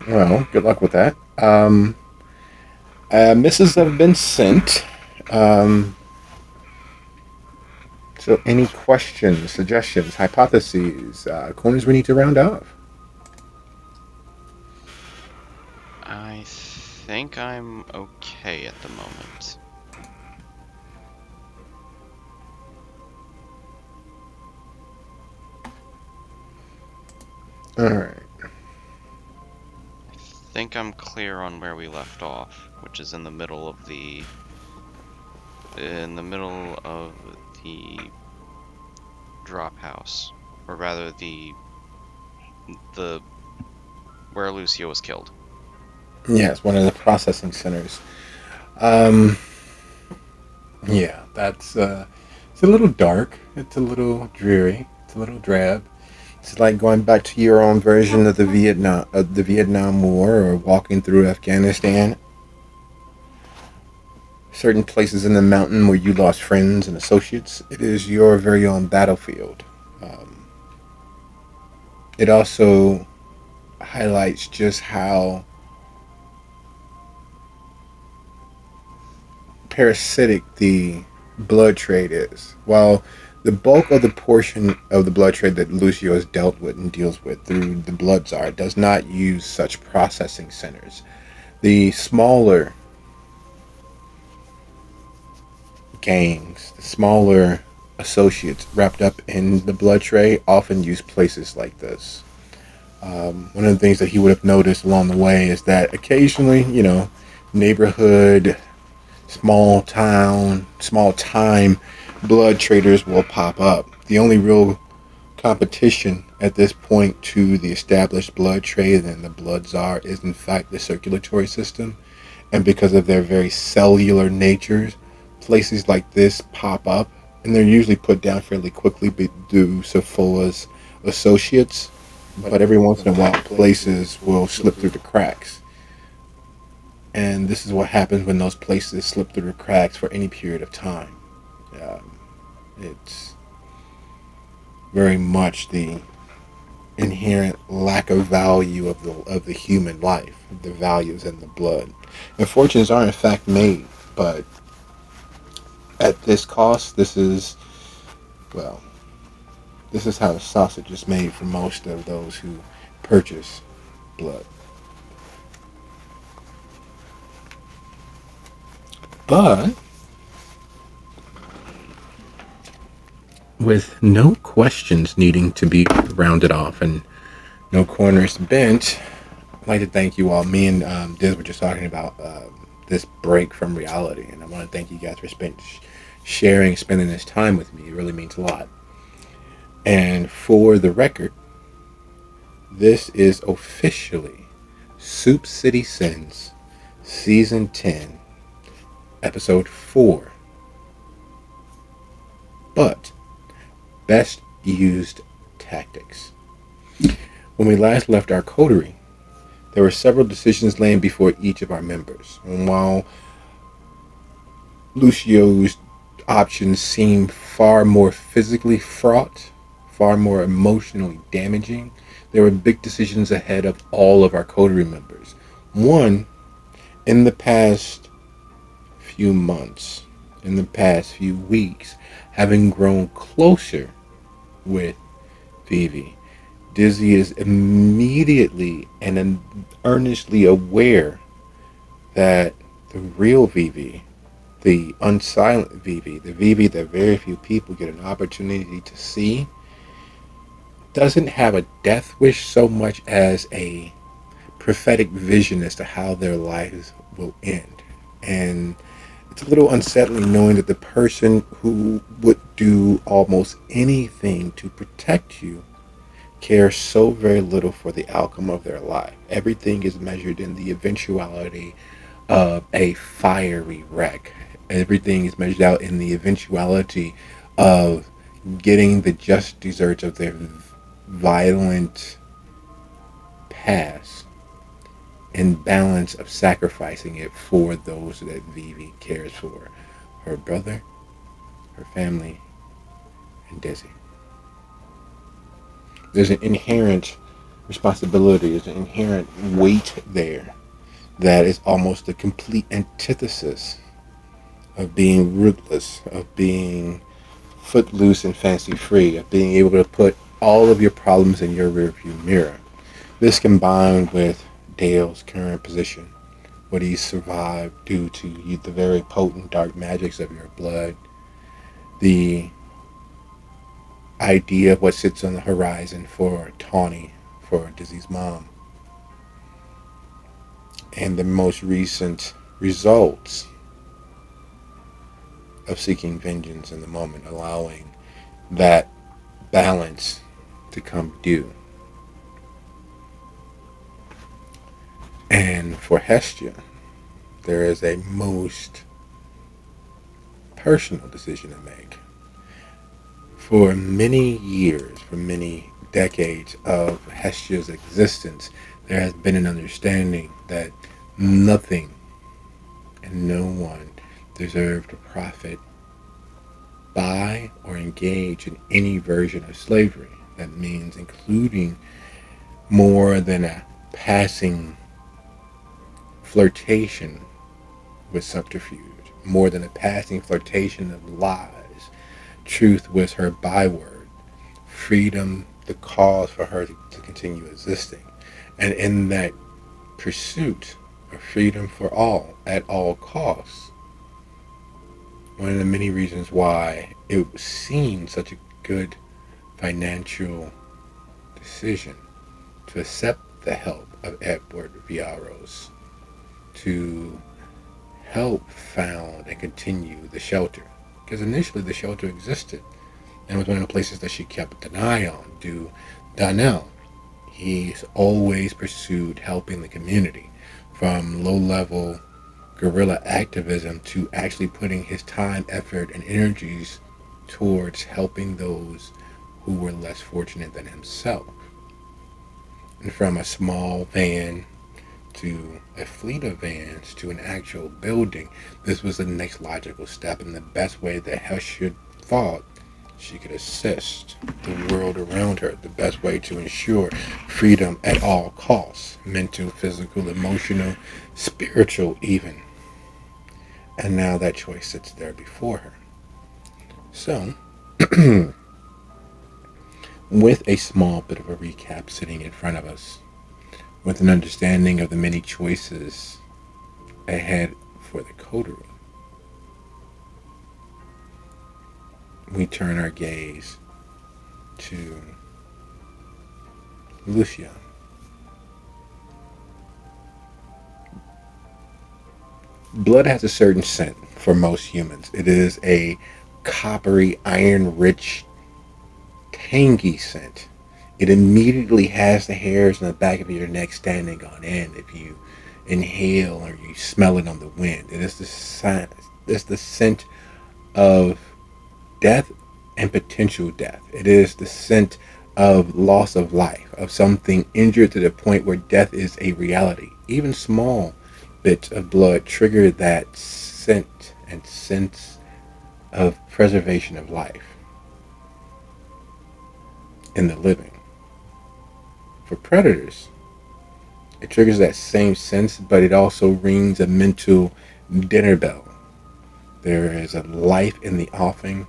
Well, good luck with that. Misses have been sent. Um, so, any questions, suggestions, hypotheses, corners we need to round off? I think I'm okay at the moment. All right. I think I'm clear on where we left off, which is in the middle of the drop house, or rather the where Lucio was killed. Yes, one of the processing centers. Um, yeah, that's it's a little dark. It's a little dreary. It's a little drab. It's like going back to your own version of the Vietnam War, or walking through Afghanistan. Certain places in the mountain where you lost friends and associates. It is your very own battlefield. Um, it also highlights just how parasitic the blood trade is. While the bulk of the portion of the blood trade that Lucio has dealt with and deals with through the Blood Czar does not use such processing centers. The smaller gangs, the smaller associates wrapped up in the blood trade often use places like this. One of the things that he would have noticed along the way is that occasionally, neighborhood, small town, small time blood traders will pop up. The only real competition at this point to the established blood trade and the blood czar is, in fact, the circulatory system. And because of their very cellular natures, places like this pop up, and they're usually put down fairly quickly due to Sophia's associates. But every once in a while, places will slip through the cracks. And this is what happens when those places slip through the cracks for any period of time. Um, it's very much the inherent lack of value of the human life. The values in the blood. And fortunes are in fact made, but at this cost, well, this is how the sausage is made for most of those who purchase blood. But with no questions needing to be rounded off and no corners bent, I'd like to thank you all. Me and Diz were just talking about this break from reality, and I want to thank you guys for spending this time with me. It really means a lot. And for the record, this is officially Soup City Sins, Season 10, Episode 4. But best used tactics. When we last left our coterie, there were several decisions laying before each of our members. And while Lucio's options seemed far more physically fraught, far more emotionally damaging, there were big decisions ahead of all of our coterie members. One, in the past few months, in the past few weeks, having grown closer with Vivi, Dizzy is immediately and earnestly aware that the real Vivi, the unsilent Vivi, the Vivi that very few people get an opportunity to see, doesn't have a death wish so much as a prophetic vision as to how their lives will end. And it's a little unsettling knowing that the person who would do almost anything to protect you care so very little for the outcome of their life. Everything is measured in the eventuality of a fiery wreck. Everything is measured out in the eventuality of getting the just deserts of their violent past in balance of sacrificing it for those that Vivi cares for. Her brother, her family, and Dizzy. There's an inherent responsibility. There's an inherent weight there that is almost the complete antithesis of being rootless, of being footloose and fancy free, of being able to put all of your problems in your rearview mirror. This combined with Dale's current position, what he survived due to the very potent dark magics of your blood, the idea of what sits on the horizon for Tawny, for Dizzy's mom, and the most recent results of seeking vengeance in the moment, allowing that balance to come due. And for Hestia, there is a most personal decision to make. For many years, for many decades of Hestia's existence, there has been an understanding that nothing and no one deserved to profit by or engage in any version of slavery. That means including more than a passing flirtation with subterfuge, more than a passing flirtation of lies. Truth was her byword, freedom the cause for her to continue existing. And in that pursuit of freedom for all at all costs, one of the many reasons why it seemed such a good financial decision to accept the help of Edward Viaros to help found and continue the shelter. Because initially the shelter existed and was one of the places that she kept an eye on. Do Donnell. He's always pursued helping the community, from low-level guerrilla activism to actually putting his time, effort, and energies towards helping those who were less fortunate than himself. And from a small van to a fleet of vans to an actual building, this was the next logical step and the best way that Hestia thought she could assist the world around her, the best way to ensure freedom at all costs, mental, physical, emotional, spiritual even. And now that choice sits there before her. So, with a small bit of a recap sitting in front of us, with an understanding of the many choices ahead for the coterie, we turn our gaze to Lucia. Blood has a certain scent for most humans. It is a coppery, iron rich, tangy scent. It immediately has the hairs on the back of your neck standing on end if you inhale or you smell it on the wind. It is the scent. It's the scent of death and potential death. It is the scent of loss of life, of something injured to the point where death is a reality. Even small bits of blood trigger that scent and sense of preservation of life in the living. For predators, it triggers that same sense, but it also rings a mental dinner bell. There is a life in the offing,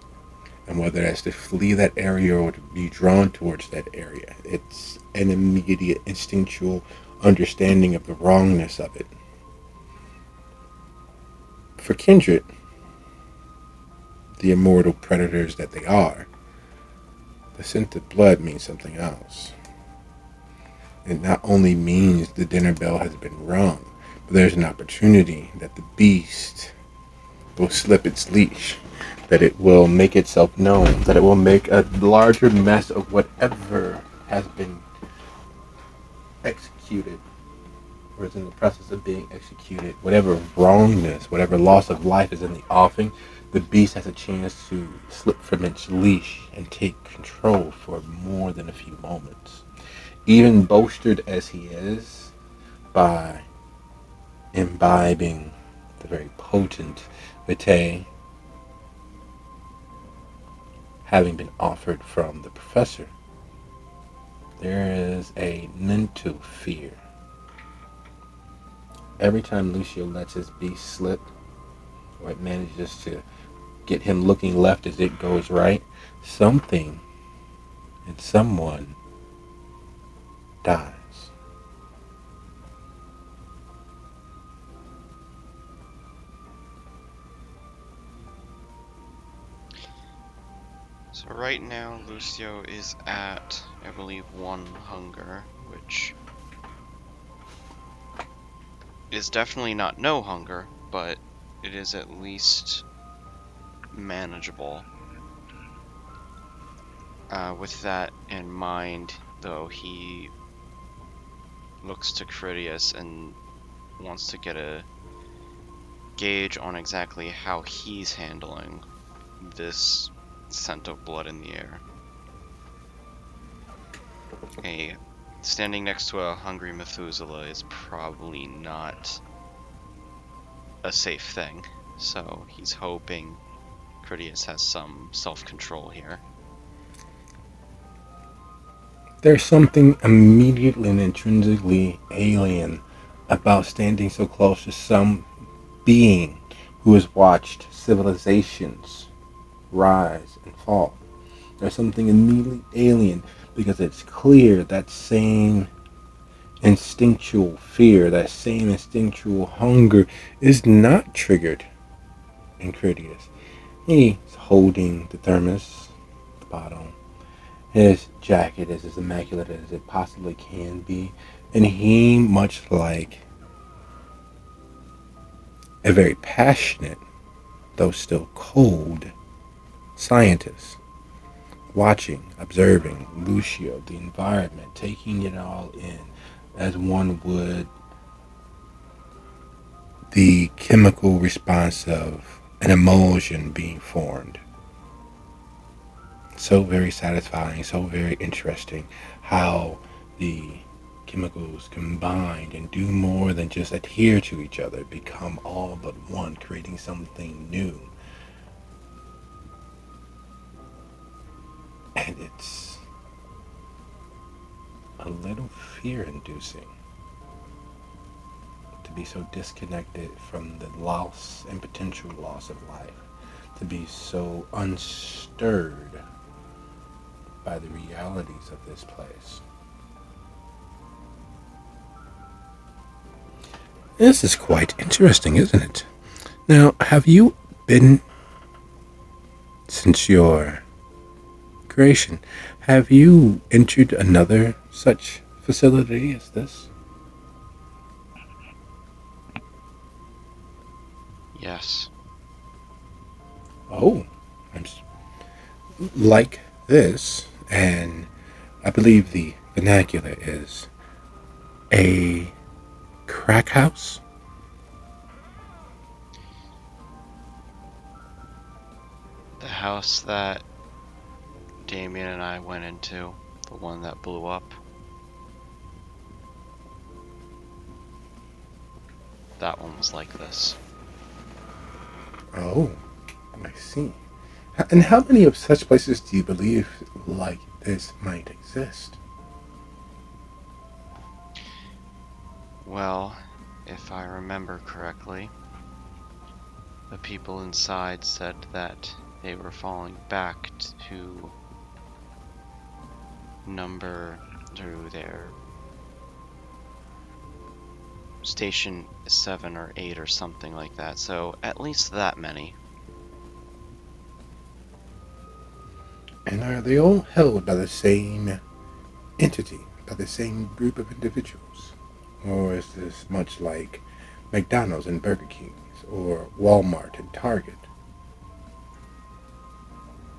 and whether that's to flee that area or to be drawn towards that area, it's an immediate instinctual understanding of the wrongness of it. For kindred, the immortal predators that they are, the scent of blood means something else. It not only means the dinner bell has been rung, but there's an opportunity that the beast will slip its leash, that it will make itself known, that it will make a larger mess of whatever has been executed or is in the process of being executed. Whatever wrongness, whatever loss of life is in the offing, the beast has a chance to slip from its leash and take control for more than a few moments. Even bolstered as he is by imbibing the very potent vitae having been offered from the professor, there is a mental fear. Every time Lucio lets his beast slip, or it manages to get him looking left as it goes right, something and someone dies. So right now, Lucio is at, I believe, 1 hunger, which is definitely not no hunger, but it is at least manageable. With that in mind, though, he looks to Critias and wants to get a gauge on exactly how he's handling this scent of blood in the air. Standing next to a hungry Methuselah is probably not a safe thing, so he's hoping Critias has some self-control here. There's something immediately and intrinsically alien about standing so close to some being who has watched civilizations rise and fall. There's something immediately alien because it's clear that same instinctual fear, that same instinctual hunger is not triggered in Critias. He's holding the thermos, the bottle. His jacket is as immaculate as it possibly can be, and he, much like a very passionate, though still cold, scientist, watching, observing Lucio, the environment, taking it all in as one would the chemical response of an emulsion being formed. So very satisfying, so very interesting how the chemicals combined and do more than just adhere to each other, become all but one, creating something new. And it's a little fear inducing to be so disconnected from the loss and potential loss of life, to be so unstirred by the realities of this place. This is quite interesting, isn't it? Now, have you been, since your creation, have you entered another such facility as this? Yes. Oh, I'm like this, and I believe the vernacular is a crack house. The house that Damien and I went into, the one that blew up, that one was like this. Oh, I see. And how many of such places do you believe like this might exist? Well, if I remember correctly, the people inside said that they were falling back to number to their station 7 or 8 or something like that, so at least that many. And are they all held by the same entity, by the same group of individuals? Or is this much like McDonald's and Burger King's, or Walmart and Target?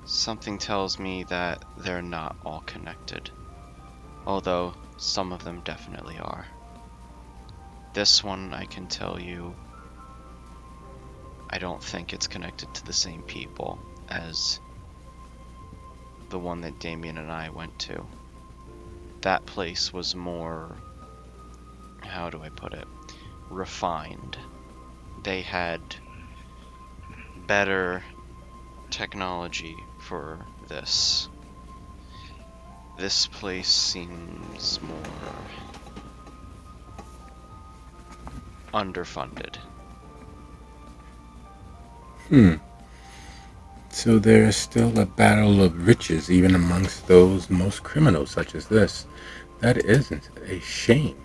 Something tells me that they're not all connected, although some of them definitely are. This one, I can tell you, I don't think it's connected to the same people as the one that Damien and I went to. That place was more, how do I put it, refined. They had better technology for this. This place seems more underfunded. So there is still a battle of riches even amongst those most criminals such as this. That isn't a shame.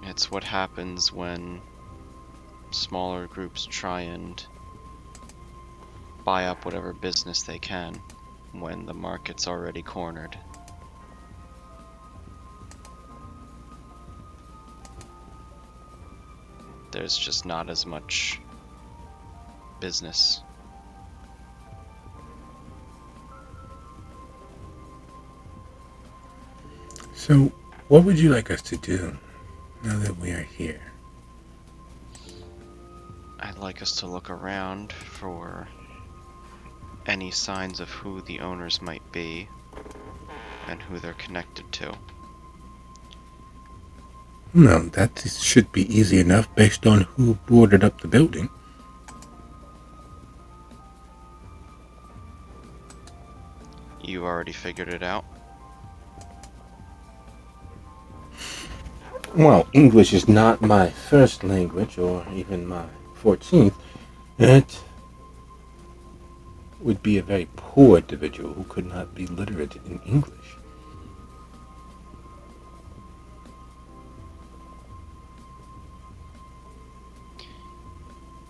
It's what happens when smaller groups try and buy up whatever business they can when the market's already cornered. There's just not as much business. So, what would you like us to do now that we are here? I'd like us to look around for any signs of who the owners might be and who they're connected to. No, that should be easy enough based on who boarded up the building. You already figured it out? Well, English is not my first language or even my 14th. It would be a very poor individual who could not be literate in English.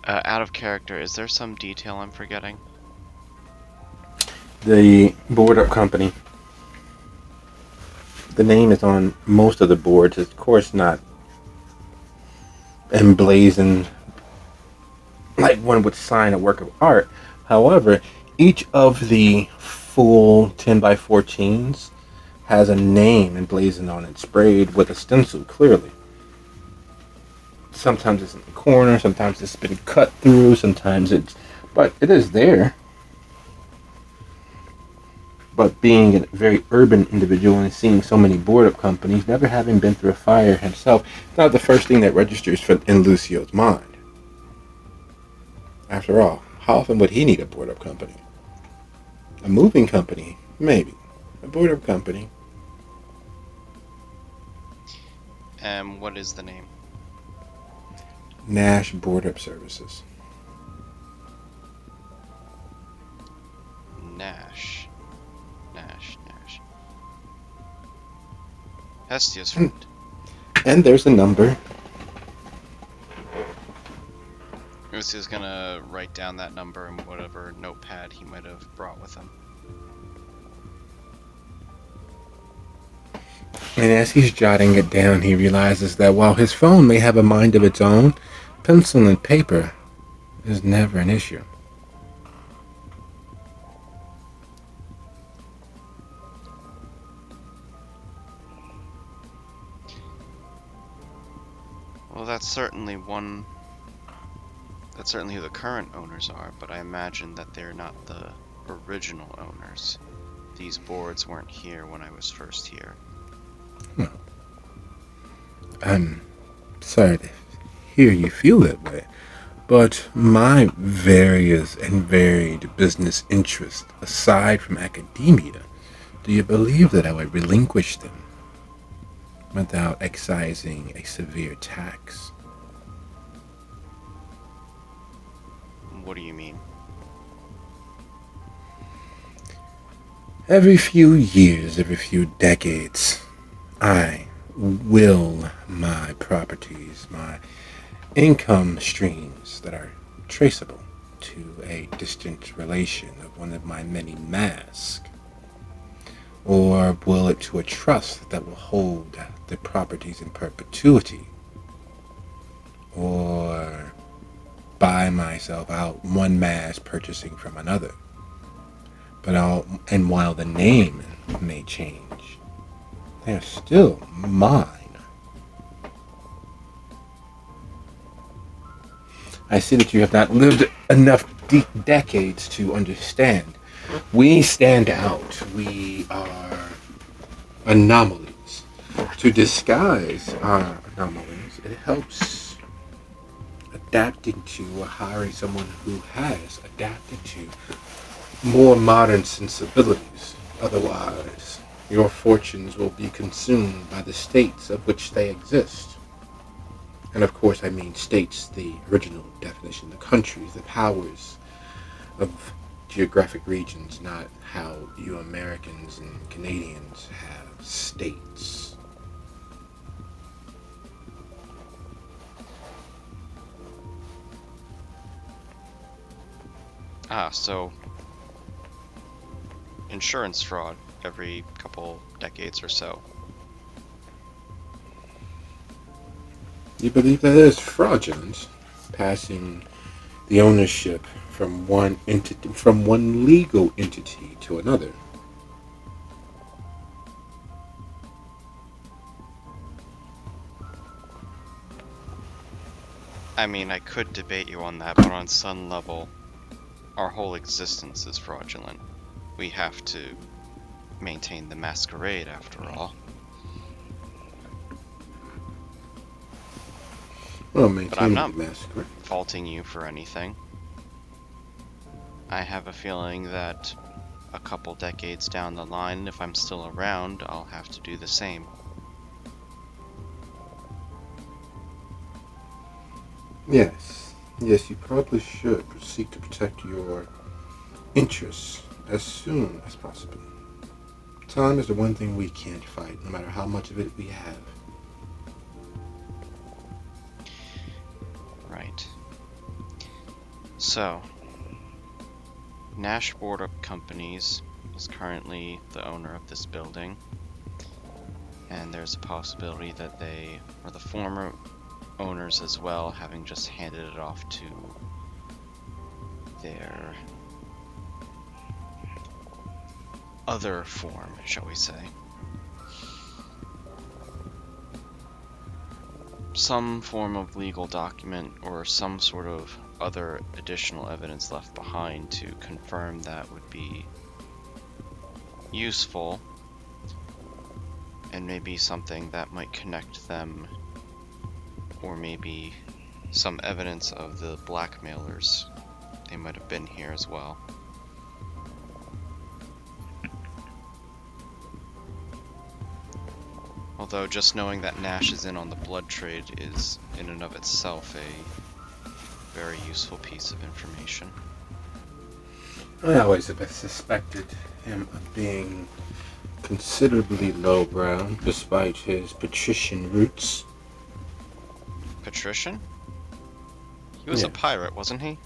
Out of character, is there some detail I'm forgetting? The board up company. The name is on most of the boards. It's of course not emblazoned like one would sign a work of art. However, each of the full 10 by 14s has a name emblazoned on it, sprayed with a stencil clearly. Sometimes it's in the corner, sometimes it's been cut through, but it is there. But being a very urban individual and seeing so many board up companies, never having been through a fire himself, it's not the first thing that registers in Lucio's mind. After all, how often would he need a board up company? A moving company, maybe. A board up company. And what is the name? Nash Board Up Services. Nash. Hestia's friend. And there's a number. Lucy's gonna write down that number in whatever notepad he might have brought with him. And as he's jotting it down, he realizes that while his phone may have a mind of its own, pencil and paper is never an issue. Well, that's certainly who the current owners are, but I imagine that they're not the original owners. These boards weren't here when I was first here. Well, I'm sorry to hear you feel that way, but my various and varied business interests, aside from academia, do you believe that I would relinquish them without excising a severe tax? What do you mean? Every few years, every few decades, I will my properties, my income streams that are traceable to a distant relation of one of my many masks, or will it to a trust that will hold the properties in perpetuity, or buy myself out one mass purchasing from another. And while the name may change, they're still mine. I see that you have not lived enough decades to understand. We stand out. We are anomalies. To disguise our anomalies, it helps adapting to or hiring someone who has adapted to more modern sensibilities. Otherwise, your fortunes will be consumed by the states of which they exist. And of course, I mean states, the original definition, the countries, the powers of geographic regions, not how you Americans and Canadians have states. So insurance fraud every couple decades or so. You believe that it is fraudulent, passing the ownership from one legal entity to another? I mean, I could debate you on that, but on some level, our whole existence is fraudulent. We have to maintain the masquerade, after all. Well, But I'm maintaining not the massacre. faulting you for anything. I have a feeling that a couple decades down the line, if I'm still around, I'll have to do the same. Yes, yes, you probably should seek to protect your interests as soon as possible. Time is the one thing we can't fight, no matter how much of it we have. Right. So, Nash Board Companies is currently the owner of this building, and there's a possibility that they are the former owners as well, having just handed it off to their other form, shall we say. Some form of legal document or some sort of other additional evidence left behind to confirm that would be useful, and maybe something that might connect them, or maybe some evidence of the blackmailers. They might have been here as well. Although just knowing that Nash is in on the blood trade is in and of itself a very useful piece of information. I always have suspected him of being considerably lowbrow, despite his patrician roots. Patrician? He was a Yes. pirate, wasn't he?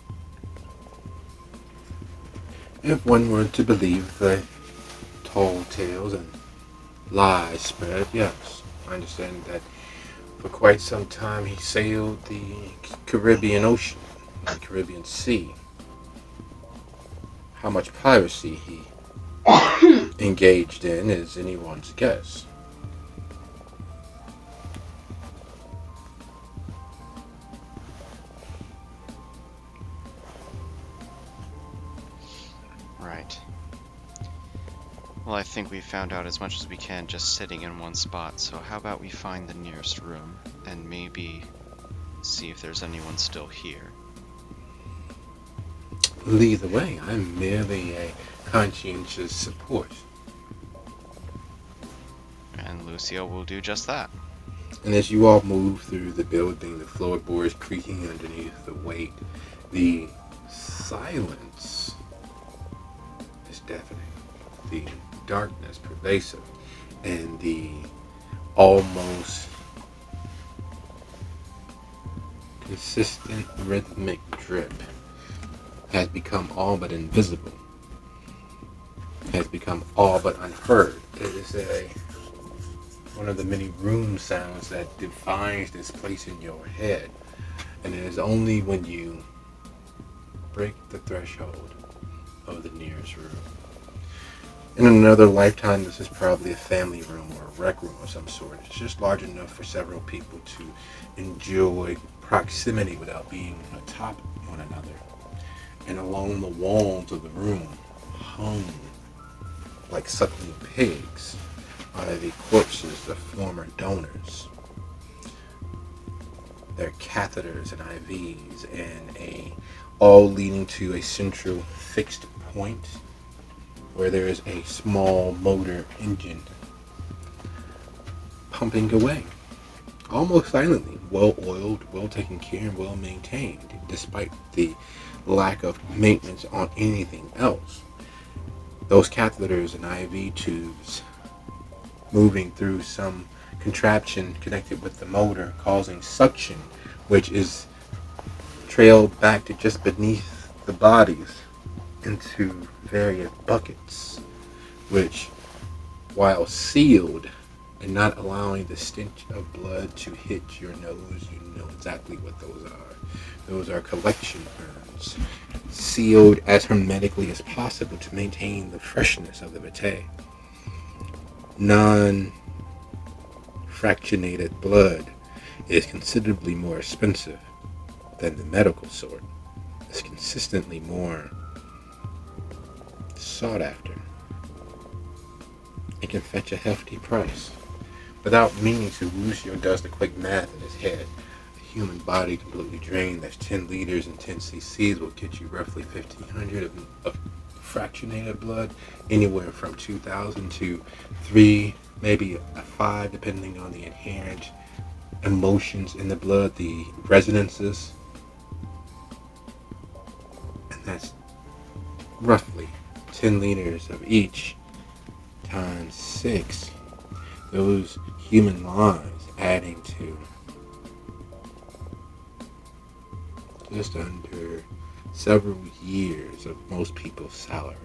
If one were to believe the tall tales and lies spread, yes. I understand that for quite some time he sailed the Caribbean Ocean, the Caribbean Sea. How much piracy he engaged in is anyone's guess. Right. Well, I think we found out as much as we can just sitting in one spot, so how about we find the nearest room and maybe see if there's anyone still here. Lead the way. I'm merely a conscientious support. And Lucio will do just that. And as you all move through the building, the floorboards creaking underneath the weight, the silence is deafening. The darkness pervasive, and the almost consistent rhythmic drip has become all but invisible, has become all but unheard. It is one of the many room sounds that defines this place in your head, and it is only when you break the threshold of the nearest room. In another lifetime, this is probably a family room or a rec room of some sort. It's just large enough for several people to enjoy proximity without being atop one another. And along the walls of the room, hung like suckling pigs, are the corpses of former donors. There are catheters and IVs, and all leading to a central fixed point where there is a small motor engine pumping away, almost silently, well oiled, well taken care, and well maintained, despite the lack of maintenance on anything else. Those catheters and IV tubes moving through some contraption connected with the motor, causing suction, which is trailed back to just beneath the bodies into various buckets, which, while sealed and not allowing the stench of blood to hit your nose, you know exactly what those are. Those are collection urns, sealed as hermetically as possible to maintain the freshness of the vitae. Non-fractionated blood is considerably more expensive than the medical sort. It's consistently more sought after. It can fetch a hefty price. Without meaning to, Lucio does the quick math in his head. A human body completely drained, that's 10 liters and 10 cc's will get you roughly 1,500 of fractionated blood, anywhere from 2,000 to 3, maybe a 5, depending on the inherent emotions in the blood, the resonances. And that's roughly 10 liters of each times 6. Those human lives adding to just under several years of most people's salary.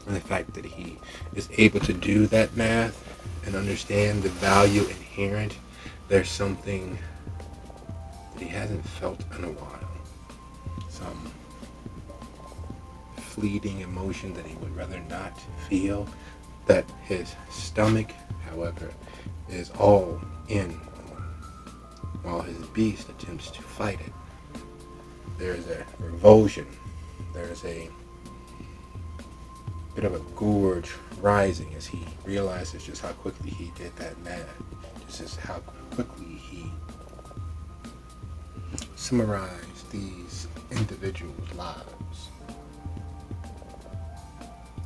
And the fact that he is able to do that math and understand the value inherent, there's something that he hasn't felt in a while. Some fleeting emotion that he would rather not feel, that his stomach, however, is all in on, while his beast attempts to fight it. There's a revulsion, there's a bit of a gorge rising as he realizes just how quickly he did that math, just how quickly he summarized these individuals' lives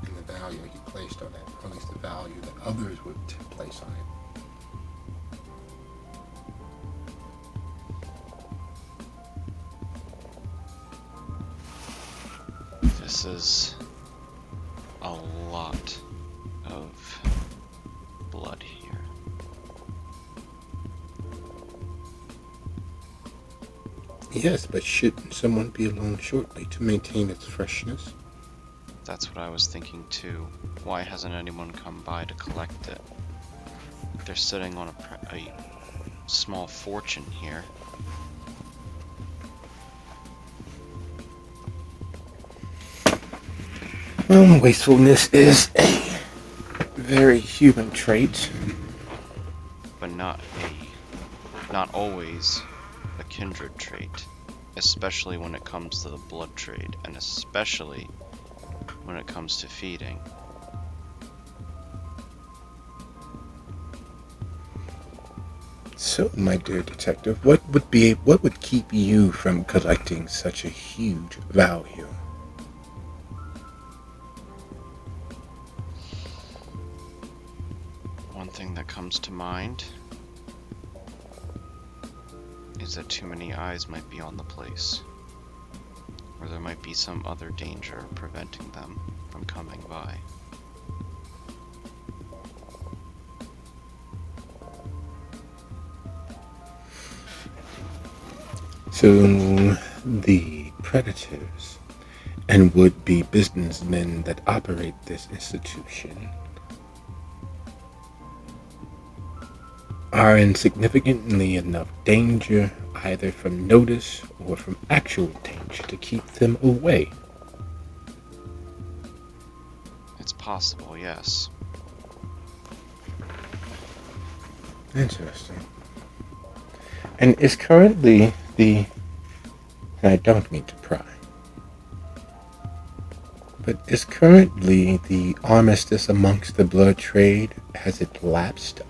and the value he placed on it, or at least the value that others would place on it. This is a lot of blood here. Yes, but shouldn't someone be along shortly to maintain its freshness? That's what I was thinking too. Why hasn't anyone come by to collect it? They're sitting on a small fortune here. Well, wastefulness is a very human trait. But not always a kindred trait, especially when it comes to the blood trade, and especially when it comes to feeding. So, my dear detective, what would keep you from collecting such a huge value? One thing that comes to mind is that too many eyes might be on the place, or there might be some other danger preventing them from coming by. So, the predators and would-be businessmen that operate this institution are in significantly enough danger, either from notice or from actual danger, to keep them away. It's possible, yes. Interesting. And is currently and I don't mean to pry, but is currently the armistice amongst the blood trade, has it lapsed?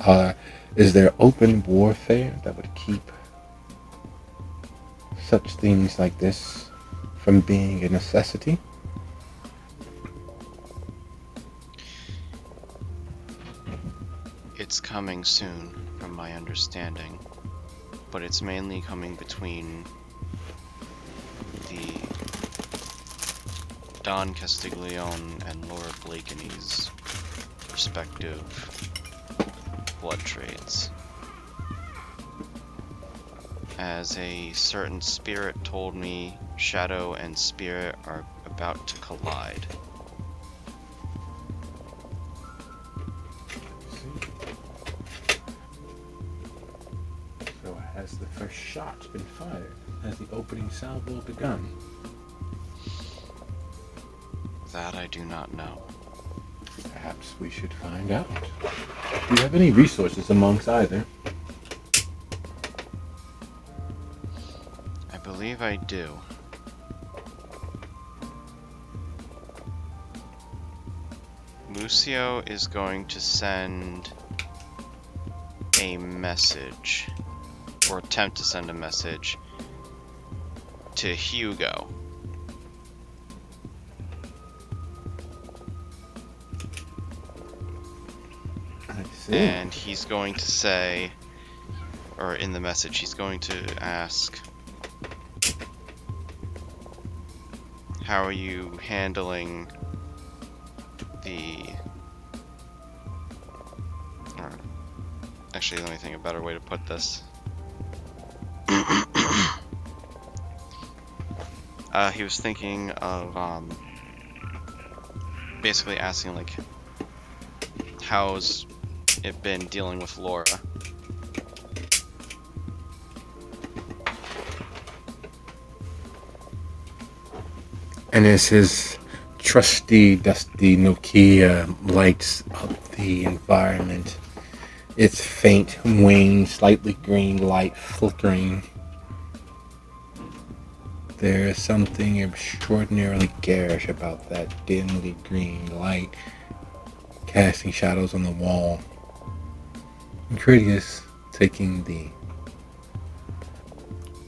Is there open warfare that would keep such things like this from being a necessity? It's coming soon, from my understanding, but it's mainly coming between the Don Castiglione and Laura Blakeney's respective blood trades. As a certain spirit told me, Shadow and Spirit are about to collide. So has the first shot been fired? Has the opening salvo begun? That I do not know. Perhaps we should find out. Do you have any resources amongst either? I believe I do. Lucio is going to send a message, or attempt to send a message, to Hugo. I see. And he's going to say, or in the message, he's going to ask, how are you handling the... Or, actually, let me think a better way to put this. He was thinking of basically asking, like, how's it been dealing with Laura? And as his trusty, dusty Nokia lights up the environment, its faint, wan, slightly green light flickering, there is something extraordinarily garish about that dimly green light casting shadows on the wall. And Critias, taking the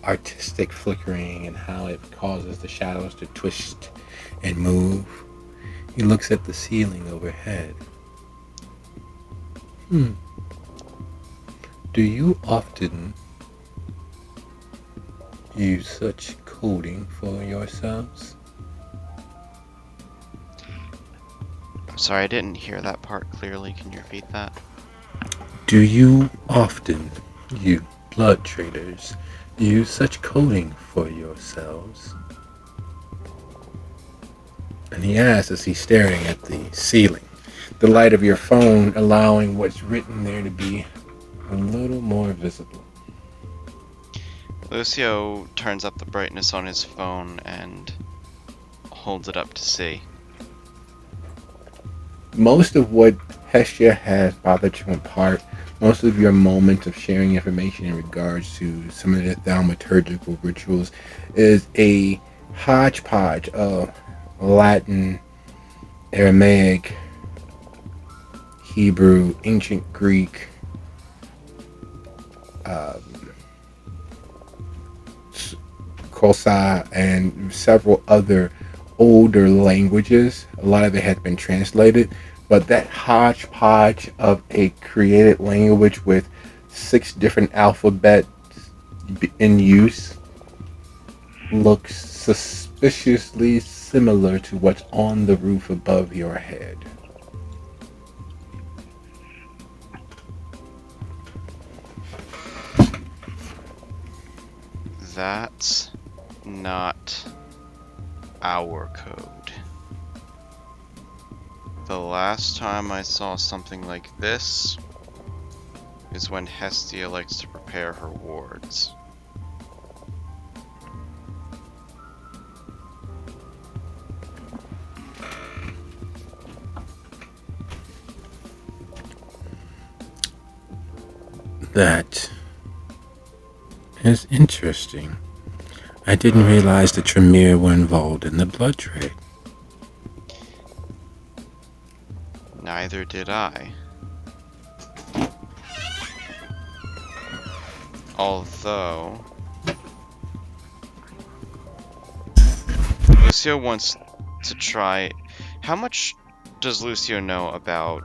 artistic flickering and how it causes the shadows to twist and move, he looks at the ceiling overhead. Do you often use such coding for yourselves? I'm sorry, I didn't hear that part clearly. Can you repeat that? Do you often, you blood traders, use such coding for yourselves? And he asks as he's staring at the ceiling, the light of your phone allowing what's written there to be a little more visible. Lucio turns up the brightness on his phone and holds it up to see. Most of what Hestia has bothered to impart, most of your moments of sharing information in regards to some of the thaumaturgical rituals, is a hodgepodge of Latin, Aramaic, Hebrew, ancient Greek, Kosa, and several other older languages. A lot of it has been translated, but that hodgepodge of a created language with 6 different alphabets in use looks suspiciously similar to what's on the roof above your head. That's not our code. The last time I saw something like this is when Hestia likes to prepare her wards. That is interesting. I didn't realize the Tremere were involved in the blood trade. Neither did I. Although Lucio wants to try. How much does Lucio know about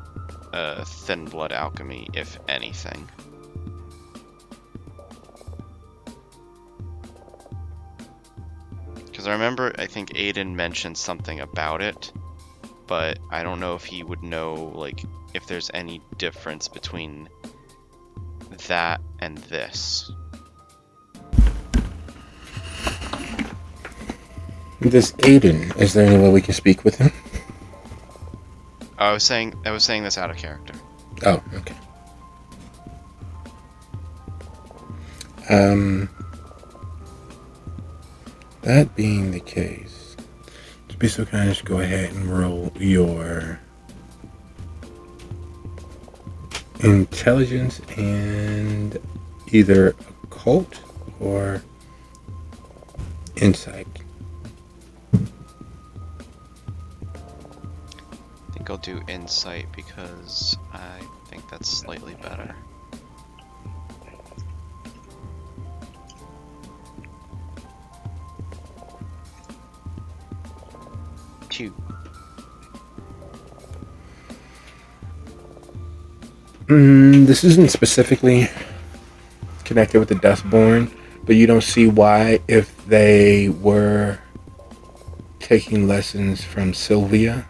thin blood alchemy, if anything? Because I remember, I think Aiden mentioned something about it, but I don't know if he would know, like, if there's any difference between that and this. This Aiden, is there any way we can speak with him? I was saying this out of character. Oh, okay. That being the case, to be so kind, just go ahead and roll your intelligence and either occult or insight. I think I'll do insight because I think that's slightly better. Two. This isn't specifically connected with the Dustborn, but you don't see why, if they were taking lessons from Sylvia,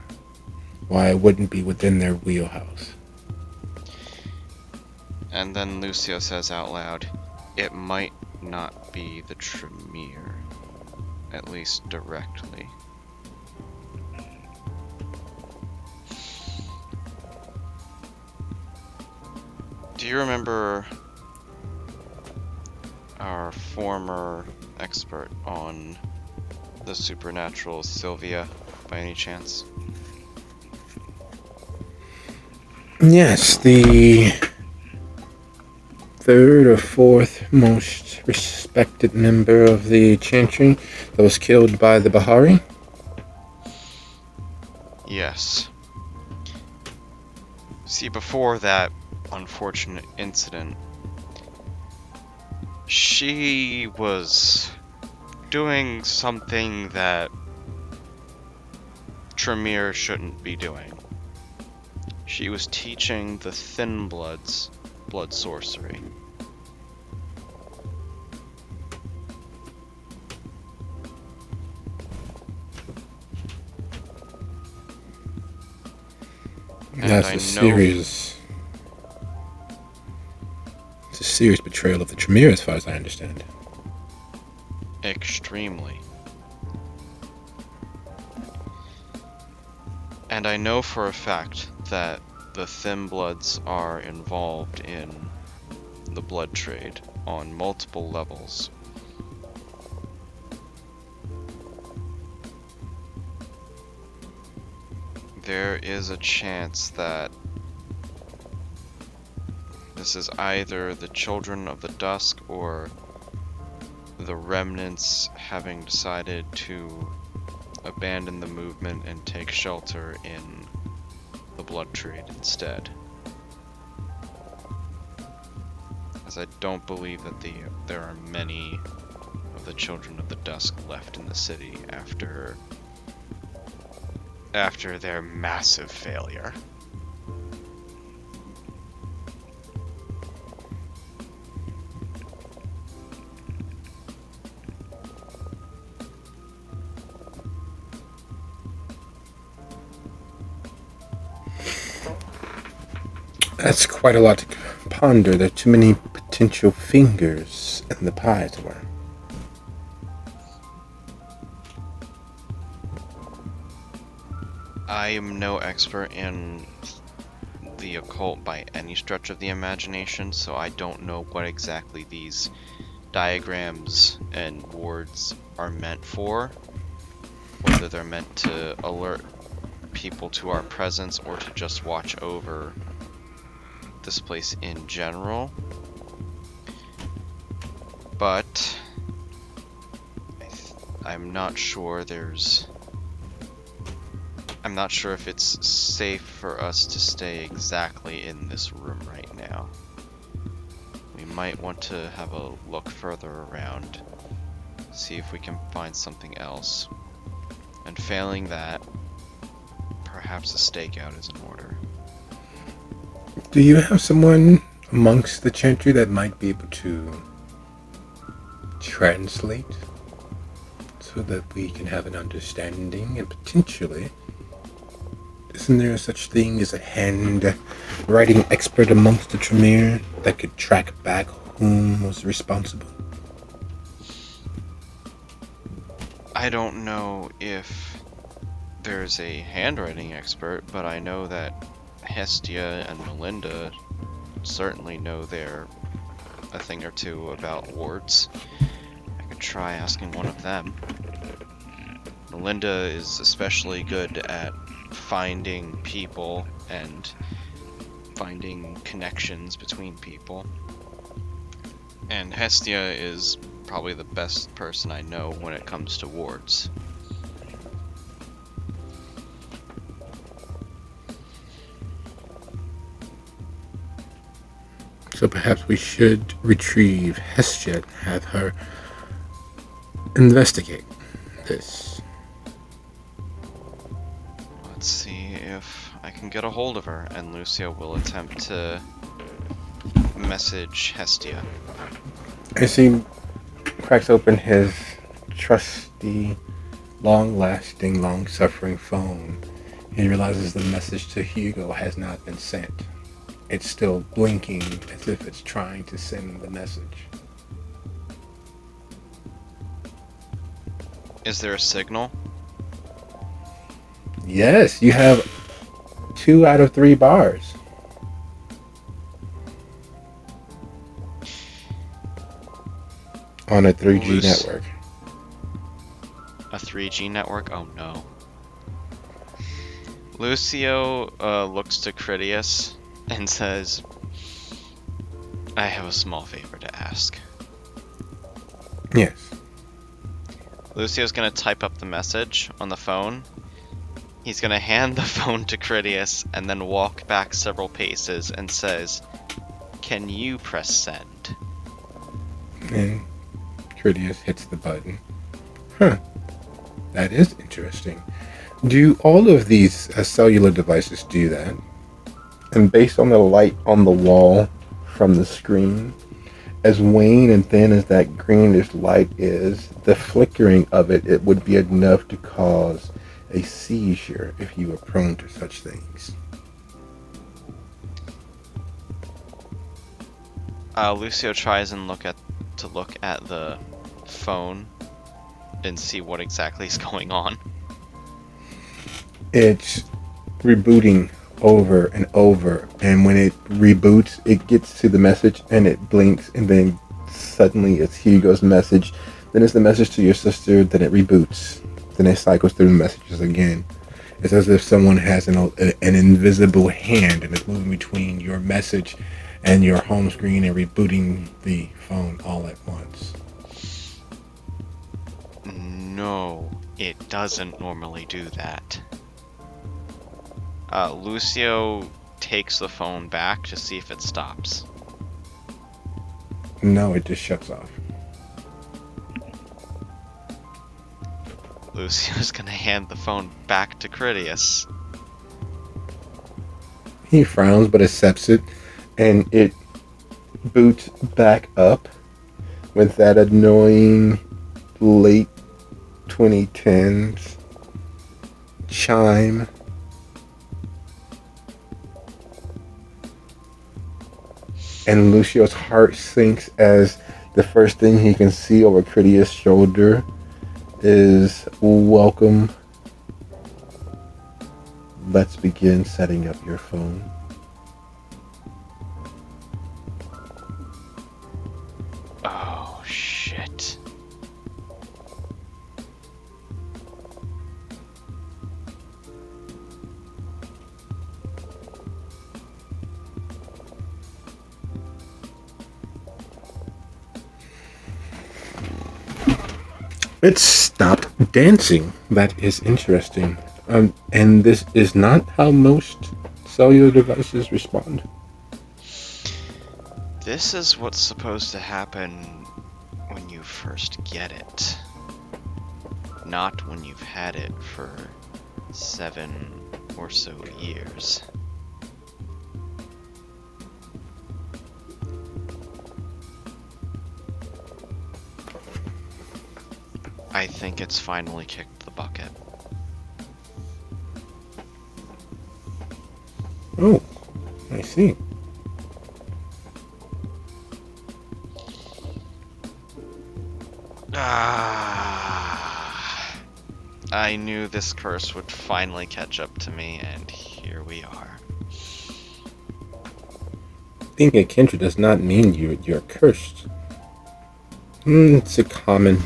why it wouldn't be within their wheelhouse. And then Lucio says out loud, it might not be the Tremere, at least directly. Do you remember our former expert on the supernatural Sylvia, by any chance? Yes, the third or fourth most respected member of the Chantry that was killed by the Bahari? Yes. See, before that unfortunate incident, she was doing something that Tremere shouldn't be doing. She was teaching the Thin Bloods blood sorcery. That's a serious betrayal of the Tremere, as far as I understand. Extremely. And I know for a fact that the Thin Bloods are involved in the blood trade on multiple levels. There is a chance that this is either the Children of the Dusk or the remnants having decided to abandon the movement and take shelter in the blood trade instead. As I don't believe that there are many of the Children of the Dusk left in the city after their massive failure. That's quite a lot to ponder. There are too many potential fingers in the pie, as it were. I am no expert in the occult by any stretch of the imagination, so I don't know what exactly these diagrams and wards are meant for. Whether they're meant to alert people to our presence or to just watch over this place in general. But I'm not sure I'm not sure if it's safe for us to stay exactly in this room right now. We might want to have a look further around, see if we can find something else. And failing that, perhaps a stakeout is in order. Do you have someone amongst the Chantry that might be able to translate so that we can have an understanding and potentially, isn't there such thing as a handwriting expert amongst the Tremere that could track back whom was responsible? I don't know if there's a handwriting expert, but I know that Hestia and Melinda certainly know a thing or two about wards. I could try asking one of them. Melinda is especially good at finding people and finding connections between people. And Hestia is probably the best person I know when it comes to wards. So perhaps we should retrieve Hestia and have her investigate this. Let's see if I can get a hold of her, and Lucio will attempt to message Hestia. As he cracks open his trusty, long-lasting, long-suffering phone, he realizes the message to Hugo has not been sent. It's still blinking as if it's trying to send the message. Is there a signal? Yes, you have 2 out of 3 bars. On a 3G network. A 3G network? Oh no. Lucio looks to Critias and says, I have a small favor to ask. Yes. Lucio's gonna type up the message on the phone. He's gonna hand the phone to Critias and then walk back several paces and says, can you press send? And Critias hits the button. Huh. That is interesting. Do all of these cellular devices do that? And based on the light on the wall from the screen, as wane and thin as that greenish light is, the flickering of it would be enough to cause a seizure if you were prone to such things. Lucio tries and look at the phone and see what exactly is going on. It's rebooting over and over, and when it reboots, it gets to the message and it blinks, and then suddenly it's Hugo's message, then it's the message to your sister, then it reboots, then it cycles through the messages again. It's as if someone has an invisible hand and is moving between your message and your home screen and rebooting the phone all at once. No, it doesn't normally do that. Lucio takes the phone back to see if it stops. No, it just shuts off. Lucio's gonna hand the phone back to Critias. He frowns but accepts it, and it boots back up with that annoying late 2010s chime. And Lucio's heart sinks as the first thing he can see over Critias' shoulder is welcome. Let's begin setting up your phone. Oh, shit. It stopped dancing. That is interesting. And this is not how most cellular devices respond. This is what's supposed to happen when you first get it. Not when you've had it for 7 or so years. I think it's finally kicked the bucket. Oh, I see. I knew this curse would finally catch up to me, and here we are. Being a kindred does not mean you're cursed. It's a common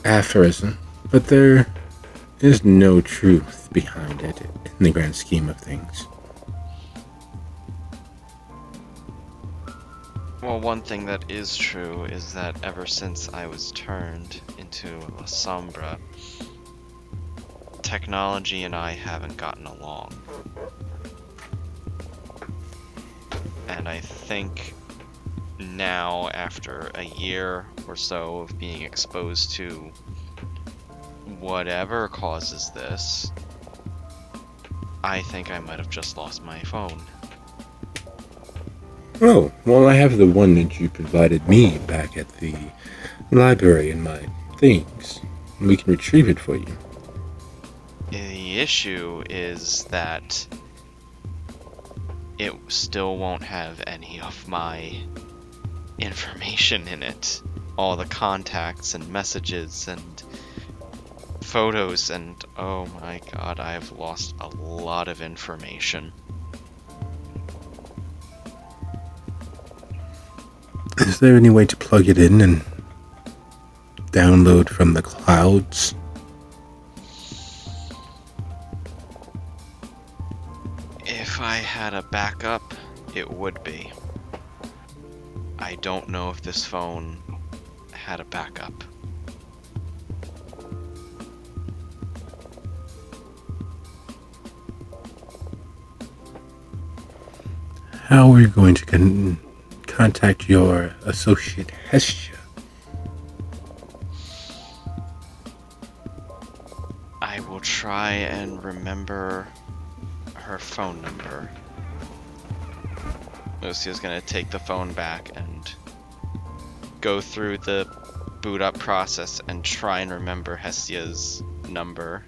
aphorism, but there is no truth behind it in the grand scheme of things. Well, one thing that is true is that ever since I was turned into La Sombra, technology and I haven't gotten along. And I think now, after a year or so of being exposed to whatever causes this, I think I might have just lost my phone. Oh, well, I have the one that you provided me back at the library in my things. We can retrieve it for you. The issue is that it still won't have any of my information in it. All the contacts and messages and photos, and oh my god, I've lost a lot of information. Is there any way to plug it in and download from the clouds? If I had a backup, it would be. I don't know if this phone had a backup. How are you going to contact your associate Hestia? I will try and remember her phone number. Lucia's gonna take the phone back and go through the boot up process and try and remember Hestia's number,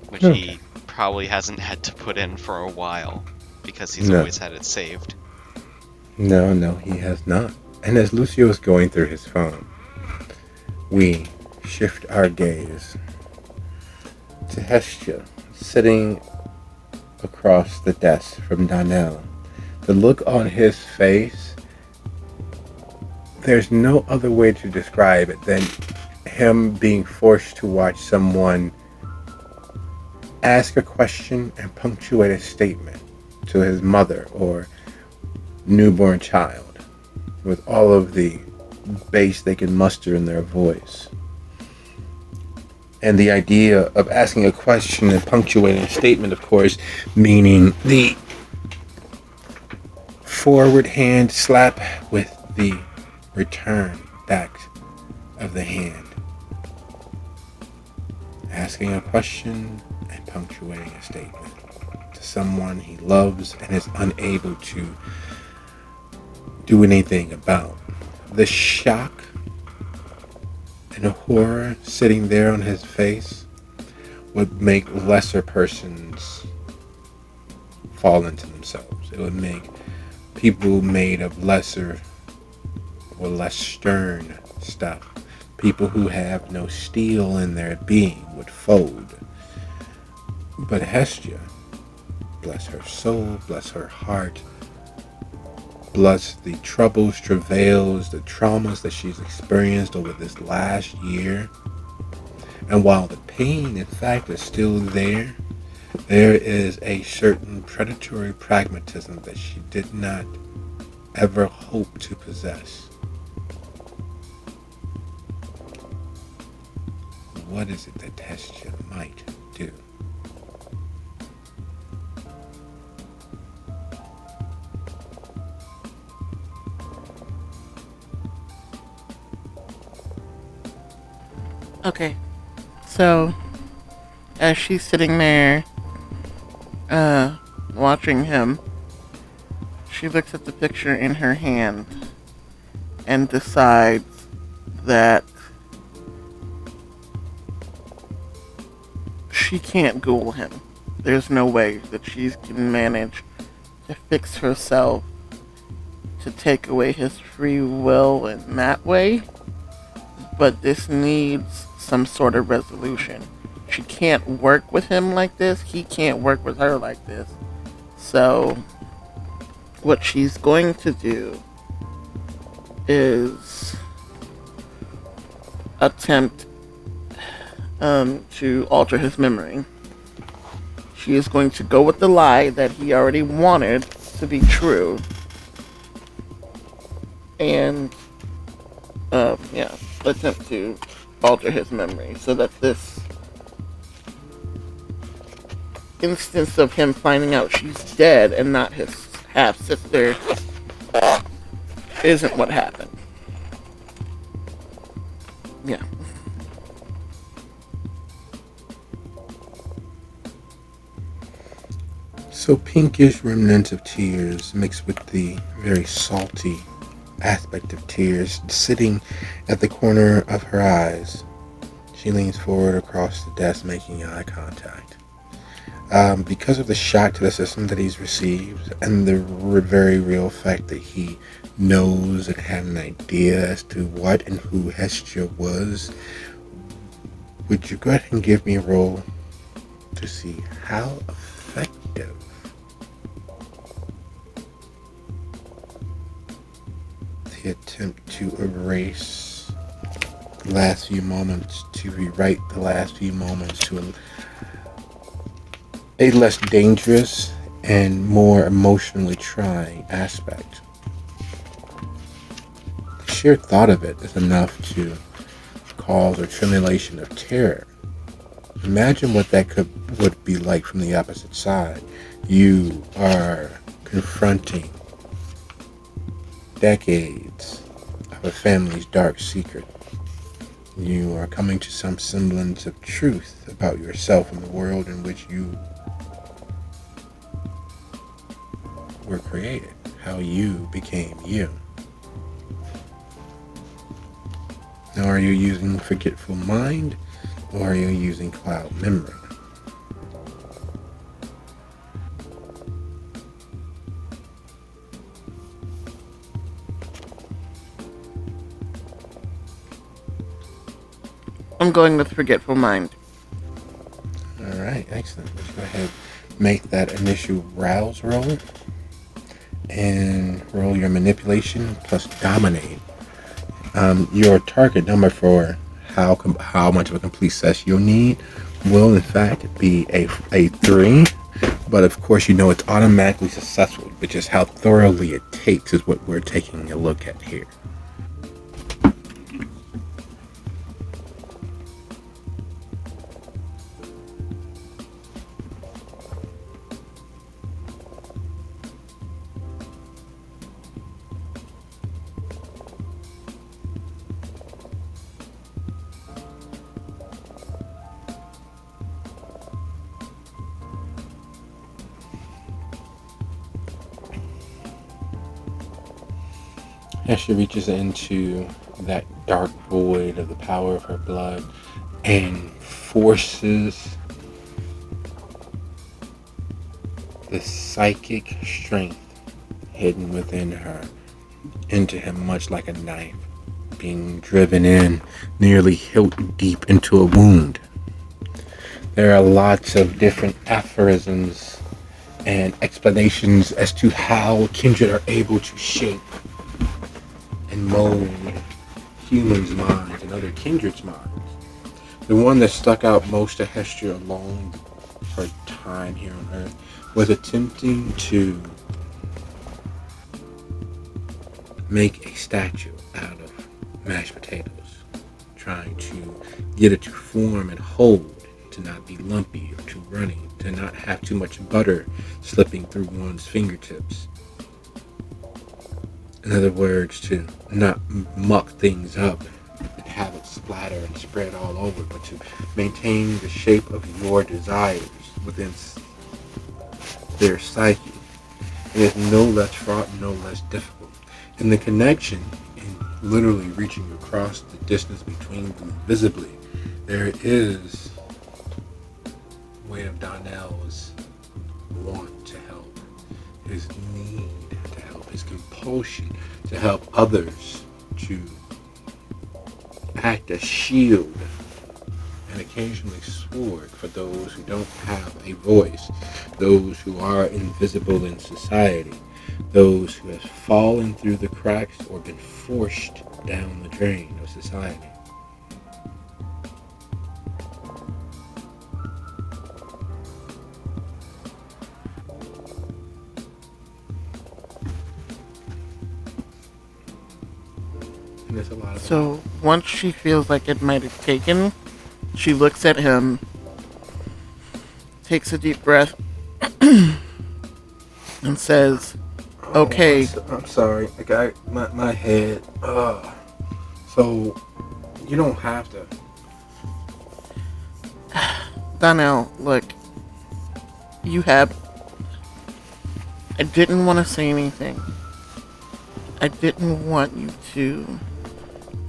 which he probably hasn't had to put in for a while because he's always had it saved. No, he has not. And as Lucio is going through his phone, we shift our gaze to Hestia, sitting across the desk from Donnell. The look on his face, there's no other way to describe it than him being forced to watch someone ask a question and punctuate a statement to his mother or newborn child with all of the bass they can muster in their voice. And the idea of asking a question and punctuating a statement, of course, meaning the forward hand slap with the return back of the hand. Asking a question and punctuating a statement to someone he loves and is unable to do anything about. The shock and the horror sitting there on his face would make lesser persons fall into themselves. It would make people made of lesser or less stern stuff, people who have no steel in their being, would fold. But Hestia, bless her soul, bless her heart, bless the troubles, travails, the traumas that she's experienced over this last year. And while the pain, in fact, is still there, there is a certain predatory pragmatism that she did not ever hope to possess. What is it that Hestia might do? Okay, so as she's sitting there, uh, watching him, she looks at the picture in her hand and decides that she can't ghoul him. There's no way that she can manage to fix herself to take away his free will in that way, but this needs some sort of resolution. She can't work with him like this, he can't work with her like this. So, what she's going to do is attempt to alter his memory. She is going to go with the lie that he already wanted to be true, and yeah, attempt to alter his memory so that this instance of him finding out she's dead and not his half sister isn't what happened. Yeah. So pinkish remnants of tears mixed with the very salty aspect of tears sitting at the corner of her eyes. She leans forward across the desk, making eye contact. Because of the shock to the system that he's received and the very real fact that he knows and had an idea as to what and who Hestia was, would you go ahead and give me a roll to see how effective the attempt to erase the last few moments, to rewrite the last few moments to a less dangerous and more emotionally trying aspect. The sheer thought of it is enough to cause a tremulation of terror. Imagine what that would be like from the opposite side. You are confronting decades of a family's dark secret. You are coming to some semblance of truth about yourself and the world in which you were created, how you became you. Now, are you using forgetful mind or are you using cloud memory? I'm going with forgetful mind. All right, excellent. Let's go ahead and make that initial rouse roll and roll your manipulation plus dominate. Your target number for how much of a complete success you'll need will in fact be a 3, but of course you know it's automatically successful, which is how thoroughly it takes is what we're taking a look at here. As she reaches into that dark void of the power of her blood and forces the psychic strength hidden within her into him, much like a knife being driven in nearly hilt deep into a wound. There are lots of different aphorisms and explanations as to how kindred are able to shape and mold humans' minds and other kindred's minds. The one that stuck out most to Hestia along her time here on Earth was attempting to make a statue out of mashed potatoes, trying to get it to form and hold, to not be lumpy or too runny, to not have too much butter slipping through one's fingertips. In other words, to not muck things up have it splatter and spread all over, but to maintain the shape of your desires within their psyche. It is no less fraught, no less difficult. And the connection in literally reaching across the distance between them visibly, there is a way of Donnell's want to help, his need to help, his compulsion to help others, to act as shield and occasionally sword for those who don't have a voice, those who are invisible in society, those who have fallen through the cracks or been forced down the drain of society. And there's a lot of them. So once she feels like it might have taken, she looks at him, takes a deep breath, and says, Oh, "Okay, I'm sorry. Like my head. So you don't have to. Donnell, look, you have. I didn't want to say anything. I didn't want you to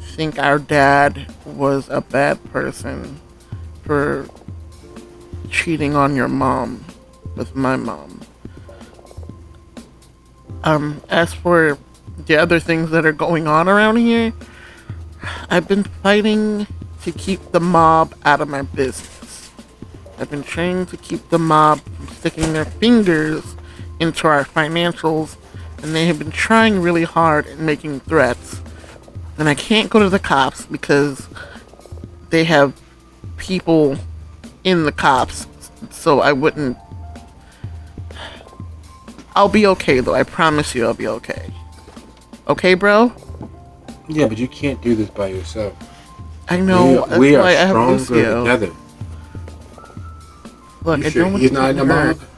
think our dad was a bad person for cheating on your mom with my mom. As for the other things that are going on around here, I've been fighting to keep the mob out of my business. I've been trying to keep the mob from sticking their fingers into our financials, and they have been trying really hard and making threats. And I can't go to the cops because they have people in the cops, so I wouldn't. I'll be okay though. I promise you, I'll be okay. Okay, bro? Yeah, but you can't do this by yourself. I know. We, That's we why are I have stronger Lucio. together. Look, You I sure don't want he's you not to in the get hurt. mob?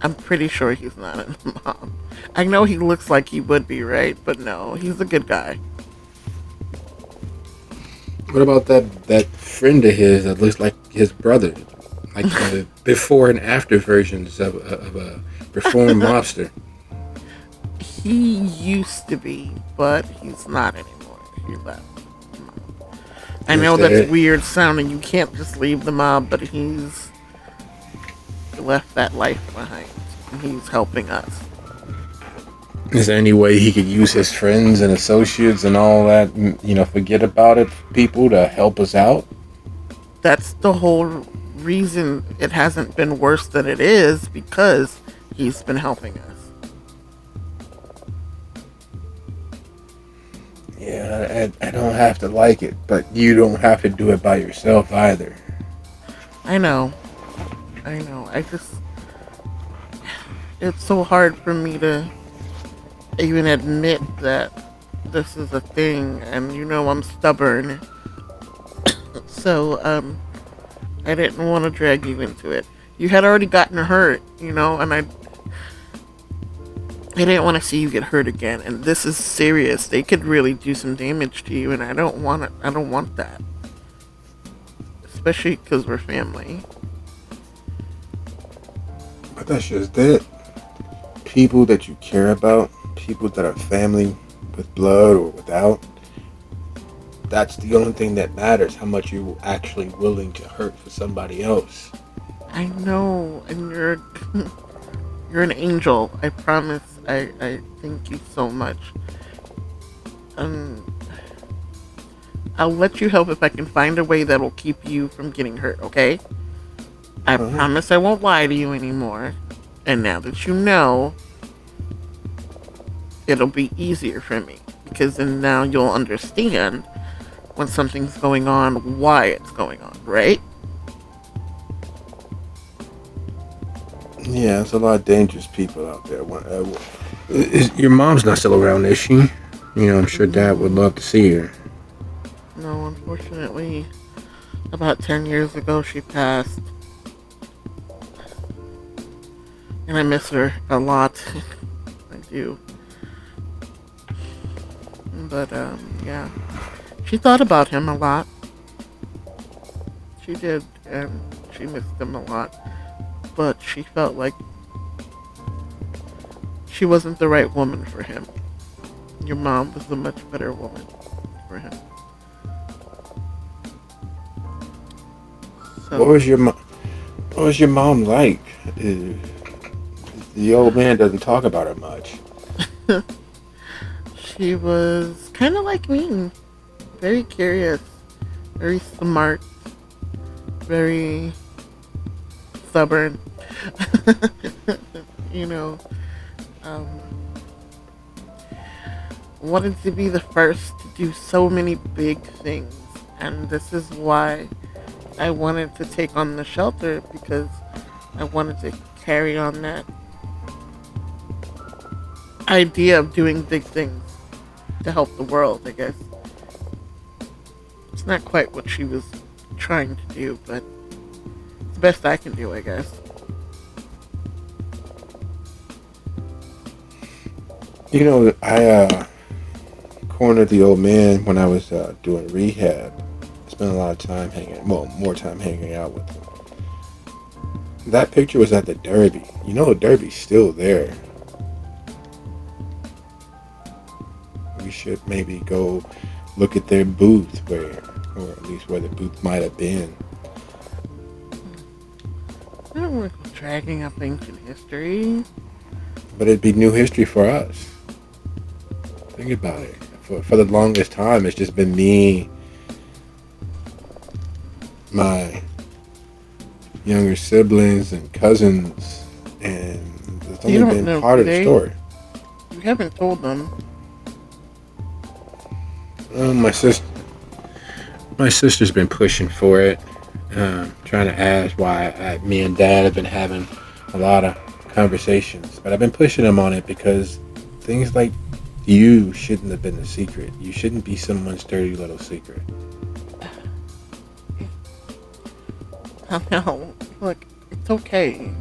I'm pretty sure he's not in the mob. I know he looks like he would be, right? But no, he's a good guy. What about that friend of his that looks like his brother, like the before and after versions of a reformed mobster? He used to be, but he's not anymore. He left. I Is know that's there weird sounding. You can't just leave the mob, but he's left that life behind. And he's helping us. is there any way he could use his friends and associates and all that, forget about it, people to help us out? That's the whole reason it hasn't been worse than it is, because he's been helping us. Yeah, I don't have to like it, but you don't have to do it by yourself either. I know. I know. It's so hard for me to even admit that this is a thing, and I'm stubborn. So, I didn't want to drag you into it. You had already gotten hurt, and I didn't want to see you get hurt again, and this is serious. They could really do some damage to you, and I don't want it. I don't want that, especially because we're family. But that's just it. People that you care about, people that are family with blood or without, that's the only thing that matters. How much you're actually willing to hurt for somebody else. I know, and you're an angel. I promise. I thank you so much. Um, I'll let you help if I can find a way that'll keep you from getting hurt. Okay? I promise I won't lie to you anymore. And now that you know, it'll be easier for me, because then now you'll understand when something's going on, why it's going on, right? Yeah, there's a lot of dangerous people out there. Your mom's not still around, is she? I'm sure Dad would love to see her. No, unfortunately, about 10 years ago she passed. And I miss her a lot. I do. But, yeah. She thought about him a lot. She did, and she missed him a lot. But she felt like she wasn't the right woman for him. Your mom was a much better woman for him. What So was your mom? What was your mom like? The old man doesn't talk about her much. she was kind of like me, very curious, very smart, very stubborn. you know, um, wanted to be the first to do so many big things. And this is why I wanted to take on the shelter, because I wanted to carry on that idea of doing big things to help the world, I guess. It's not quite what she was trying to do, but it's the best I can do, I guess. I cornered the old man when I was doing rehab. Spent a lot of time more time hanging out with him. That picture was at the Derby. The Derby's still there. We should maybe go look at their booth or at least where the booth might have been. I don't want to go dragging up ancient history. But it'd be new history for us. Think about it. For the longest time, it's just been me, my younger siblings and cousins, and it's You only don't been know part of the today. story. You haven't told them. My sister's been pushing for it, trying to ask why me and Dad have been having a lot of conversations, but I've been pushing them on it because things like you shouldn't have been a secret. You shouldn't be someone's dirty little secret. I know. Look, it's okay.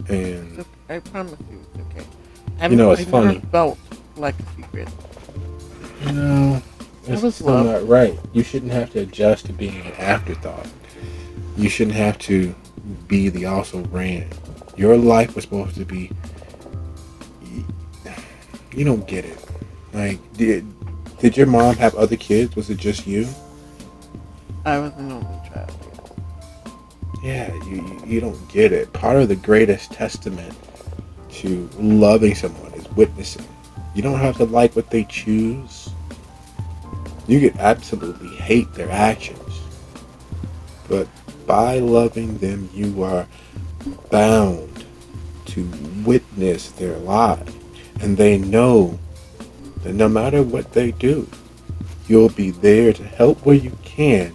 And I promise you, it's okay. it's I funny. never felt like a secret. It's was still love. not right. You shouldn't have to adjust to being an afterthought. You shouldn't have to be the also ran. Your life was supposed to be. You don't get it. Like, did your mom have other kids? Was it just you? I was an only child. Yeah, you don't get it. Part of the greatest testament to loving someone is witnessing. You don't have to like what they choose. You could absolutely hate their actions. But by loving them, you are bound to witness their lives. And they know that no matter what they do, you'll be there to help where you can.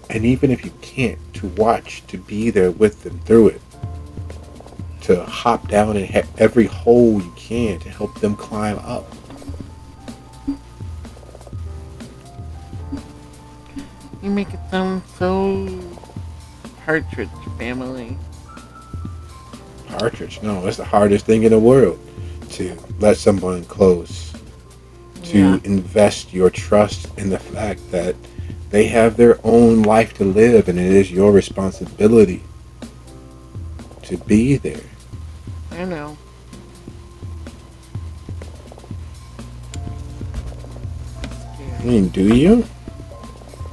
And even if you can't, to watch, to be there with them through it. To hop down in every hole you can to help them climb up. You make it sound so partridge family. Partridge, no, it's the hardest thing in the world to let someone close, to Yeah. invest your trust in the fact that they have their own life to live and it is your responsibility to be there. I know. I mean, do you?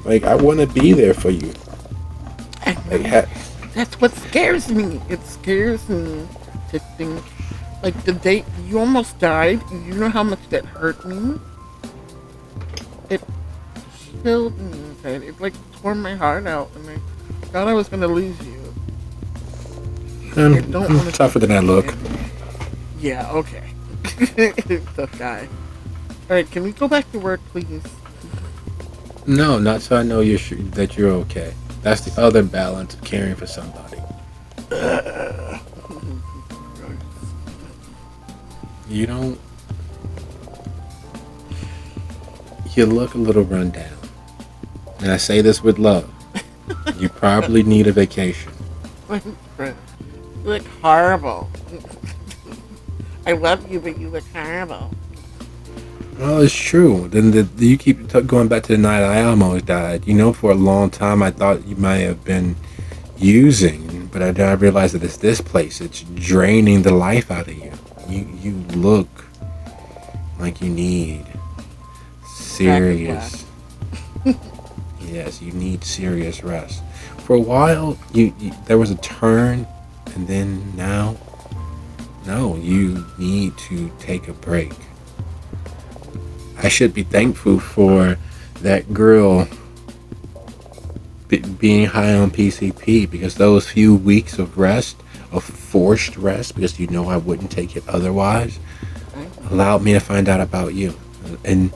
Like, I want to be there for you. Like, That's what scares me. It scares me to think, like, the day you almost died. You know how much that hurt me. It killed me inside. It like tore my heart out, and I thought I was gonna lose you. I don't want to. tougher than I look. Yeah. Okay. Tough guy. All right. Can we go back to work, please? No, not so I know that you're okay. That's the other balance of caring for somebody. You don't. You look a little run down. And I say this with love. You probably need a vacation. You look horrible. I love you, but you look horrible. Well, it's true. Then you keep going back to the night I almost died. For a long time I thought you might have been using, but I realized that it's this place. It's draining the life out of you. You look like you need Rapid blast. serious. Yes, you need serious rest. For a while, you there was a turn, and then now, no, you need to take a break. I should be thankful for that girl being high on PCP because those few weeks of rest, of forced rest, because I wouldn't take it otherwise, Right? allowed me to find out about you. And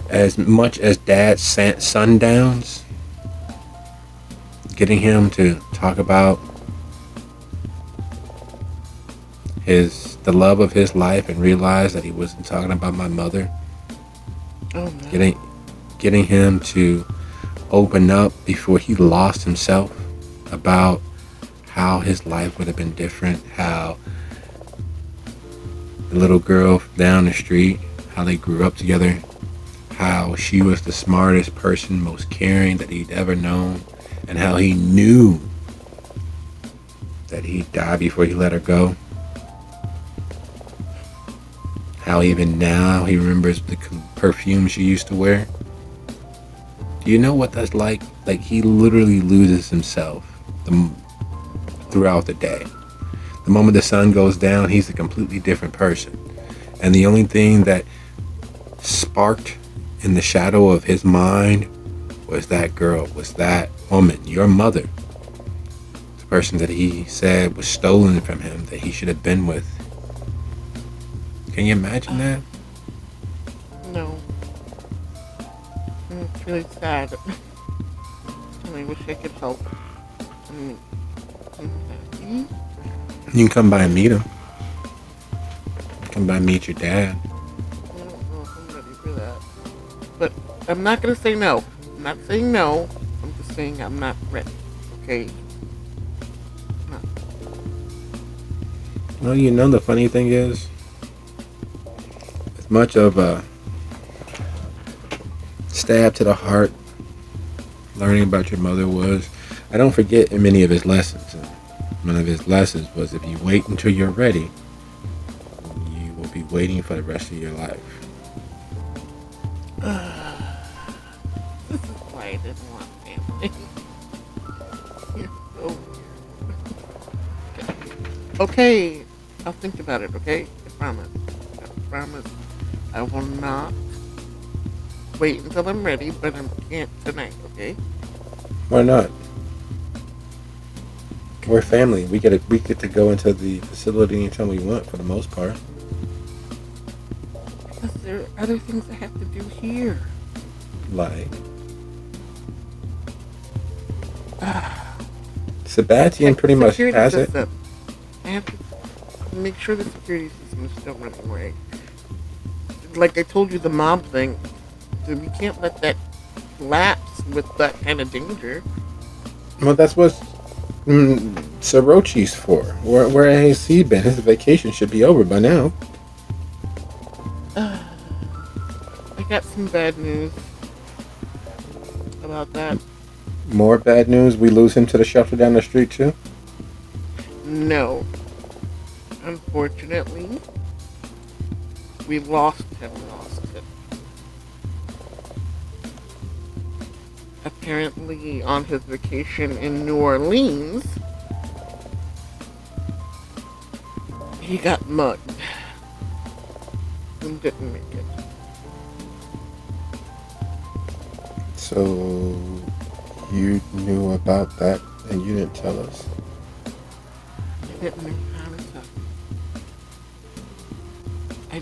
as much as Dad's sundowns, getting him to talk about the love of his life and realize that he wasn't talking about my mother, Oh no. getting him to open up before he lost himself about how his life would have been different, how the little girl down the street, how they grew up together, how she was the smartest person, most caring that he'd ever known, and how he knew that he'd die before he let her go. How even now he remembers the perfume she used to wear. Do you know what that's like? Like, he literally loses himself throughout the day. The moment the sun goes down, he's a completely different person. And the only thing that sparked in the shadow of his mind was that girl, was that woman, your mother. The person that he said was stolen from him, that he should have been with. Can you imagine that? No. It's really sad. I wish I could help. I mean, You can come by and meet him. Come by and meet your dad. I don't know if I'm ready for that. But I'm not gonna say no. I'm not saying no. I'm just saying I'm not ready. Okay? No. Well, the funny thing is, as much of a stab to the heart learning about your mother was, I don't forget many of his lessons. And one of his lessons was, if you wait until you're ready, you will be waiting for the rest of your life. This is why I didn't want family. You're so weird. Okay. I'll think about it, okay? I promise. I promise. I will not wait until I'm ready, but I can't tonight, okay? Why not? We're family. We get to go into the facility anytime we want, for the most part. Because there are other things I have to do here. Like, Sebastian pretty much Security has it. system. I have to make sure the security system is still running right. Like I told you, the mob thing. We can't let that lapse with that kind of danger. Well, that's what Sorochi's for. Where has he been? His vacation should be over by now. I got some bad news about that. More bad news. We lose him to the shelter down the street too. No. Unfortunately, we lost him. Apparently, on his vacation in New Orleans, he got mugged and didn't make it. So you knew about that and you didn't tell us. I didn't know how to tell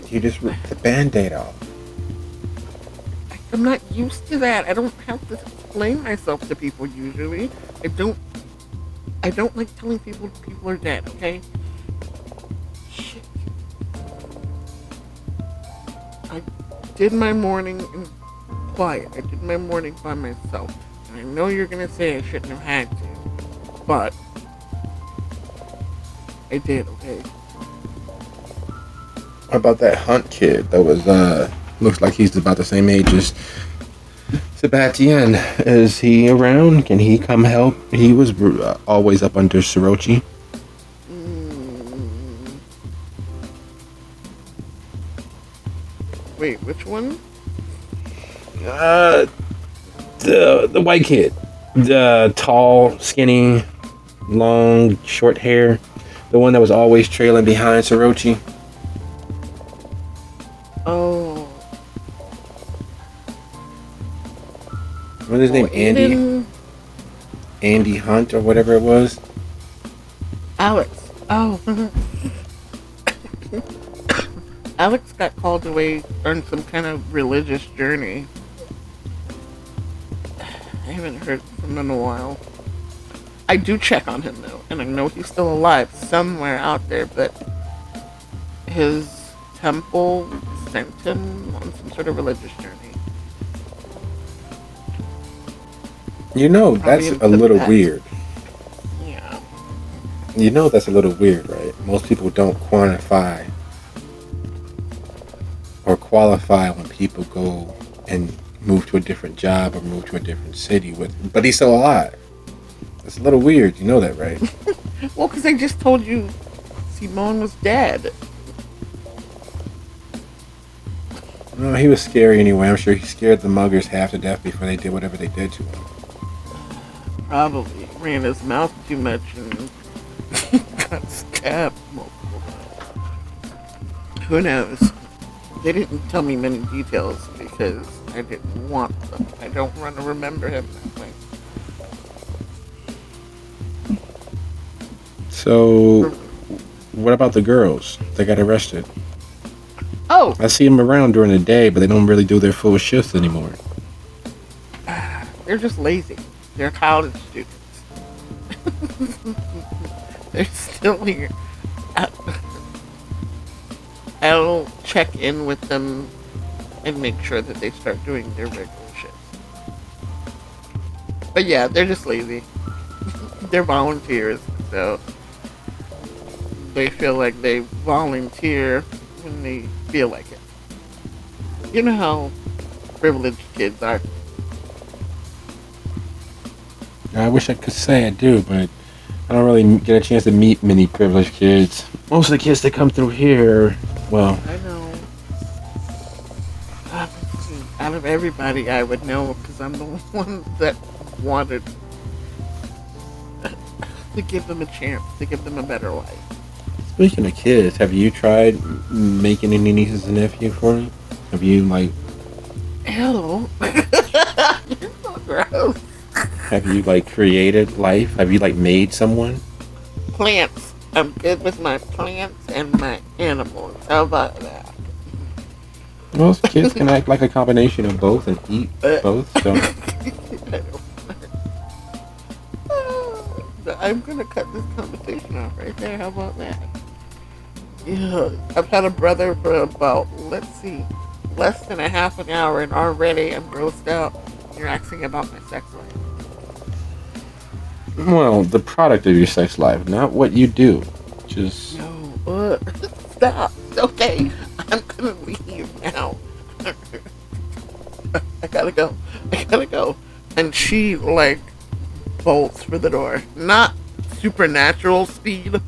you. You just ripped the band-aid off. I'm not used to that. I don't have to explain myself to people usually. I don't like telling people are dead, okay? Shit. I did my morning in quiet. I did my morning by myself. And I know you're gonna say I shouldn't have had to. But I did, okay? How about that Hunt kid that was Looks like he's about the same age as Sebastian. Is he around? Can he come help? He was always up under Sorochi. Mm, wait, which one? Uh, the white kid, the tall, skinny, long, short hair, the one that was always trailing behind Sorochi. Oh, What is his name? Andy. Aiden. Andy Hunt or whatever it was. Alex. Oh. Alex got called away on some kind of religious journey. I haven't heard from him in a while. I do check on him though, and I know he's still alive somewhere out there, but his temple sent him on some sort of religious journey. You know, Probably that's in a little Tibet. weird. Yeah. You know, that's a little weird, right? Most people don't quantify or qualify when people go and move to a different job or move to a different city but he's still alive. That's a little weird. You know that, right? Well, because I just told you Simone was dead. No, he was scary anyway. I'm sure he scared the muggers half to death before they did whatever they did to him. Probably ran his mouth too much and got stabbed multiple times. Who knows? They didn't tell me many details because I didn't want them. I don't want to remember him that way. So, what about the girls? They got arrested. Oh, I see them around during the day, but they don't really do their full shifts anymore. they're just lazy. They're college students. They're still here. I- I'll check in with them and make sure that they start doing their regular shifts. But yeah, they're just lazy. They're volunteers, so they feel like they volunteer when they feel like it. You know how privileged kids are. I wish I could say I do, but I don't really get a chance to meet many privileged kids. Most of the kids that come through here, well, I know. Out of everybody, I would know because I'm the one that wanted to give them a chance, to give them a better life. speaking of kids, have you tried making any nieces and nephews for me? Have you, like, Ew. You're so gross. created life? Have you, like, made someone? Plants. I'm good with my plants and my animals. How about that? Most kids can act like a combination of both and eat both, so. I'm gonna cut this conversation off right there. How about that? Yeah, I've had a brother for about, let's see, less than a half an hour, and already I'm grossed out. You're asking about my sex life. Well, the product of your sex life, not what you do. Just. No, stop. Okay, I'm gonna leave now. I gotta go. I gotta go. And she, like, bolts for the door. Not supernatural speed,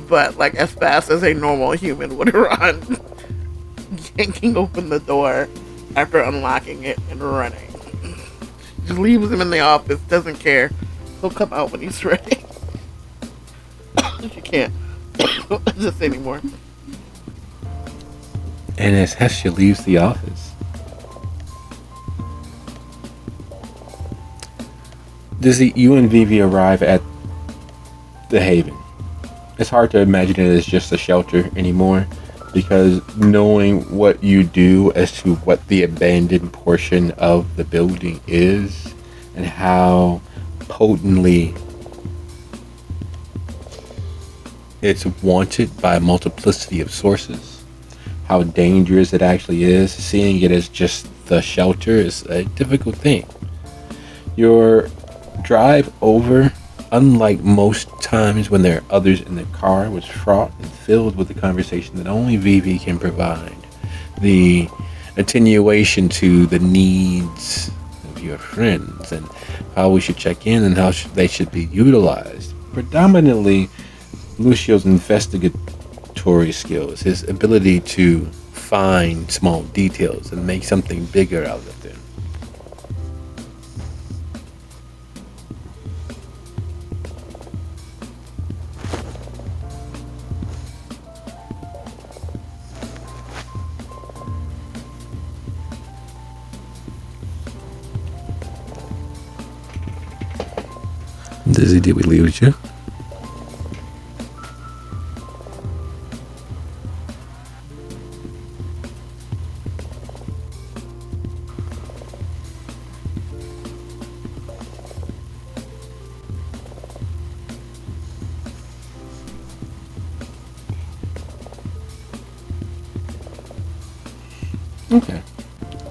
but, like, as fast as a normal human would run. Yanking open the door after unlocking it and running. Just leaves him in the office, doesn't care. He'll come out when he's ready. She can't just anymore. And as Hestia leaves the office, you and Vivi arrive at the Haven. It's hard to imagine it as just a shelter anymore, because knowing what you do as to what the abandoned portion of the building is and how potently it's wanted by a multiplicity of sources, how dangerous it actually is, seeing it as just the shelter is a difficult thing. Your drive over, unlike most times when there are others in the car, was fraught and filled with the conversation that only Vivi can provide. The attenuation to the needs of your friends and how we should check in and how they should be utilized. Predominantly, Lucio's investigatory skills, his ability to find small details and make something bigger out of them. Dizzy, did we lose you? Okay.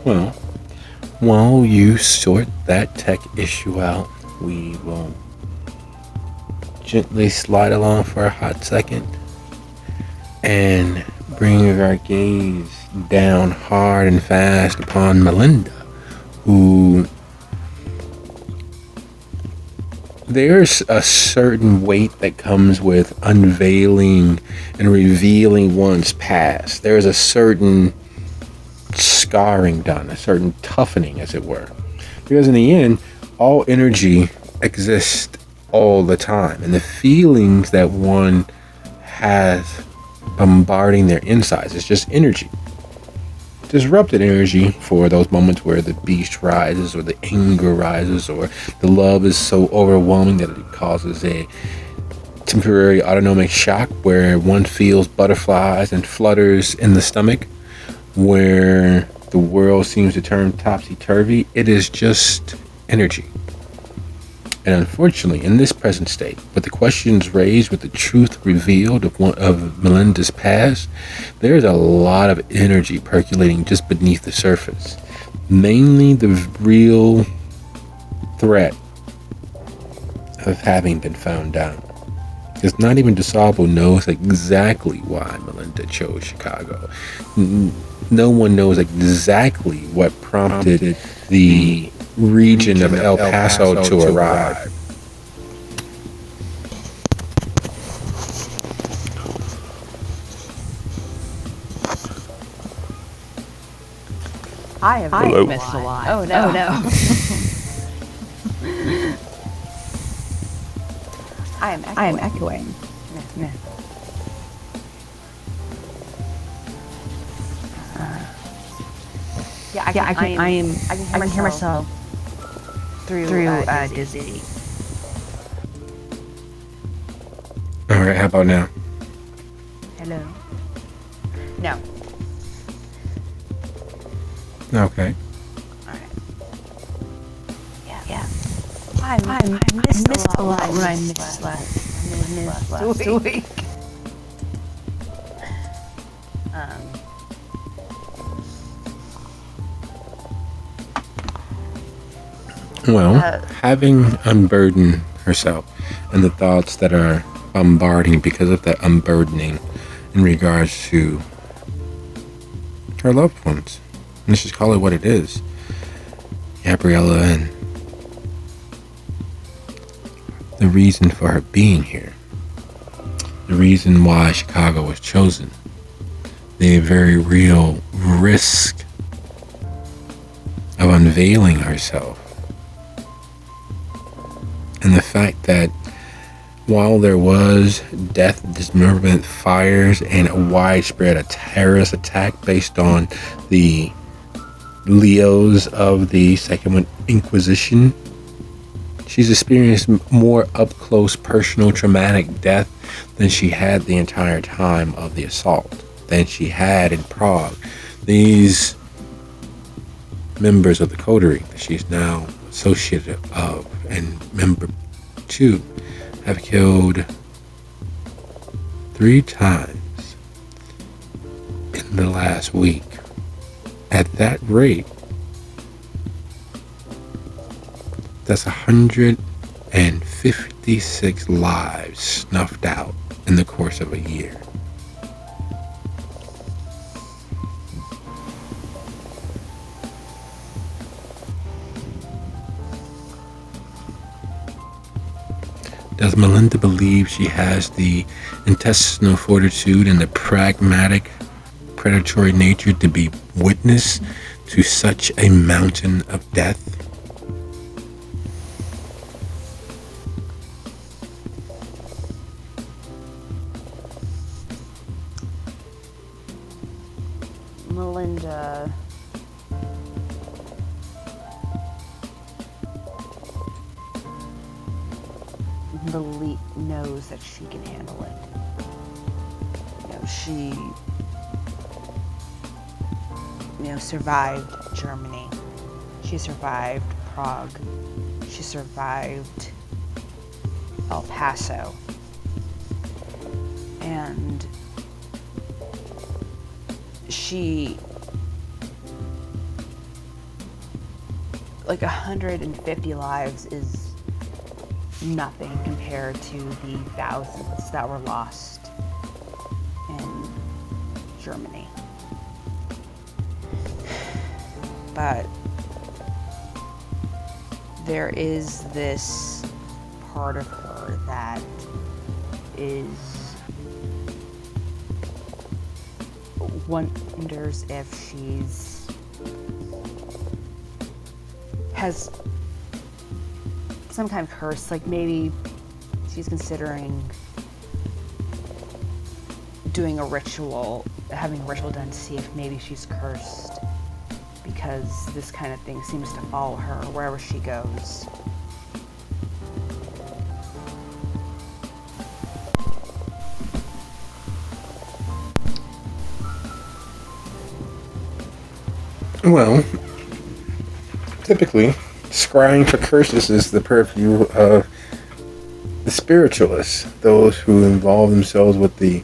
Well, while you sort that tech issue out, we will gently slide along for a hot second and bring our gaze down hard and fast upon Melinda, who there's a certain weight that comes with unveiling and revealing one's past. There's a certain scarring done, a certain toughening, as it were. Because in the end, all energy exists all the time, and the feelings that one has bombarding their insides is just energy. Disrupted energy for those moments where the beast rises or the anger rises or the love is so overwhelming that it causes a temporary autonomic shock where one feels butterflies and flutters in the stomach, where the world seems to turn topsy-turvy. It is just energy. And unfortunately, in this present state, with the questions raised, with the truth revealed of Melinda's past, there's a lot of energy percolating just beneath the surface. Mainly the real threat of having been found out. Because not even DeSalvo knows exactly why Melinda chose Chicago. No one knows exactly what prompted the region of El Paso to arrive. I have missed a lot. Oh no. I am echoing. No. I can hear myself through Dizzy. All right, how about now? Hello. No. Okay. All right. Yeah. I missed a lot when I missed last week. Well, having unburdened herself and the thoughts that are bombarding because of that unburdening in regards to her loved ones. Let's just call it what it is. Gabriella and the reason for her being here. The reason why Chicago was chosen. The very real risk of unveiling herself. And the fact that while there was death, dismemberment, fires, and a widespread terrorist attack based on the Leos of the Second Inquisition, she's experienced more up-close, personal, traumatic death than she had the entire time of the assault, than she had in Prague. These members of the coterie that she's now associated of and member to have killed 3 times in the last week. At that rate, that's 156 lives snuffed out in the course of a year. Does Melinda believe she has the intestinal fortitude and the pragmatic, predatory nature to be witness to such a mountain of death? Melinda knows that she can handle it. She survived Germany. She survived Prague. She survived El Paso. And she, 150 lives is nothing compared to the thousands that were lost in Germany. But there is this part of her that wonders if has some kind of curse, maybe she's considering doing having a ritual done to see if maybe she's cursed, because this kind of thing seems to follow her wherever she goes. Well, typically, scrying for curses is the purview of the spiritualists, those who involve themselves with the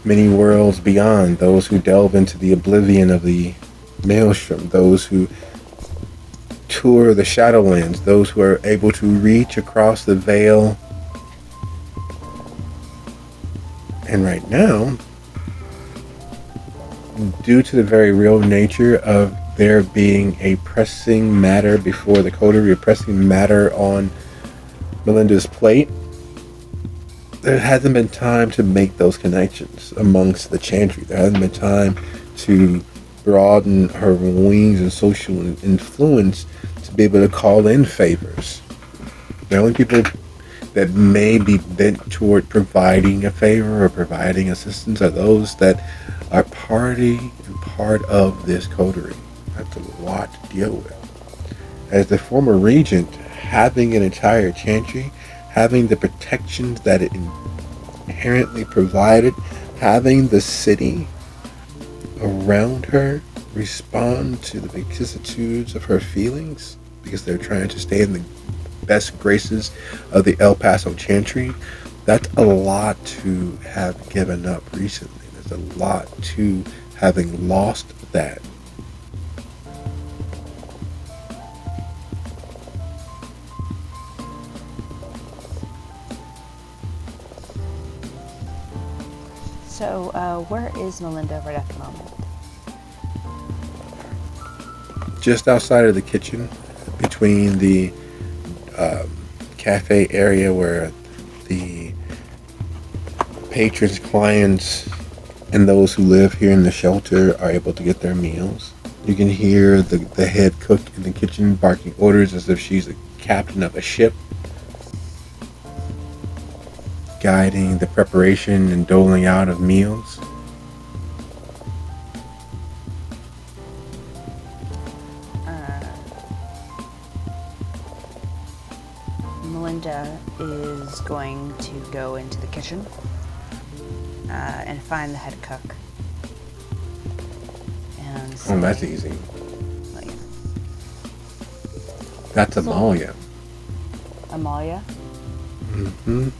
many worlds beyond, those who delve into the oblivion of the maelstrom, those who tour the Shadowlands, those who are able to reach across the veil. And right now, due to the very real nature of there being a pressing matter before the coterie, a pressing matter on Melinda's plate, there hasn't been time to make those connections amongst the chantry. There hasn't been time to broaden her wings and social influence to be able to call in favors. The only people that may be bent toward providing a favor or providing assistance are those that are party and part of this coterie. That's a lot to deal with. As the former regent, having an entire chantry, having the protections that it inherently provided, having the city around her respond to the vicissitudes of her feelings because they're trying to stay in the best graces of the El Paso chantry, that's a lot to have given up recently. There's a lot to having lost that. So, where is Melinda right at the moment? Just outside of the kitchen, between the cafe area where the patrons, clients, and those who live here in the shelter are able to get their meals. You can hear the head cook in the kitchen barking orders as if she's the captain of a ship, guiding the preparation and doling out of meals. Melinda is going to go into the kitchen and find the head cook. And say, That's easy. That's Amalia. Amalia? Mm-hmm.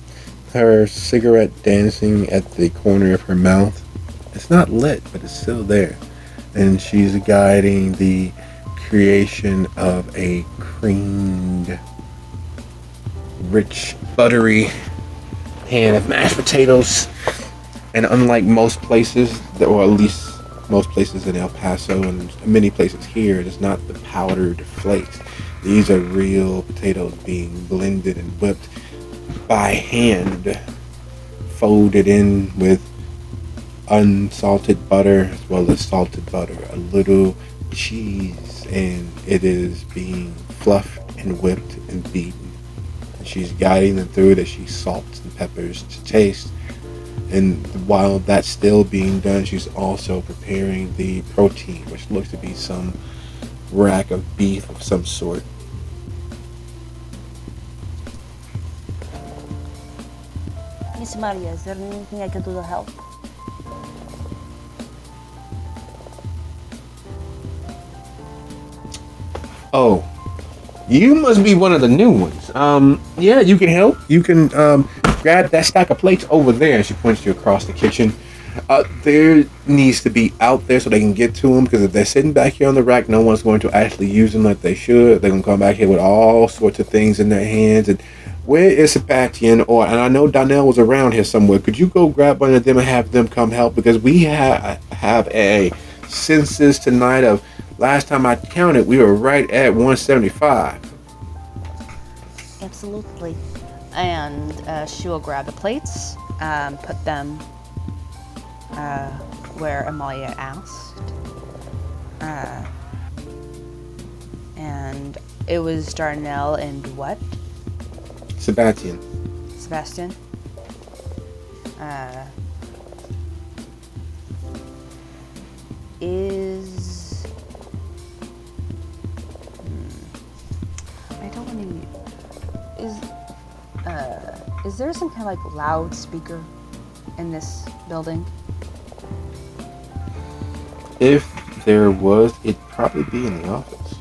Her cigarette dancing at the corner of her mouth. It's not lit, but it's still there. And she's guiding the creation of a creamed, rich, buttery pan of mashed potatoes. And unlike most places, or at least most places in El Paso and many places here, it is not the powdered flakes. These are real potatoes being blended and whipped by hand, folded in with unsalted butter as well as salted butter, a little cheese, and it is being fluffed and whipped and beaten. And she's guiding them through it as she salts and peppers to taste. And while that's still being done, she's also preparing the protein, which looks to be some rack of beef of some sort. Miss Maria, is there anything I can do to help? Oh, you must be one of the new ones. Yeah, you can help. You can grab that stack of plates over there. And she points you across the kitchen. There needs to be out there so they can get to them, because if they're sitting back here on the rack, no one's going to actually use them like they should. They're gonna come back here with all sorts of things in their hands. And where is Sebastian? And I know Donnell was around here somewhere. Could you go grab one of them and have them come help? Because we have a census tonight of, last time I counted, we were right at 175. Absolutely. And she will grab the plates, put them where Amalia asked. And it was Darnell and what? Sebastian. Sebastian? Is... I don't want to... Is there some kind of like loudspeaker in this building? If there was, it'd probably be in the office.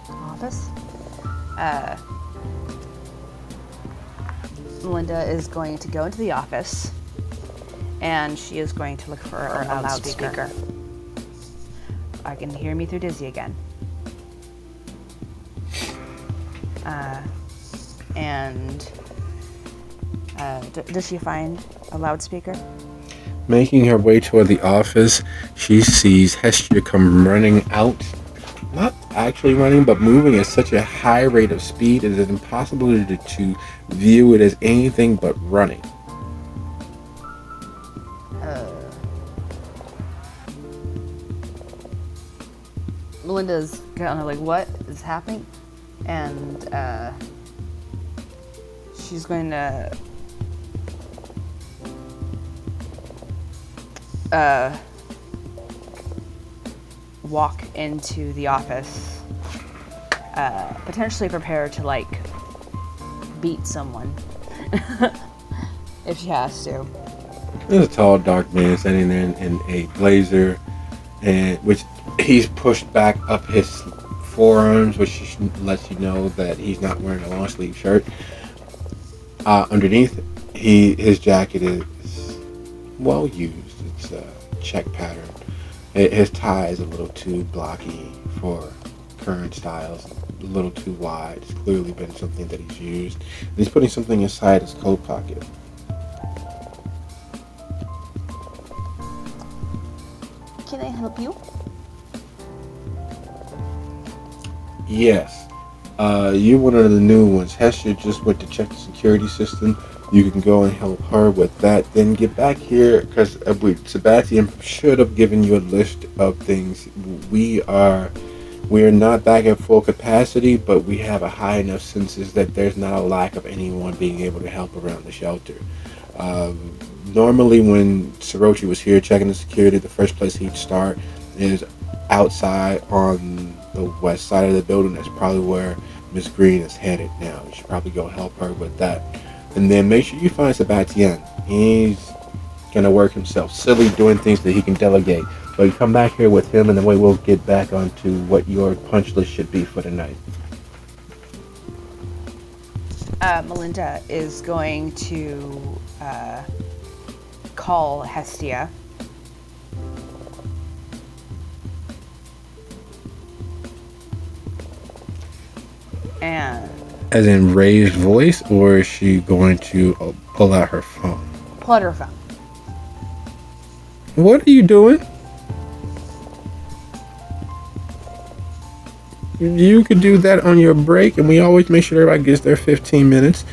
Office? Melinda is going to go into the office and she is going to look for a loudspeaker. I can hear me through Dizzy again. Does she find a loudspeaker? Making her way toward the office, she sees Hestia come running out. Not actually running, but moving at such a high rate of speed it is impossible to view it as anything but running. Melinda's kind of like, what is happening? And she's going to walk into the office, potentially prepared to like beat someone if she has to. There's a tall, dark man standing there in a blazer, and which he's pushed back up his forearms, which lets you know that he's not wearing a long sleeve shirt. Underneath, his jacket is well used. It's a check pattern. His tie is a little too blocky for current styles, a little too wide. It's clearly been something that he's used. And he's putting something inside his coat pocket. Can I help you? Yes. You're one of the new ones. Hestia just went to check the security system. You can go and help her with that. Then get back here, because Sebastian should have given you a list of things. We are not back at full capacity, but we have a high enough census that there's not a lack of anyone being able to help around the shelter. Normally, when Sorochi was here checking the security, the first place he'd start is outside on the west side of the building. That's probably where Miss Green is headed now. You should probably go help her with that. And then make sure you find Sebastian. He's gonna work himself silly doing things that he can delegate. But you come back here with him, and the way we'll get back onto what your punch list should be for the night. Melinda is going to call Hestia. And As in raised voice, or is she going to pull out her phone? pull out her phone. What are you doing? You could do that on your break, and we always make sure everybody gets their 15 minutes.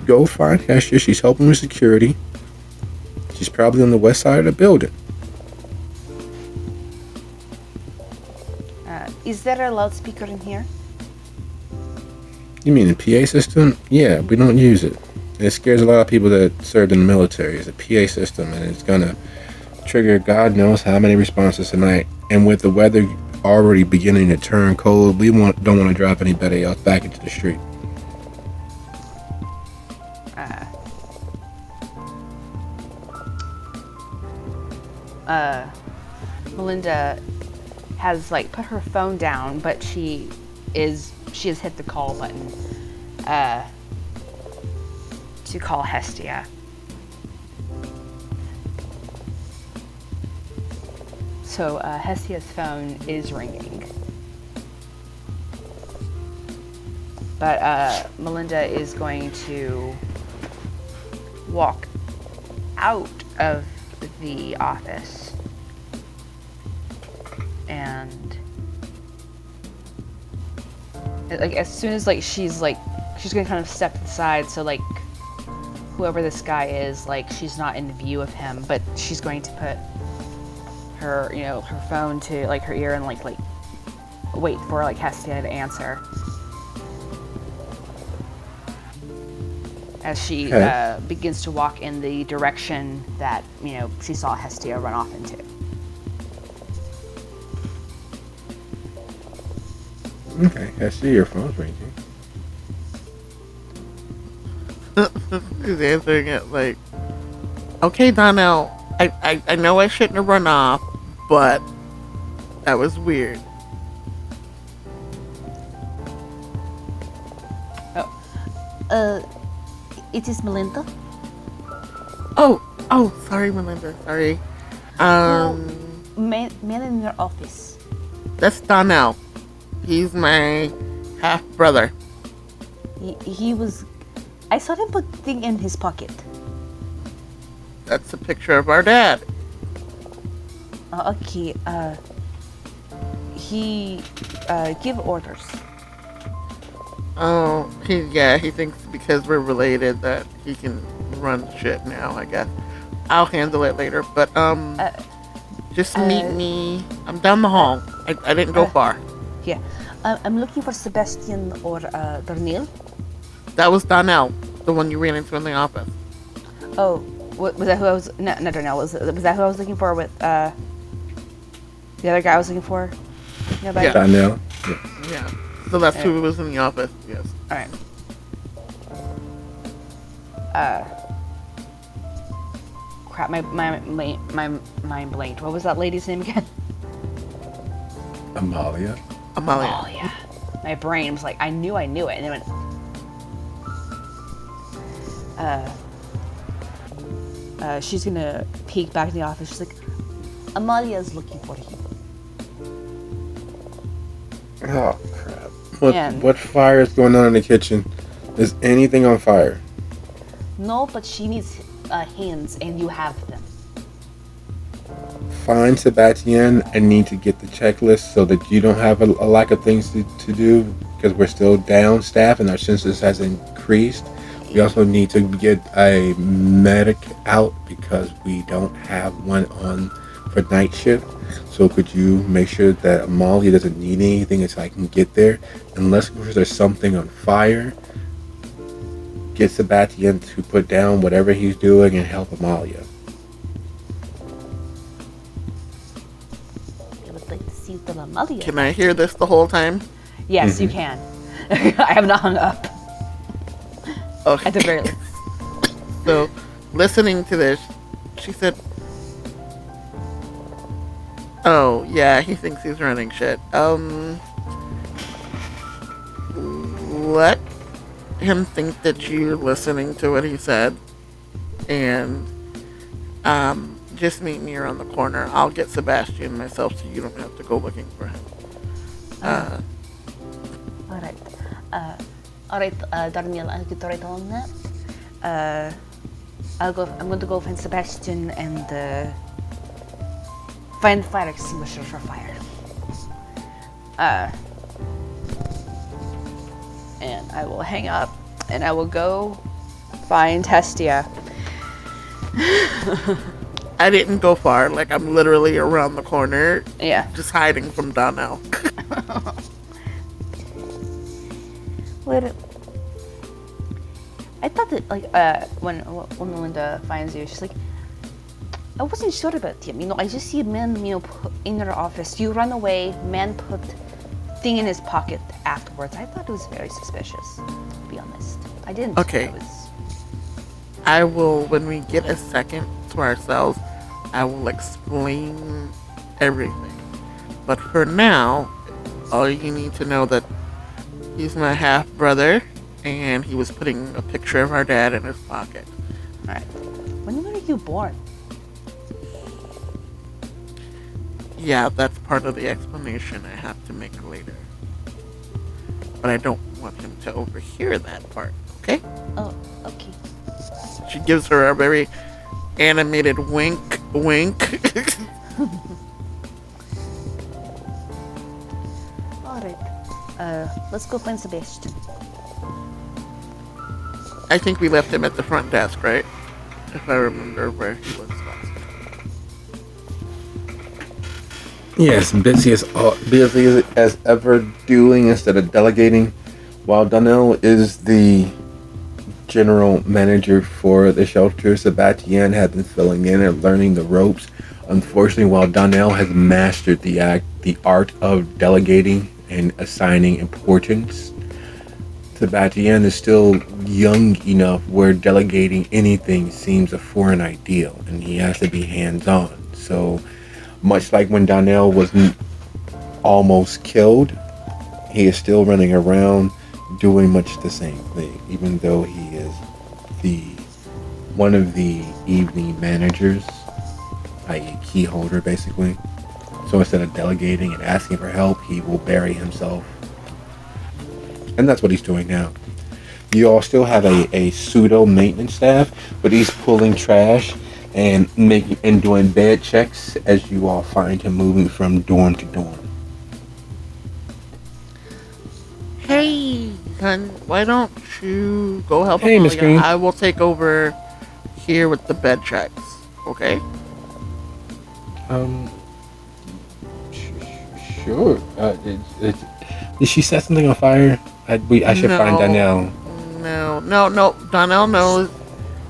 Go find Hestia. She's helping with security. She's probably on the west side of the building. Is there a loudspeaker in here? You mean the PA system? Yeah, we don't use it. It scares a lot of people that served in the military. It's a PA system, and it's gonna trigger God knows how many responses tonight. And with the weather already beginning to turn cold, we don't want to drive anybody else back into the street. Melinda has like put her phone down, but she has hit the call button to call Hestia. So Hestia's phone is ringing. But Melinda is going to walk out of the office and like as soon as she's gonna kind of step aside so like whoever this guy is, like she's not in view of him, but she's going to put her her phone to like her ear and like wait for like Hestia to answer as she begins to walk in the direction that she saw Hestia run off into. Okay, I see your phone's ringing. He's answering it like, okay, Donnell, I know I shouldn't have run off, but that was weird. It is Melinda. Oh, sorry, Melinda, sorry. Man in your office. That's Donnell. He's my half brother. He was. I saw him put thing in his pocket. That's a picture of our dad. Okay. He give orders. Oh, he thinks because we're related that he can run shit now, I guess. I'll handle it later, but just meet me. I'm down the hall. I didn't go far. Yeah. I'm looking for Sebastian or Darnell. That was Donnell, the one you ran into in the office. Oh, was that who I was? No, not Darnell. Was that who I was looking for with the other guy I was looking for? Nobody? Yeah. Donnell. Yeah. So that's who was in the office. Yes. All right. Crap! My mind blanked. What was that lady's name again? Amalia. Amalia. Oh yeah. My brain was like, I knew it, and then it went. She's gonna peek back in the office. She's like, Amalia's looking for you. Oh crap! And- What fire is going on in the kitchen? Is anything on fire? No, but she needs hands, and you have them. Find Sebastian. I need to get the checklist so that you don't have a lack of things to do because we're still down staff and our census has increased. We also need to get a medic out because we don't have one on for night shift. So could you make sure that Amalia doesn't need anything until I can get there? Unless there's something on fire, get Sebastian to put down whatever he's doing and help Amalia. I would like to see you tell Amalia. Can I hear this the whole time? Yes, you can. I have not hung up. Okay. At the very least. So, listening to this, she said, "Oh yeah, he thinks he's running shit. Let him think that you're listening to what he said, and just meet me around the corner. I'll get Sebastian myself, so you don't have to go looking for him." All right, Darnell, I'll get right on that. I'm going to go find Sebastian and find the fire extinguisher for fire. And I will hang up and I will go Fine, Testia. I didn't go far. Like, I'm literally around the corner, Yeah. just hiding from Donnell. Well, I thought that when Melinda finds you, she's like, I wasn't sure about him. I just see a man, in her office. You run away, man put thing in his pocket afterwards. I thought it was very suspicious, to be honest. I didn't. Okay. I will, when we get a second to ourselves, I will explain everything. But for now, all you need to know that he's my half brother, and he was putting a picture of our dad in his pocket. Alright. When were you born? Yeah, that's part of the explanation I have to make later. But I don't want him to overhear that part, okay? oh, okay. She gives her a very animated wink. Alright. Let's go find Sebastian. I think we left him at the front desk, right? If I remember where he was last. Yes, busy as ever, doing instead of delegating. While Donnell is the general manager for the shelter, Sebastian has been filling in and learning the ropes. Unfortunately, while Donnell has mastered the art of delegating and assigning importance, Sebastian is still young enough where delegating anything seems a foreign ideal, and he has to be hands-on. So, much like when Donnell was almost killed, he is still running around doing much the same thing, even though he is the one of the evening managers, i.e. key holder basically. So instead of delegating and asking for help, he will bury himself. And that's what he's doing now. You all still have a pseudo maintenance staff, but he's pulling trash and doing bed checks as you all find him moving from dorm to dorm. Hey, hun, why don't you go help Hey, Miss Amalia? Green. I will take over here with the bed checks, okay? Sure. Did she set something on fire? I should find Donnell. No. Donnell knows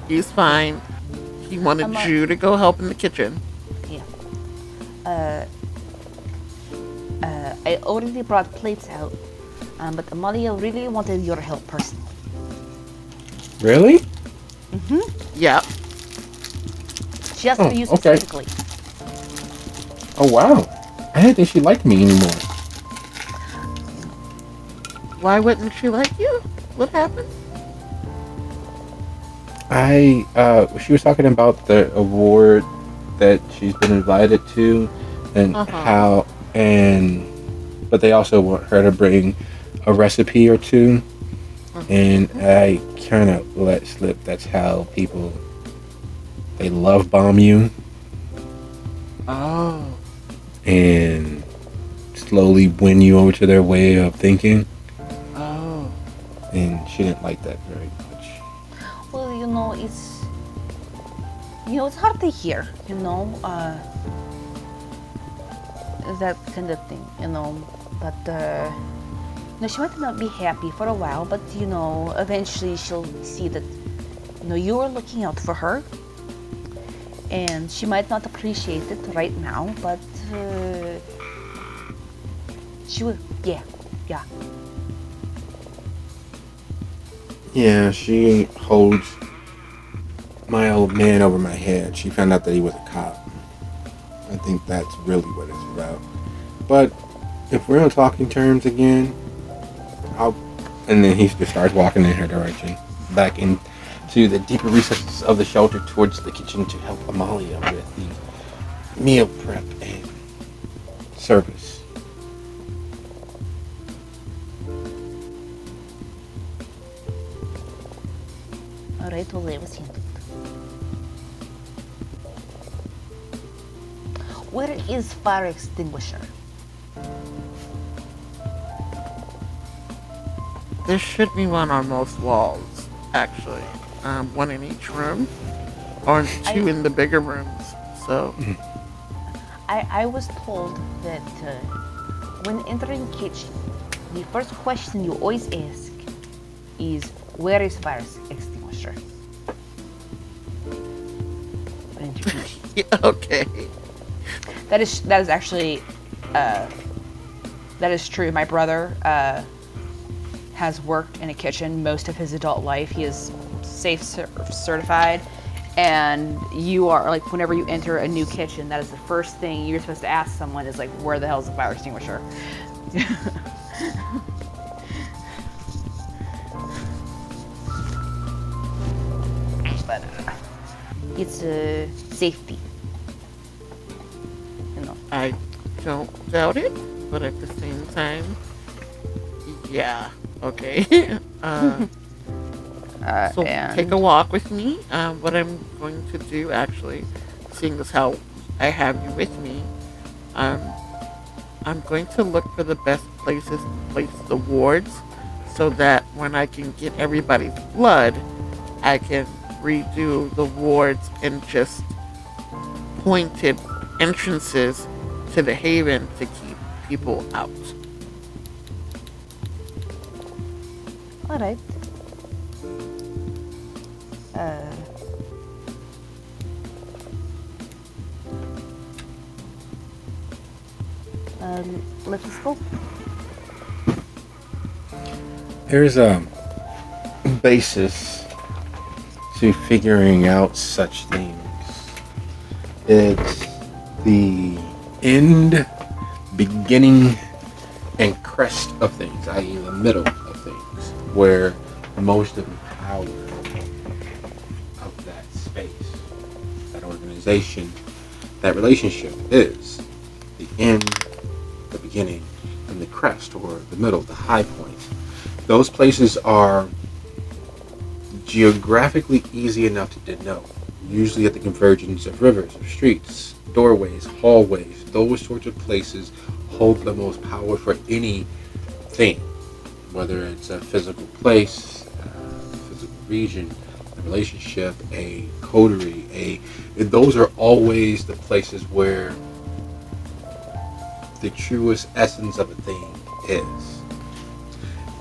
he's fine. He wanted you to go help in the kitchen. Yeah. I already brought plates out, but Amalia really wanted your help personally. Really? Yeah. She asked for you okay. specifically. Oh wow. I didn't think she liked me anymore. Why wouldn't she like you? What happened? She was talking about the award that she's been invited to, and but they also want her to bring a recipe or two, and I kind of let slip. That's how people, they love bomb you. Oh. And slowly win you over to their way of thinking. Oh. And she didn't like that very much. Well, it's hard to hear, that kind of thing, but, she might not be happy for a while, but, eventually she'll see that, you are looking out for her, and she might not appreciate it right now, but, she will, yeah. Yeah, she holds my old man over my head. She found out that he was a cop. I think that's really what it's about. But if we're on talking terms again, and then he just starts walking in her direction, back into the deeper recesses of the shelter towards the kitchen to help Amalia with the meal prep and service. Alright, well, it was handled. Where is fire extinguisher? There should be one on most walls. actually. One in each room, or I, two in the bigger rooms. So, I was told that when entering kitchen, the first question you always ask is, where is fire extinguisher? When introduced. yeah, okay. That is actually that is true. My brother has worked in a kitchen most of his adult life. He is safe certified, and you are like whenever you enter a new kitchen, that is the first thing you're supposed to ask someone is like, where the hell is the fire extinguisher? But it's safety, you know. I don't doubt it, but at the same time, yeah, okay. So take And a walk with me. What I'm going to do, actually, seeing as how I have you with me, um, I'm going to look for the best places to place the wards, so that when I can get everybody's blood, I can redo the wards and just pointed entrances to the haven to keep people out. all right. Uh, let us go. There's a basis to figuring out such things. It's the end, beginning, and crest of things, i.e., the middle of things, where most of the power of that space, that organization, that relationship is the end, the beginning, and the crest, or the middle, the high point. Those places are geographically easy enough to denote, usually at the convergence of rivers, of streets, doorways, hallways. Those sorts of places hold the most power for anything, whether it's a physical place, a physical region, a relationship, a coterie. Those are always the places where the truest essence of a thing is.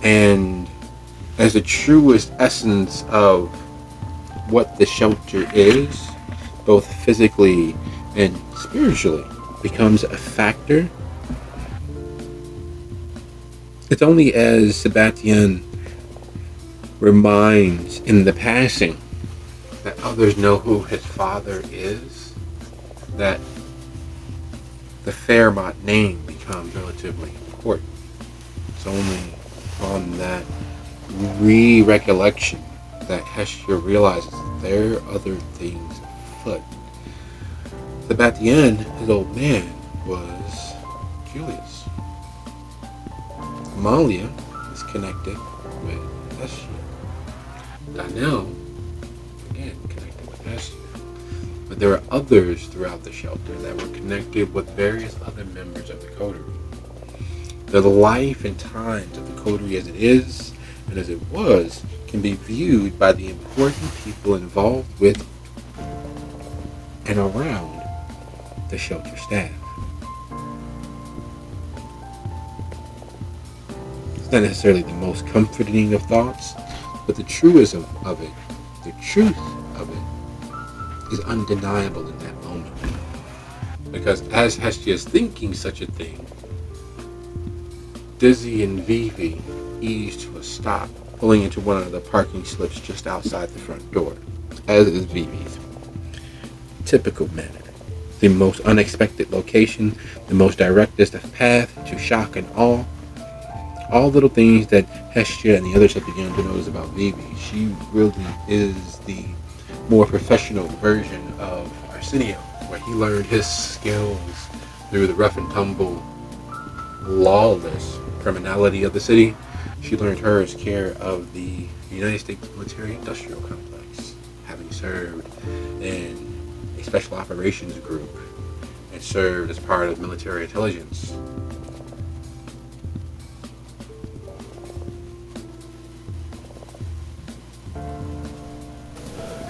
And as the truest essence of what the shelter is, both physically and spiritually, becomes a factor, it's only as Sebastian reminds in the passing that others know who his father is, that the Fairmont name becomes relatively important. It's only on that re-recollection that Hestia realizes that there are other things afoot. Sebastian, his old man, was Julius. Amalia is connected with Hestia. Donnell, again, connected with Hestia. But there are others throughout the shelter that were connected with various other members of the coterie. The life and times of the coterie as it is and as it was can be viewed by the important people involved with and around the shelter staff. It's not necessarily the most comforting of thoughts, but the truism of it, the truth of it, is undeniable in that moment. Because as Hestia is thinking such a thing, Dizzy and Vivi ease to a stop, pulling into one of the parking slips just outside the front door, as is Vivi's. Typical manner. The most unexpected location, the most directest of path to shock and awe. All little things that Hestia and the others have begun to notice about Vivi. She really is the more professional version of Arsenio, where he learned his skills through the rough and tumble, lawless criminality of the city. She learned hers care of the United States military industrial complex, having served in a special operations group and served as part of military intelligence.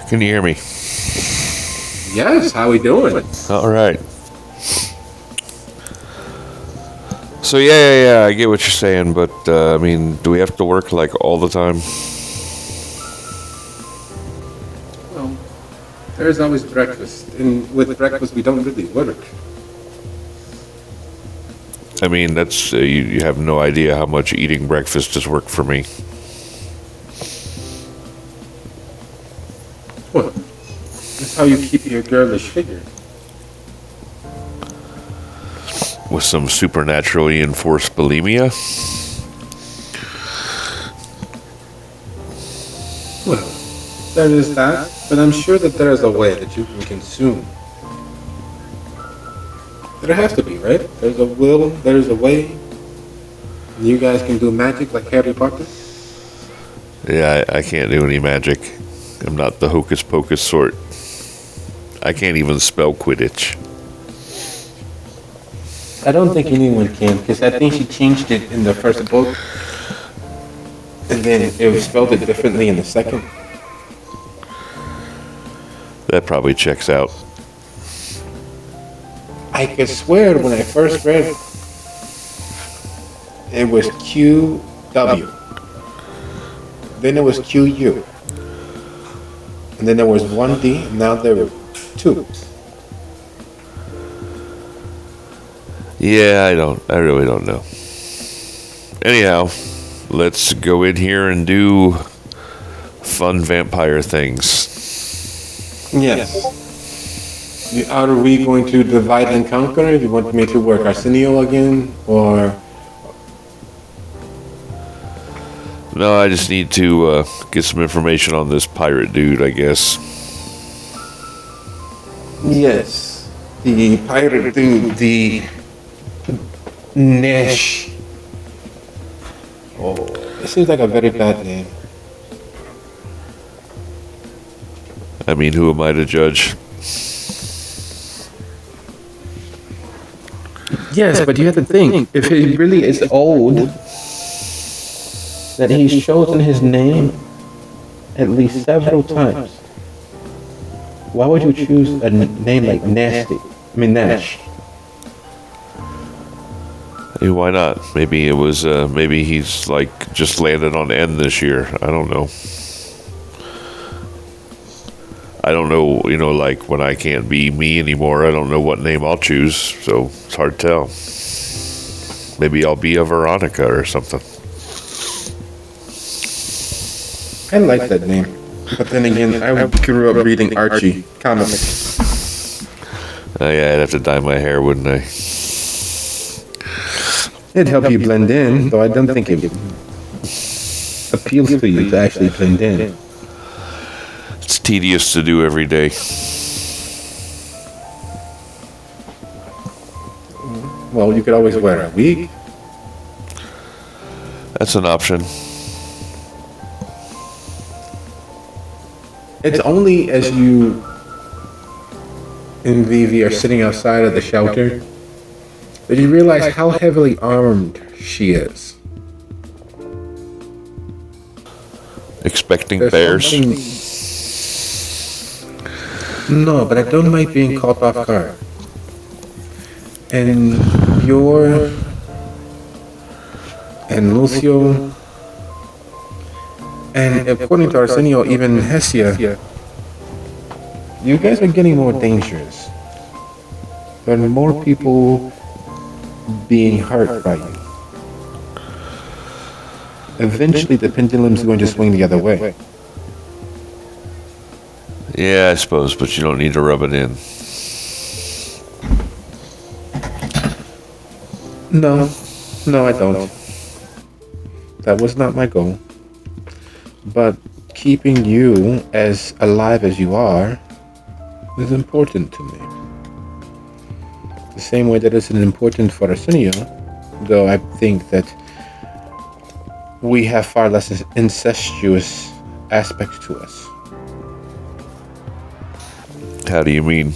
Can you hear me? Yes, how we doing? All right. So yeah, I get what you're saying, but I mean, do we have to work like all the time? Well, there's always breakfast, and with breakfast we don't really work. I mean, that's you have no idea how much eating breakfast has worked for me. What? That's how you keep your girlish figure. With some supernaturally enforced bulimia. Well, there is that, but I'm sure that there is a way that you can consume. There has to be, right? There's a will, there's a way. You guys can do magic like Harry Potter? Yeah, I can't do any magic. I'm not the hocus pocus sort. I can't even spell Quidditch. I don't think anyone can, because I think she changed it in the first book, and then it spelled it differently in the second. That probably checks out. I could swear when I first read it, it was QW. Then it was QU. And then there was 1D, and now there were 2. Yeah, I really don't know. Anyhow, let's go in here and do fun vampire things. Yes. Are we going to divide and conquer? You want me to work Arsenio again, or? No, I just need to get some information on this pirate dude, I guess. Yes. The pirate dude, the Nash. Oh, it seems like a very bad name. I mean, who am I to judge? Yes, but you have to think, if he really is old, that he's chosen his name at least several times. Why would you choose a name like Nasty? I mean Nash. Hey, why not? Maybe it was, maybe he's like just landed on N this year. I don't know. I don't know, like when I can't be me anymore, I don't know what name I'll choose, so it's hard to tell. Maybe I'll be a Veronica or something. I like that name. But then again, I grew up reading Archie comics. Yeah, I'd have to dye my hair, wouldn't I? It'd help you blend in, though I don't think it appeals to you to actually blend in. It's tedious to do every day. Well, you could always wear a wig. That's an option. It's only as you and Vivi are sitting outside of the shelter that you realize how heavily armed she is. Expecting There's bears? No, but I don't like being caught off guard. And you're and Lucio and according to Arsenio, even Hesia, you guys are getting more dangerous. There are more people being hurt by you. Eventually the pendulum's going to swing the other way. Yeah, I suppose, but you don't need to rub it in. No, I don't. That was not my goal. But keeping you as alive as you are is important to me. The same way that it's important for Arsenio, though I think that we have far less incestuous aspects to us. How do you mean?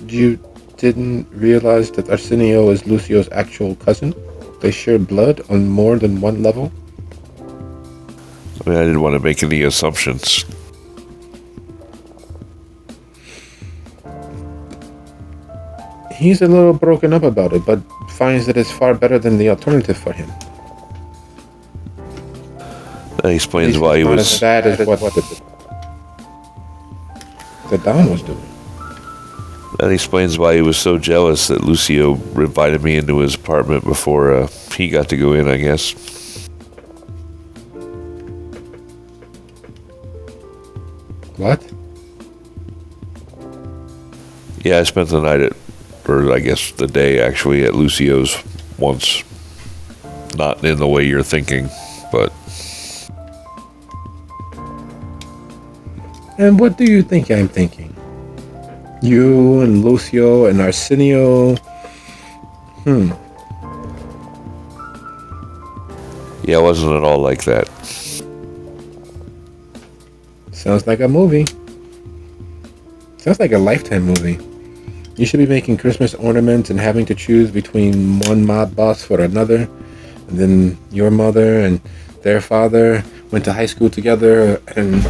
You didn't realize that Arsenio is Lucio's actual cousin? They share blood on more than one level? I mean, I didn't want to make any assumptions. He's a little broken up about it, but finds that it's far better than the alternative for him. That explains It's why he not was. as bad as what the Don was doing. That explains why he was so jealous that Lucio invited me into his apartment before he got to go in, I guess. What? Yeah, I spent the night or I guess the day actually, at Lucio's once. Not in the way you're thinking, but. And what do you think I'm thinking? You and Lucio and Arsenio. Yeah, it wasn't at all like that. Sounds like a movie. Sounds like a Lifetime movie. You should be making Christmas ornaments and having to choose between one mob boss for another. And then your mother and their father went to high school together, and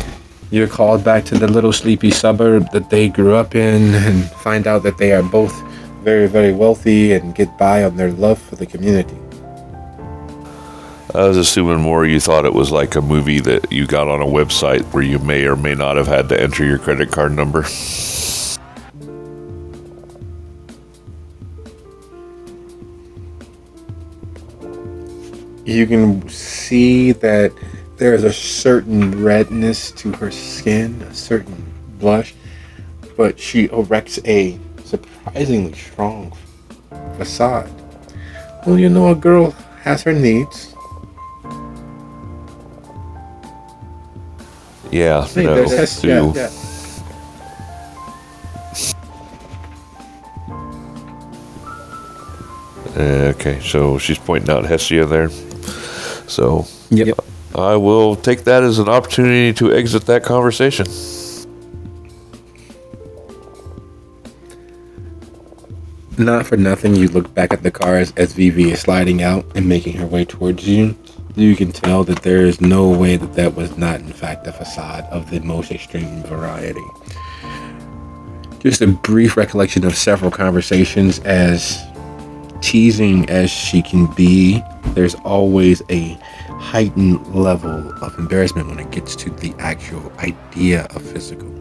you're called back to the little sleepy suburb that they grew up in, and find out that they are both very, very wealthy and get by on their love for the community. I was assuming more you thought it was like a movie that you got on a website where you may or may not have had to enter your credit card number. You can see that there is a certain redness to her skin, a certain blush, but she erects a surprisingly strong facade. Well, you know, a girl has her needs. Yeah, Hey, no. there's Hestia. do- Okay, so she's pointing out Hestia there. So Yep. I will take that as an opportunity to exit that conversation. Not for nothing, you look back at the car as Vivi is sliding out and making her way towards you. You can tell that there is no way that that was not, in fact, a facade of the most extreme variety. Just a brief recollection of several conversations. As teasing as she can be, there's always a heightened level of embarrassment when it gets to the actual idea of physical.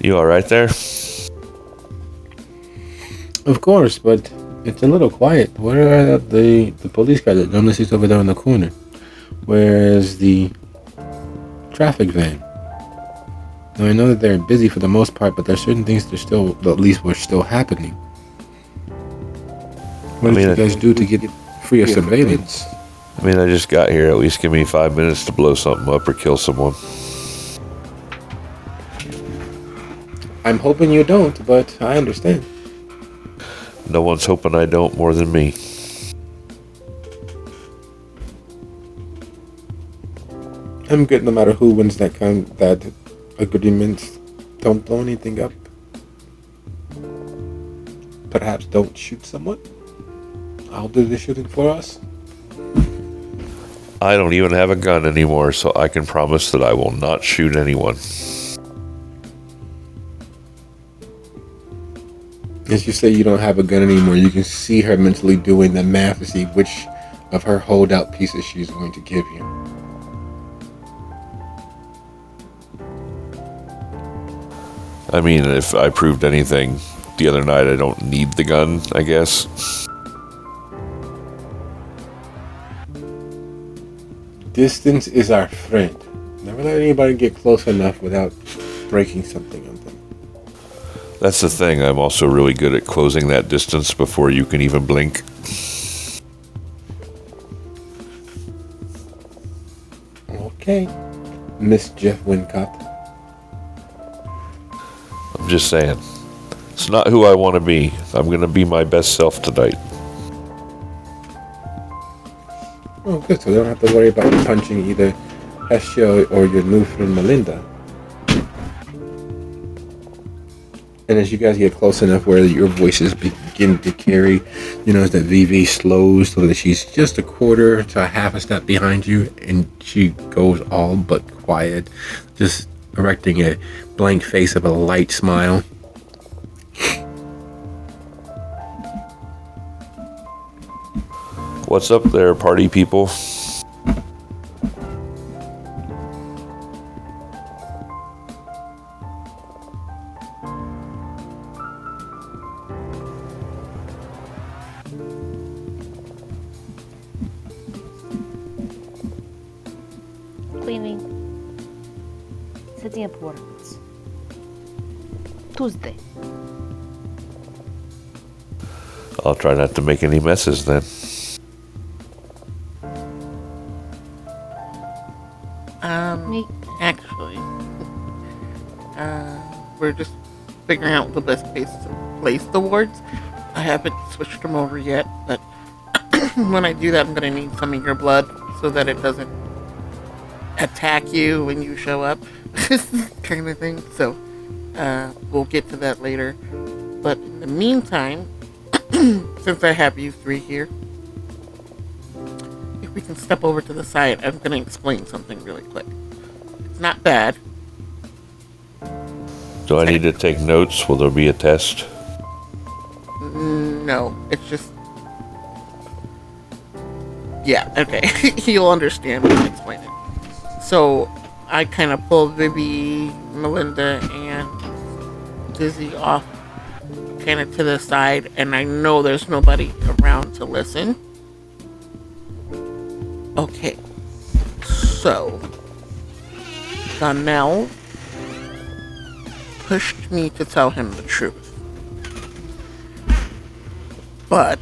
You all right there? Of course, but it's a little quiet. Where are the police car that normally sits over there in the corner? Where's the traffic van? Now, I know that they're busy for the most part, but there's certain things that still, at least, were still happening. What did you guys do to get free of surveillance? I mean, I just got here. At least give me 5 minutes to blow something up or kill someone. I'm hoping you don't, but I understand. No one's hoping I don't more than me. I'm good no matter who wins that agreement. Don't blow anything up. Perhaps don't shoot someone. I'll do the shooting for us. I don't even have a gun anymore, so I can promise that I will not shoot anyone. As you say you don't have a gun anymore, you can see her mentally doing the math to see which of her holdout pieces she's going to give you. I mean, if I proved anything the other night, I don't need the gun, I guess. Distance is our friend. Never let anybody get close enough without breaking something on them. That's the thing. I'm also really good at closing that distance before you can even blink. Okay, Miss Jeff Wincott. I'm just saying. It's not who I want to be. I'm going to be my best self tonight. Oh, good. So they don't have to worry about punching either Hestia or your new friend Melinda. And as you guys get close enough where your voices beginning to carry. You notice that Vivi slows so that she's just a quarter to a half a step behind you, and she goes all but quiet, just erecting a blank face of a light smile. What's up there, party people? Cleaning. Setting appointments. Tuesday. I'll try not to make any messes then. Me. Actually, we're just figuring out the best place to place the wards. I haven't switched them over yet, but when I do that, I'm gonna need some of your blood so that it doesn't attack you when you show up, kind of thing. So, we'll get to that later. But in the meantime, since I have you three here, if we can step over to the side, I'm gonna explain something really quick. It's not bad. Do I need to take notes? Will there be a test? No, it's just... Yeah, okay. You'll understand when I explain it. So, I kind of pulled Vivi, Melinda, and Dizzy off kind of to the side, and I know there's nobody around to listen. Okay. So, Donnell pushed me to tell him the truth. But,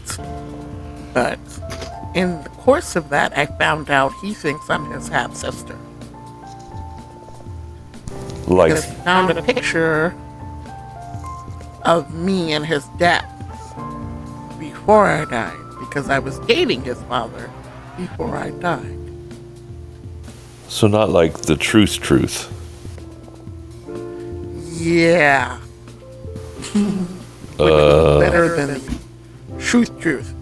in the course of that, I found out he thinks I'm his half-sister. Like, Because he found a picture of me and his dad before I died, because I was dating his father before I died. so not like the truth. Yeah. Better than truth.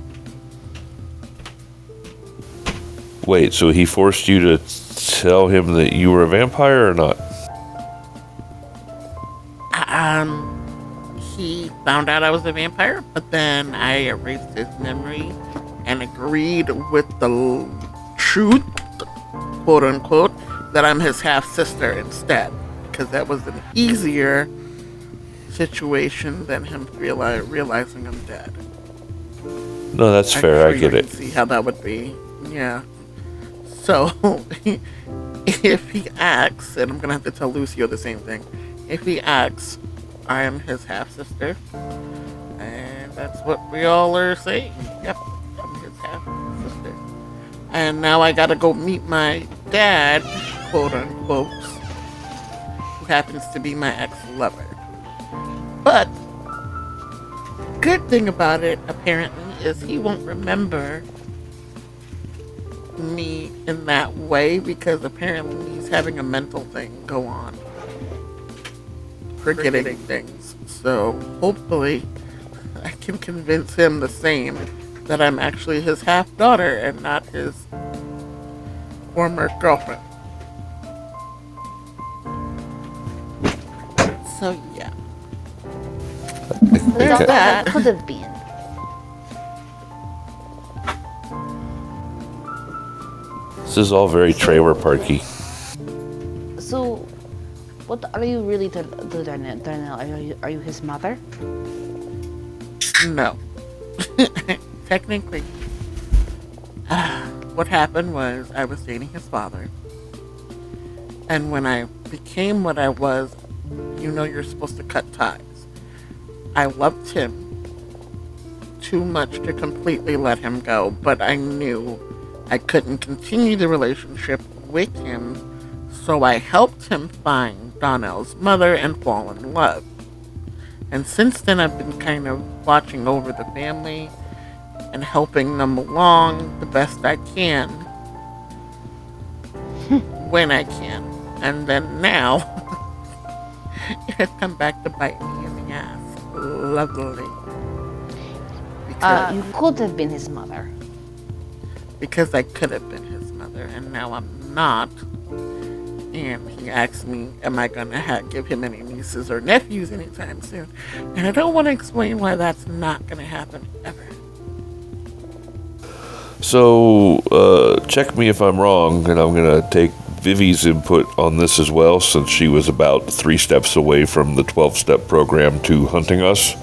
Wait, so he forced you to tell him that you were a vampire or not? He found out I was a vampire, but then I erased his memory and agreed with the truth, quote unquote, that I'm his half sister instead, because that was an easier situation than him realizing I'm dead. No, that's fair. I get you it. can see how that would be. Yeah. So, if he asks, and I'm gonna have to tell Lucio the same thing, if he asks, I am his half-sister, and that's what we all are saying. Yep, I'm his half-sister. And now I gotta go meet my dad, quote-unquote, who happens to be my ex-lover. But, good thing about it, apparently, is he won't remember me in that way, because apparently he's having a mental thing go on. Forgetting things. So hopefully I can convince him the same, that I'm actually his half daughter and not his former girlfriend. So yeah. There's Okay. that. Could have been. This is all very trailer parky. So, what are you really to Darnell? Are you his mother? No. Technically, what happened was I was dating his father. And when I became what I was, you're supposed to cut ties. I loved him too much to completely let him go, but I knew I couldn't continue the relationship with him, so I helped him find Donnell's mother and fall in love. And since then, I've been kind of watching over the family and helping them along the best I can when I can. And then now, it has come back to bite me in the ass. Lovely. You could have been his mother. Because I could have been his mother, and now I'm not. And he asked me, am I going to give him any nieces or nephews anytime soon? And I don't want to explain why that's not going to happen ever. So, check me if I'm wrong, and I'm going to take Vivi's input on this as well, since she was about 3 steps away from the 12-step program to hunting us.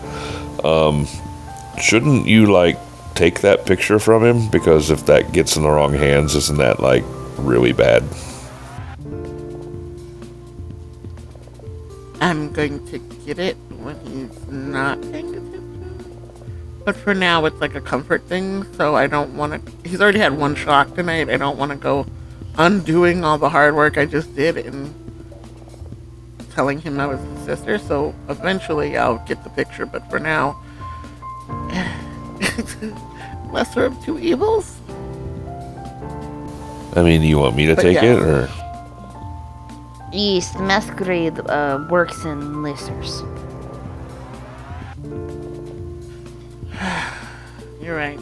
Shouldn't you, take that picture from him? Because if that gets in the wrong hands, isn't that, really bad? I'm going to get it when he's not paying attention. But for now, it's like a comfort thing, so I don't want to... He's already had one shock tonight. I don't want to go undoing all the hard work I just did and telling him I was his sister. So eventually I'll get the picture, but for now... lesser of two evils? I mean, do you want me to take it, or... Yes, the masquerade works in lessers. You're right.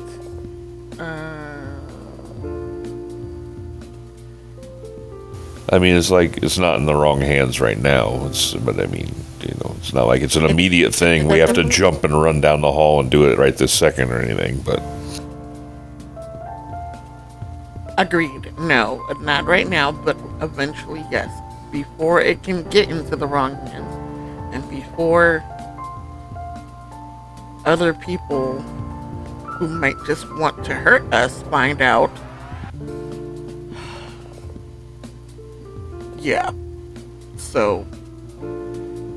I mean, it's not in the wrong hands right now. But I mean, it's not like it's an immediate thing. We have to jump and run down the hall and do it right this second or anything, but... Agreed. No, not right now, but eventually, yes. Before it can get into the wrong hands, and before other people who might just want to hurt us find out. Yeah. So,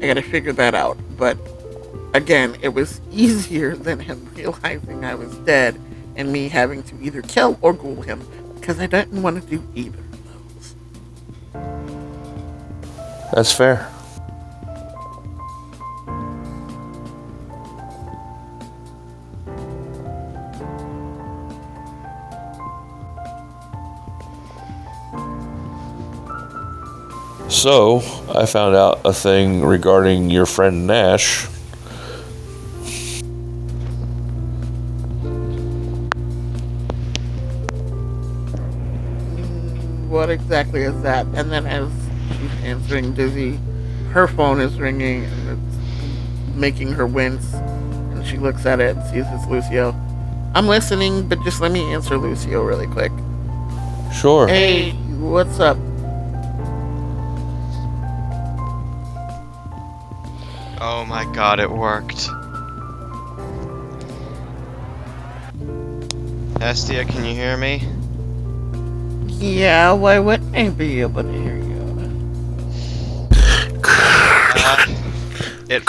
I gotta figure that out. But, again, it was easier than him realizing I was dead and me having to either kill or ghoul him, because I didn't want to do either of those. That's fair. So, I found out a thing regarding your friend Nash. What exactly is that? And then as she's answering Dizzy, her phone is ringing and it's making her wince. And she looks at it and sees it's Lucio. I'm listening, but just let me answer Lucio really quick. Sure. Hey, what's up? Oh my god, it worked. Estia, can you hear me? Yeah, why wouldn't I be able to hear you? It...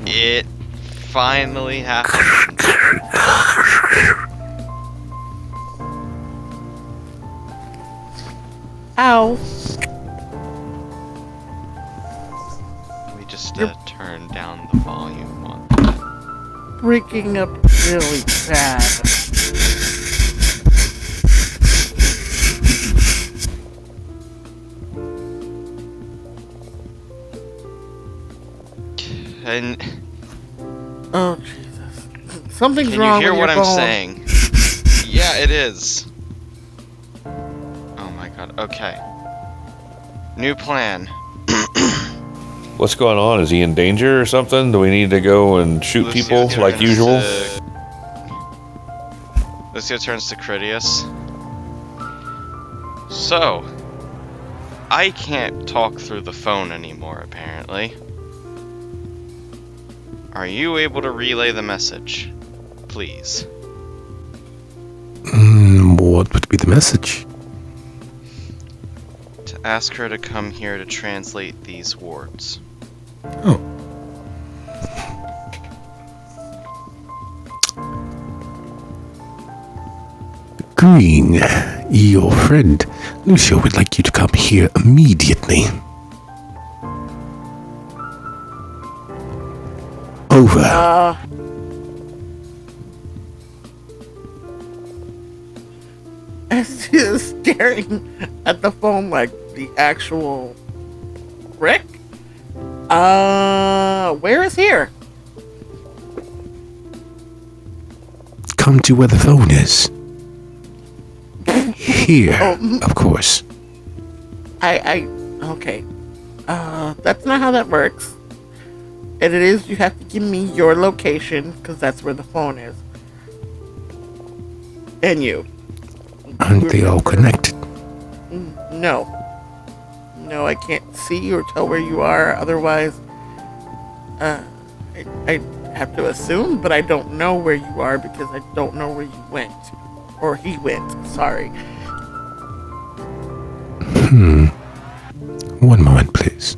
It finally happened. Ow. We just turned down the volume on that. Breaking up really bad. And Oh, Jesus. Something's can you wrong hear with what your I'm phone. saying? Yeah, it is. Oh my god, okay. New plan. What's going on? Is he in danger or something? Do we need to go and shoot Lucio people like turns usual? Lucio turns to Critias. So, I can't talk through the phone anymore, apparently. Are you able to relay the message? Please. What would be the message? To ask her to come here to translate these words. Oh. Green, your friend, Lucio would like you to come here immediately. Over. As she is staring at the phone like the actual brick, Where is here? Come to where the phone is. Here, Oh, of course. Okay. That's not how that works. And it is, you have to give me your location, because that's where the phone is. And you. Aren't they all connected? No. No, I can't see or tell where you are. Otherwise, I have to assume, but I don't know where you are because I don't know where you went. Or he went, sorry. One moment, please.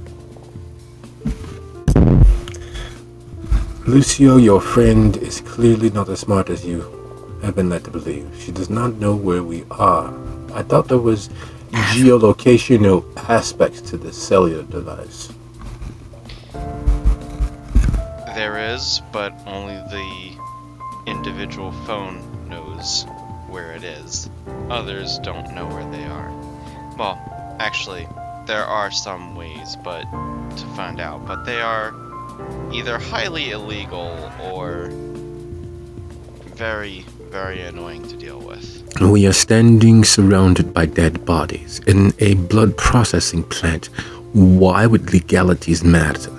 Lucio, your friend is clearly not as smart as you have been led to believe. She does not know where we are. I thought there was geolocational aspects to this cellular device. There is, but only the individual phone knows where it is. Others don't know where they are. Well, actually, there are some ways to find out, but they are either highly illegal or very, very annoying to deal with. We are standing surrounded by dead bodies in a blood processing plant. Why would legalities matter?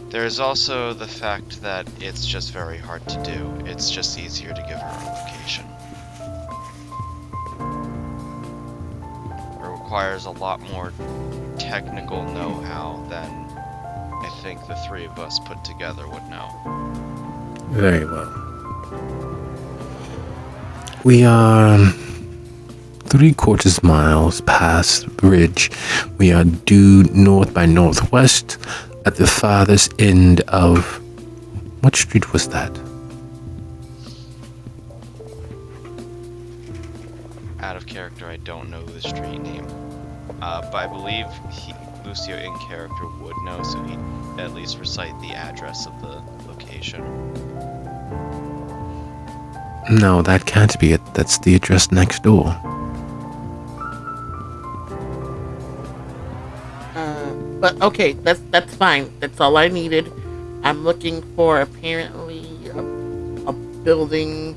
There's also the fact that it's just very hard to do. It's just easier to give her a location. It requires a lot more technical know-how than I think the three of us put together would know. Very well. We are 3/4 miles past the bridge. We are due north by northwest at the farthest end of... What street was that? Out of character, I don't know the street name. But I believe Lucio in character would know, so he'd at least recite the address of the location. No, that can't be it. That's the address next door. But okay, that's fine. That's all I needed. I'm looking for apparently a building.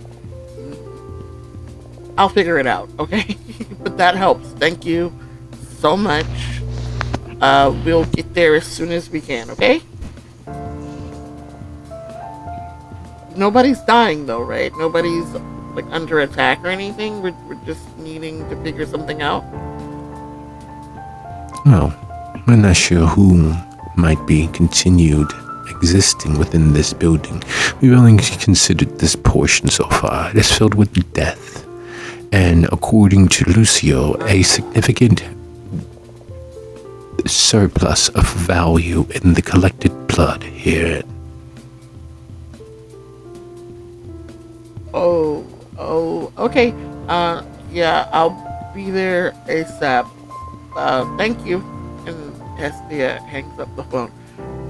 I'll figure it out, okay? But that helps. Thank you so much. We'll get there as soon as we can, okay? Nobody's dying though, right? Nobody's like under attack or anything. We're just needing to figure something out. Well, we're not sure who might be continued existing within this building. We've only considered this portion so far. It is filled with death. And according to Lucio, a significant surplus of value in the collected blood here. Oh, okay. Yeah, I'll be there ASAP. Thank you. And Hestia hangs up the phone,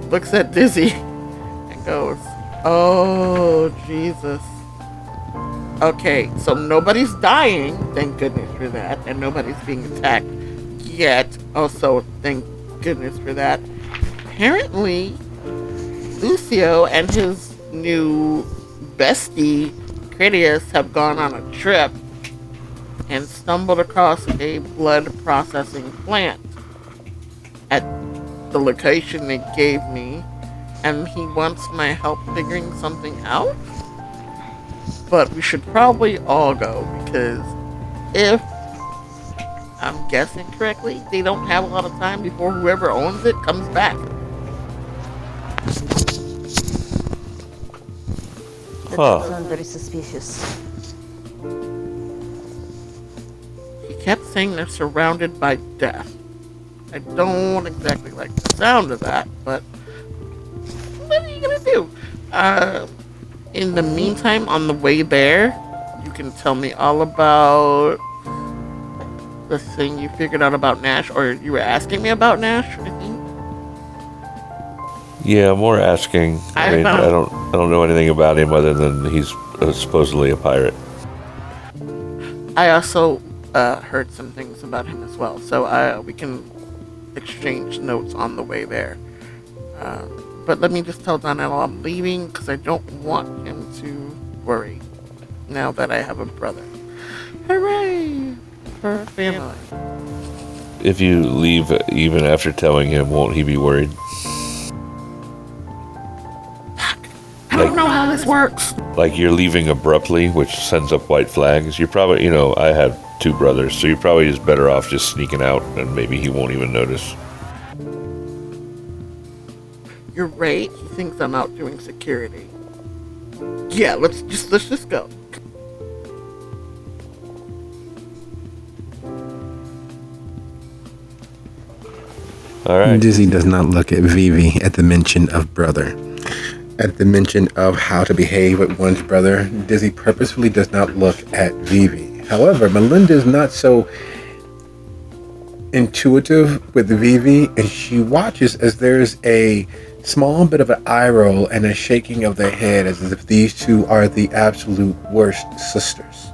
looks at Dizzy, and goes, oh, Jesus. Okay, so nobody's dying, thank goodness for that, and nobody's being attacked yet, also thank goodness for that. Apparently, Lucio and his new bestie, Critias, have gone on a trip and stumbled across a blood processing plant at the location they gave me, and he wants my help figuring something out. But we should probably all go, because if I'm guessing correctly, they don't have a lot of time before whoever owns it comes back. That Huh. sounds very suspicious. He kept saying they're surrounded by death. I don't exactly like the sound of that, but what are you gonna do? In the meantime, on the way there, you can tell me all about the thing you figured out about Nash, or you were asking me about Nash, I think. Yeah, more asking. I mean, I don't know anything about him other than he's supposedly a pirate. I also heard some things about him as well, so we can exchange notes on the way there. But let me just tell Donnell I'm leaving because I don't want him to worry now that I have a brother. Hooray for family. If you leave even after telling him, won't he be worried? I don't know how this works. Like you're leaving abruptly, which sends up white flags. You're probably, I have 2 brothers, so you're probably just better off just sneaking out, and maybe he won't even notice. You're right. He thinks I'm out doing security. Yeah, let's just go. All right. Dizzy does not look at Vivi at the mention of brother. At the mention of how to behave with one's brother, Dizzy purposefully does not look at Vivi. However, Melinda is not so intuitive with Vivi, and she watches as there's a small bit of an eye roll and a shaking of the head as if these two are the absolute worst sisters.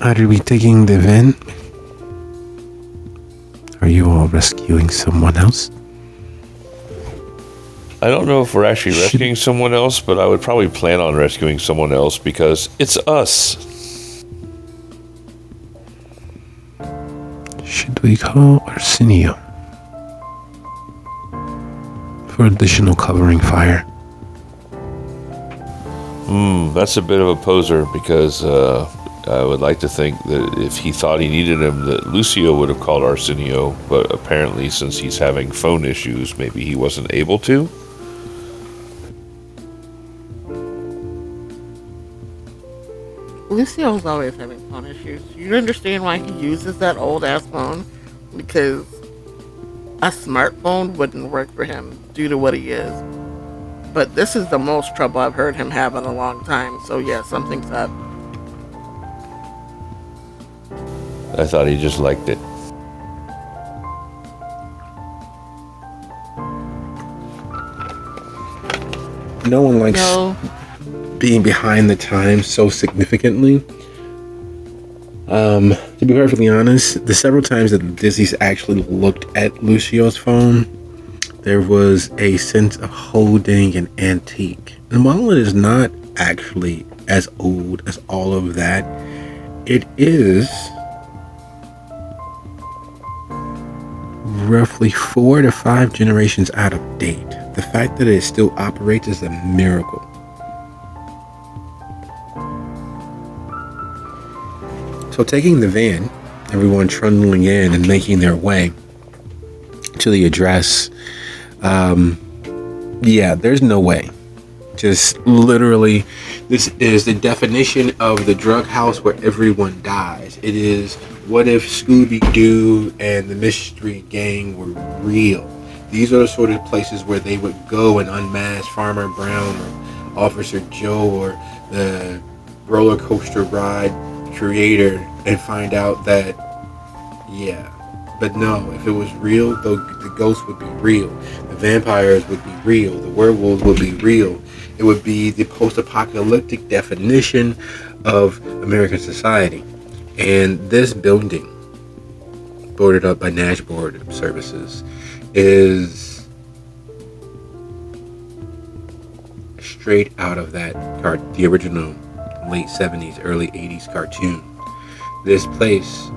Are we taking the van? Are you all rescuing someone else? I don't know if we're actually rescuing someone else, but I would probably plan on rescuing someone else because it's us. Should we call Arsenio for additional covering fire? That's a bit of a poser because I would like to think that if he thought he needed him, that Lucio would have called Arsenio, but apparently since he's having phone issues, maybe he wasn't able to. Lucio's always having phone issues. You understand why he uses that old ass phone? Because a smartphone wouldn't work for him due to what he is. But this is the most trouble I've heard him have in a long time. So yeah, something's up. I thought he just liked it. No one likes being behind the times so significantly. To be perfectly honest, the several times that Dizzy's actually looked at Lucio's phone, there was a sense of holding an antique. And while it is not actually as old as all of that, it is roughly 4 to 5 generations out of date. The fact that it still operates is a miracle. So taking the van, everyone trundling in and making their way to the address, there's no way. Just literally, this is the definition of the drug house where everyone dies. It is, what if Scooby-Doo and the Mystery Gang were real? These are the sort of places where they would go and unmask Farmer Brown or Officer Joe or the roller coaster ride creator and find out that, but no, if it was real, the ghosts would be real, the vampires would be real, the werewolves would be real. It would be the post-apocalyptic definition of American society. And this building, boarded up by Nash Board Services, is straight out of the original late 70s, early 80s cartoon. This place,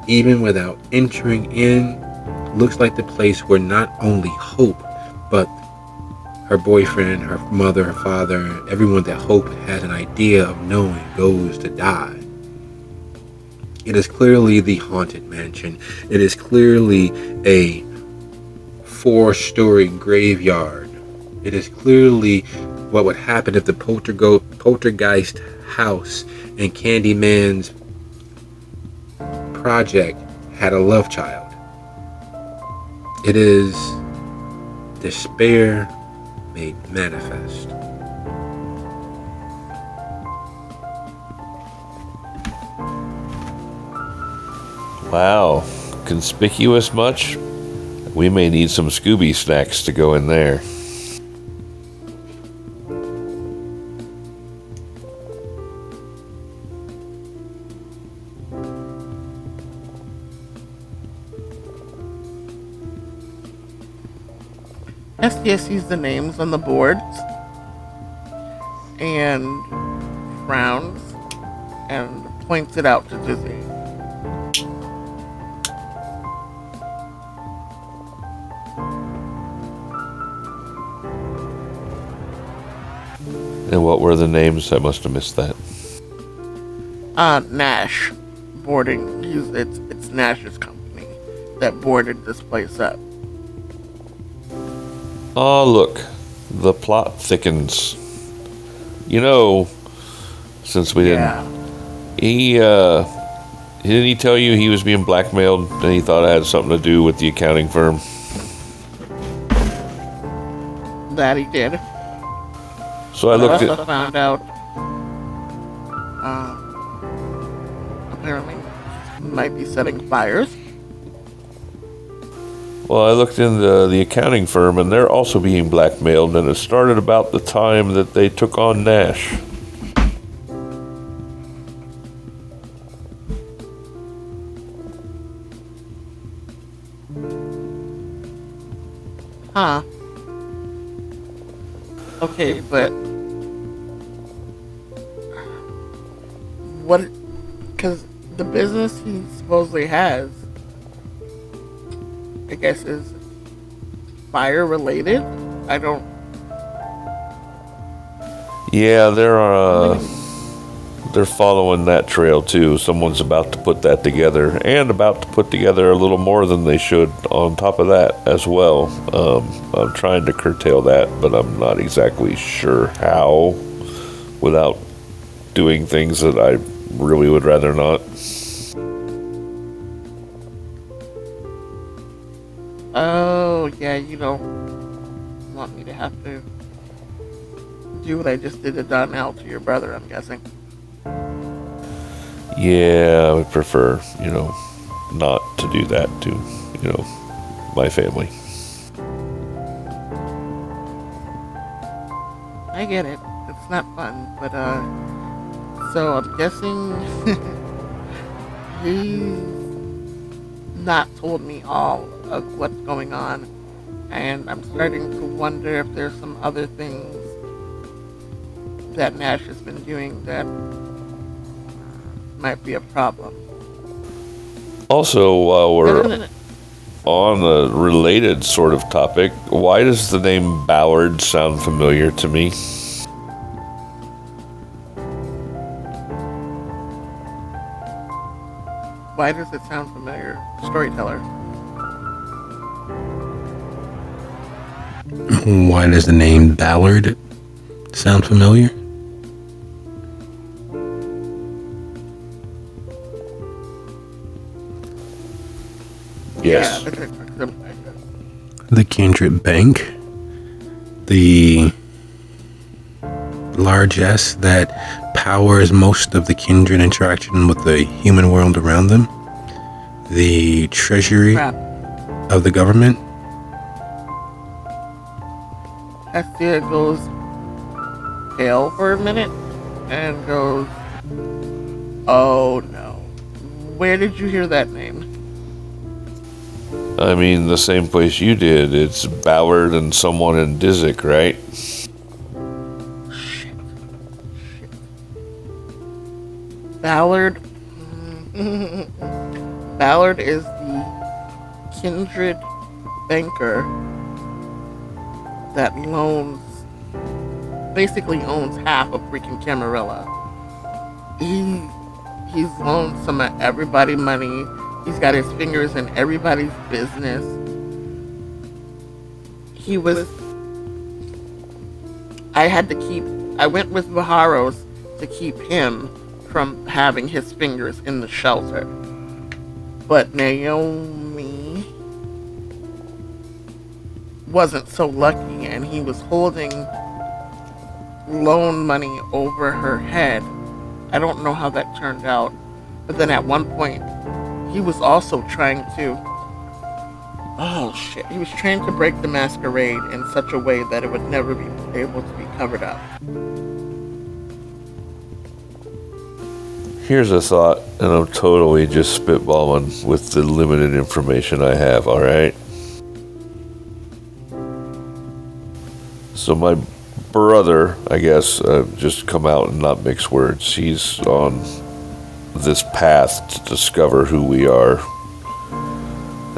even without entering in, looks like the place where not only Hope, but her boyfriend, her mother, her father, everyone that Hope has an idea of knowing goes to die. It is clearly the haunted mansion. It is clearly a 4-story graveyard. It is clearly what would happen if the poltergeist house and Candyman's project had a love child. It is despair made manifest. Wow. conspicuous much, we may need some Scooby snacks to go in there. STS sees the names on the boards and frowns and points it out to Dizzy. And what were the names? I must have missed that. Nash boarding. It's Nash's company that boarded this place up. Oh, look. The plot thickens. You know, since we didn't... Yeah. Didn't he tell you he was being blackmailed and he thought it had something to do with the accounting firm? That he did. So I I looked also at... found out apparently he might be setting fires. Well, I looked into the accounting firm and they're also being blackmailed, and it started about the time that they took on Nash. Huh. Okay, but what? Because the business he supposedly has, I guess, is fire related. I don't. Yeah, they're following that trail too. Someone's about to put that together, and about to put together a little more than they should on top of that as well. I'm trying to curtail that, but I'm not exactly sure how, without doing things that I really would rather not. Oh yeah, you don't want me to have to do what I just did to Donnell to your brother, I'm guessing. Yeah, I would prefer, not to do that to, my family. I get it. It's not fun, but so I'm guessing he's not told me all of what's going on, and I'm starting to wonder if there's some other things that Nash has been doing that might be a problem. Also, while we're on a related sort of topic, why does the name Ballard sound familiar to me? Why does it sound familiar? Storyteller. Why does the name Ballard sound familiar? Yes. Yeah, The Kindred Bank, the largesse that powers most of the kindred interaction with the human world around them, the treasury crap. of the government. Hestia goes pale for a minute and goes, "Oh no. Where did you hear that name?" I mean, the same place you did. It's Ballard and someone in Dizzik, right? Shit. Ballard. Ballard is the kindred banker that basically owns half of freaking Camarilla. He's loaned some of everybody money. He's got his fingers in everybody's business. I went with Vaharos to keep him from having his fingers in the shelter. But Naomi wasn't so lucky, and he was holding loan money over her head. I don't know how that turned out. But then at one point, he was also trying to. Oh shit! He was trying to break the masquerade in such a way that it would never be able to be covered up. Here's a thought, and I'm totally just spitballing with the limited information I have, alright? So my brother, I guess, just come out and not mix words. He's on this path to discover who we are.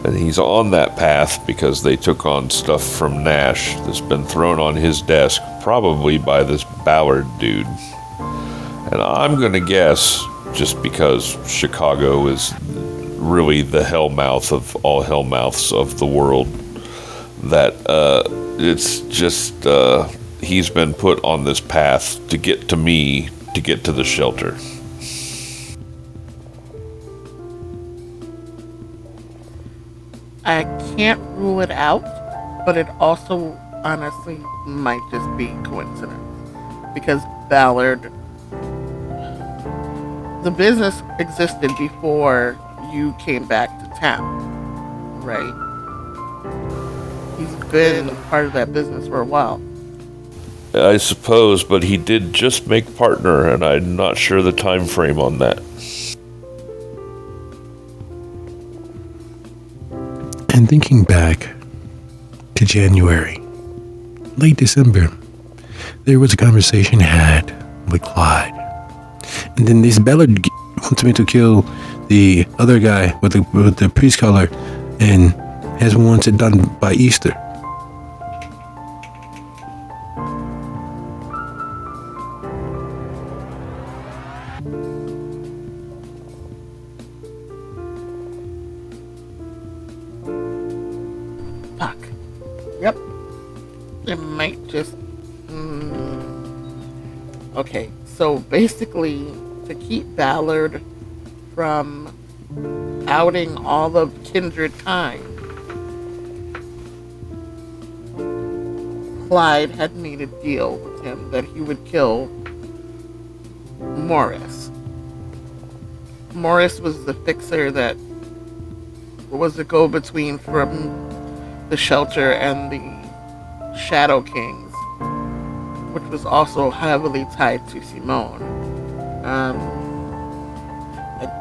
And he's on that path because they took on stuff from Nash that's been thrown on his desk, probably by this Ballard dude. And I'm gonna guess, just because Chicago is really the hellmouth of all hellmouths of the world, that it's just he's been put on this path to get to me, to get to the shelter. I can't rule it out, but it also honestly might just be coincidence. Because Ballard, the business existed before you came back to town, right? He's been part of that business for a while. I suppose, but he did just make partner, and I'm not sure the time frame on that. And thinking back to January, late December, there was a conversation had with Clyde. And then this Ballard wants me to kill the other guy with the priest collar and has wants it done by Easter. Fuck. Yep. It might just. Okay, so basically, to keep Ballard from outing all of kindred kind, Clyde had made a deal with him that he would kill Morris. Morris was the fixer that was the go-between from the shelter and the Shadow Kings, which was also heavily tied to Simone. I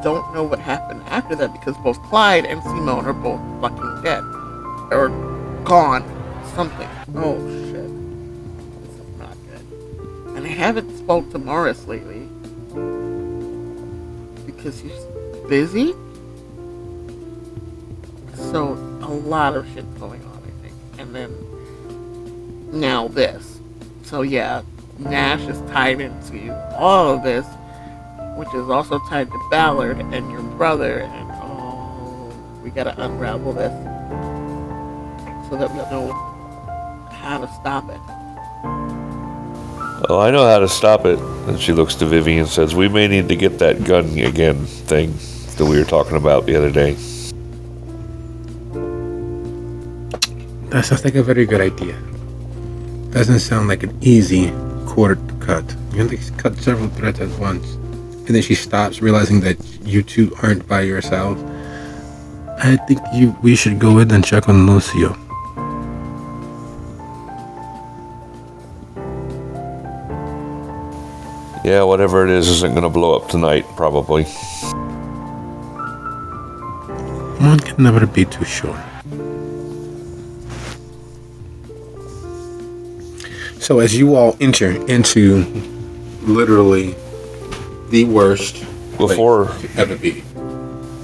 don't know what happened after that because both Clyde and Simone are both fucking dead. Or gone. Something. Oh shit. This is not good. And I haven't spoke to Morris lately. Because he's busy. So a lot of shit's going on, I think. And then now this. So yeah, Nash is tied into all of this, which is also tied to Ballard and your brother, and we gotta unravel this so that we know how to stop it. Oh, I know how to stop it. And she looks to Vivi and says, we may need to get that gun again thing that we were talking about the other day. That sounds like a very good idea. Doesn't sound like an easy cord to cut. You have to cut several threads at once. And then she stops, realizing that you two aren't by yourself. I think we should go in and check on Lucio. Yeah, whatever it is isn't going to blow up tonight, probably. One can never be too sure. So as you all enter into literally the worst Before place to ever be.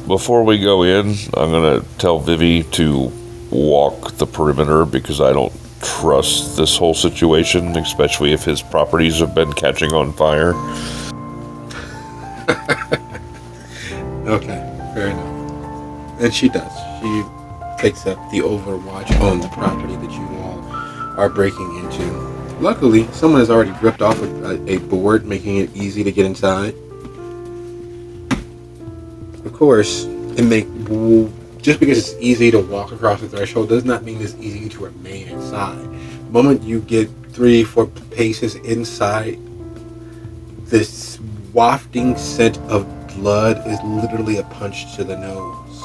Before we go in, I'm going to tell Vivi to walk the perimeter because I don't trust this whole situation, especially if his properties have been catching on fire. Okay, fair enough. And she does. She takes up the overwatch on the property that you all are breaking into. Luckily, someone has already ripped off a board, making it easy to get inside. Of course, just because it's easy to walk across the threshold does not mean it's easy to remain inside. The moment you get 3-4 paces inside, this wafting scent of blood is literally a punch to the nose.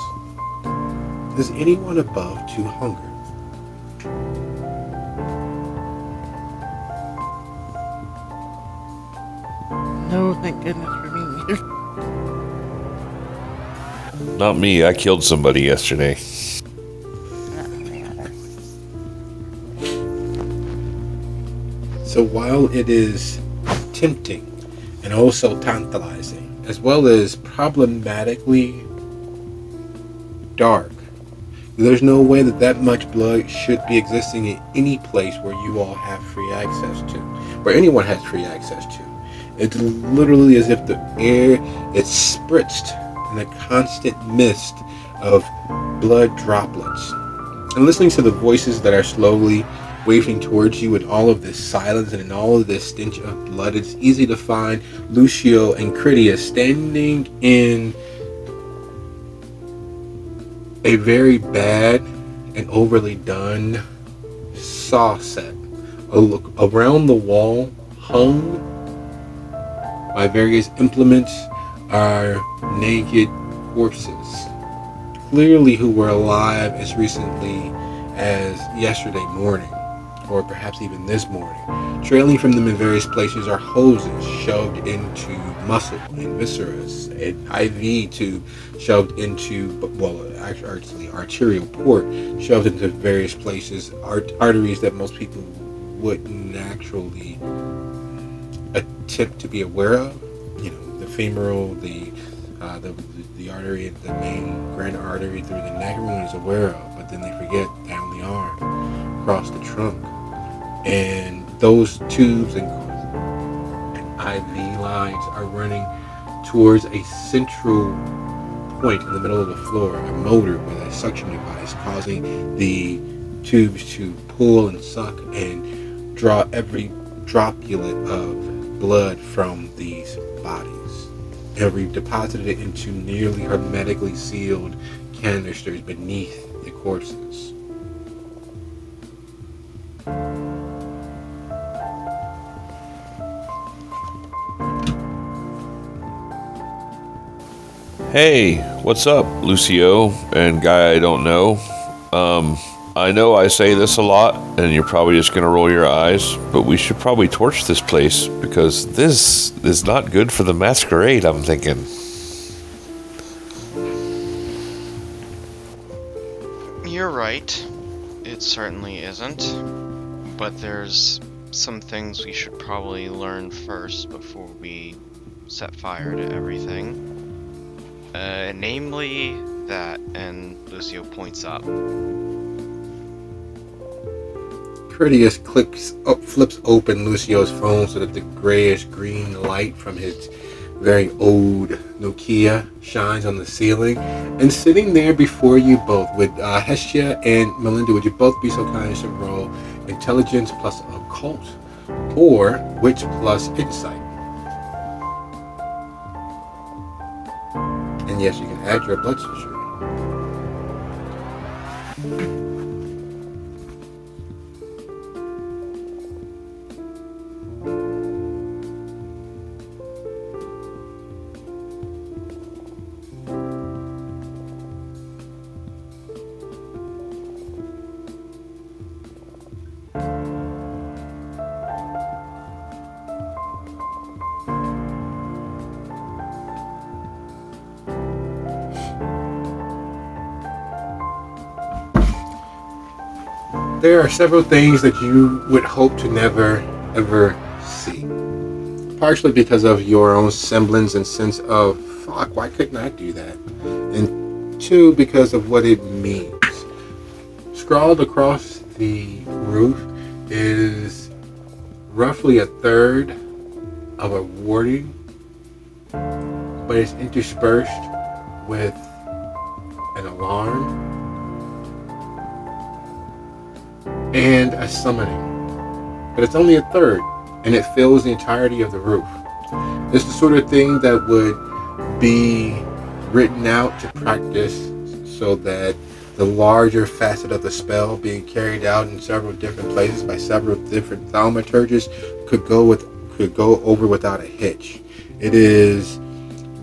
Is anyone above 200? No, thank goodness for me. Not me. I killed somebody yesterday. So while it is tempting and also tantalizing, as well as problematically dark, there's no way that much blood should be existing in any place where you all have free access to, where anyone has free access to. It's literally as if the air is spritzed in a constant mist of blood droplets. And listening to the voices that are slowly wafting towards you in all of this silence and in all of this stench of blood, it's easy to find Lucio and Critias standing in a very bad and overly done saw set. Around the wall, hung by various implements, are naked corpses, clearly who were alive as recently as yesterday morning, or perhaps even this morning. Trailing from them in various places are hoses shoved into muscle and viscerous, an IV tube shoved into, actually arterial port shoved into various places, arteries that most people wouldn't actually attempt to be aware of. You know, the femoral, the artery, the main grand artery through the neck, everyone is aware of, but then they forget down the arm, across the trunk. And those tubes and IV lines are running towards a central point in the middle of the floor, a motor with a suction device causing the tubes to pull and suck and draw every droplet of blood from these bodies. And we've deposited it into nearly hermetically sealed canisters beneath the corpses. Hey, what's up, Lucio and guy I don't know? I know I say this a lot, and you're probably just gonna roll your eyes, but we should probably torch this place, because this is not good for the masquerade, I'm thinking. You're right. It certainly isn't. But there's some things we should probably learn first before we set fire to everything. Namely that, and Lucio points up. Critias flips open Lucio's phone so that the grayish green light from his very old Nokia shines on the ceiling. And sitting there before you both, with Hestia and Melinda, would you both be so kind as to roll intelligence plus occult, or witch plus insight? And yes, you can add your blood sugar. There are several things that you would hope to never, ever see. Partially because of your own semblance and sense of, fuck, why couldn't I do that? And two, because of what it means. Scrawled across the roof is roughly a third of a warning, but it's interspersed with an alarm and a summoning. But it's only a third, and it fills the entirety of the roof. It's the sort of thing that would be written out to practice so that the larger facet of the spell being carried out in several different places by several different thaumaturges could go over without a hitch. It is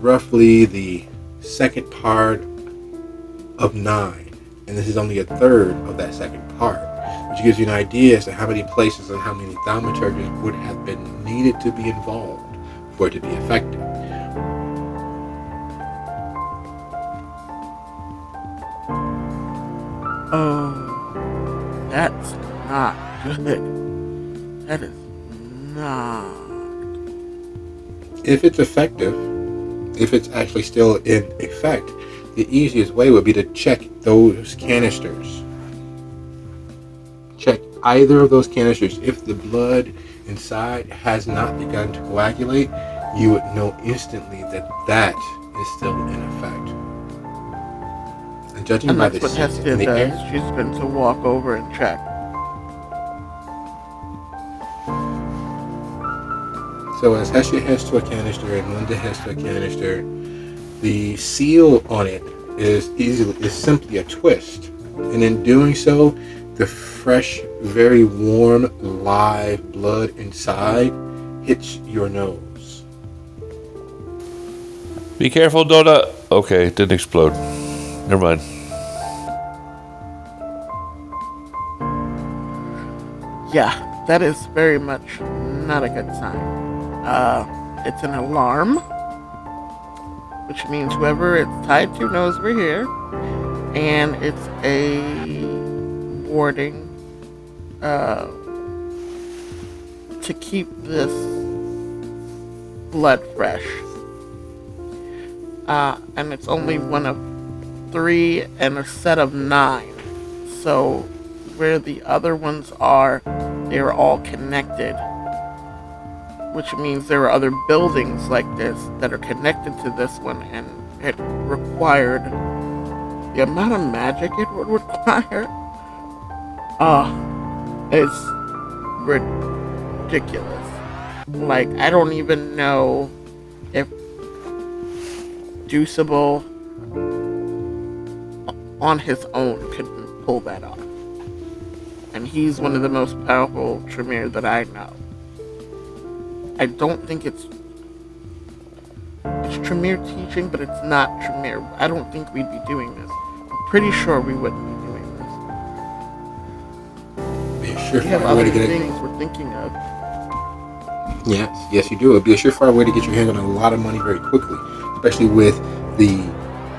roughly the second part of 9, and this is only a third of that second part, which gives you an idea as to how many places and how many thaumaturges would have been needed to be involved for it to be effective. Oh, that's not good. That is not. If it's effective, if it's actually still in effect, the easiest way would be to check those canisters. Check either of those canisters. If the blood inside has not begun to coagulate, you would know instantly that that is still in effect. And judging And by that's the what scent Hestia in the does. air, She's going to walk over and check. so as Hestia heads to a canister and Linda heads to a canister, the seal on it is simply a twist, and in doing so, the fresh, very warm, live blood inside hits your nose. Be careful, Donut. Okay, it didn't explode. Never mind. Yeah, that is very much not a good sign. It's an alarm, which means whoever it's tied to knows we're here, and it's a warding to keep this blood fresh. And it's only one of 3 and a set of 9. So where the other ones are, they're all connected. Which means there are other buildings like this that are connected to this one, and it required the amount of magic it would require. It's ridiculous. Like, I don't even know if Deuceable on his own could pull that off. And he's one of the most powerful Tremere that I know. I don't think it's Tremere teaching, but it's not Tremere. I don't think we'd be doing this. I'm pretty sure we wouldn't be doing this. Be a We have surefire way other to get it. things we're thinking of. Yes, you do. It'd be a surefire way to get your hands on a lot of money very quickly, especially with the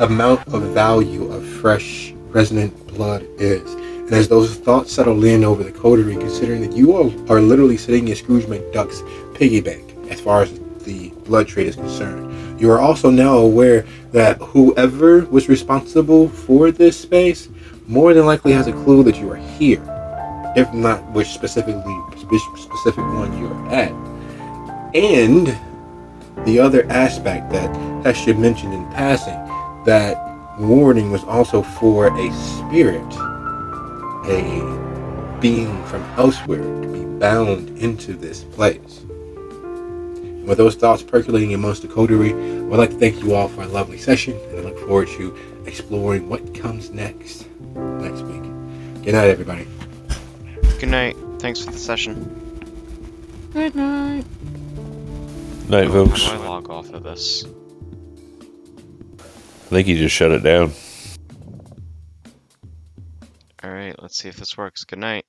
amount of value of fresh, resonant blood is. And as those thoughts settle in over the coterie, considering that you all are literally sitting in Scrooge McDuck's piggy bank as far as the blood trade is concerned, you are also now aware that whoever was responsible for this space more than likely has a clue that you are here, if not which specific one you are at. And the other aspect that Hestia mentioned in passing, that warning was also for a spirit, a being from elsewhere, to be bound into this place. And with those thoughts percolating amongst the coterie, I would like to thank you all for a lovely session, and I look forward to exploring what comes next week. Good night, everybody. Good night. Thanks for the session. Good night. Night, folks. How do I log off of this? I think you just shut it down. Alright, let's see if this works. Good night.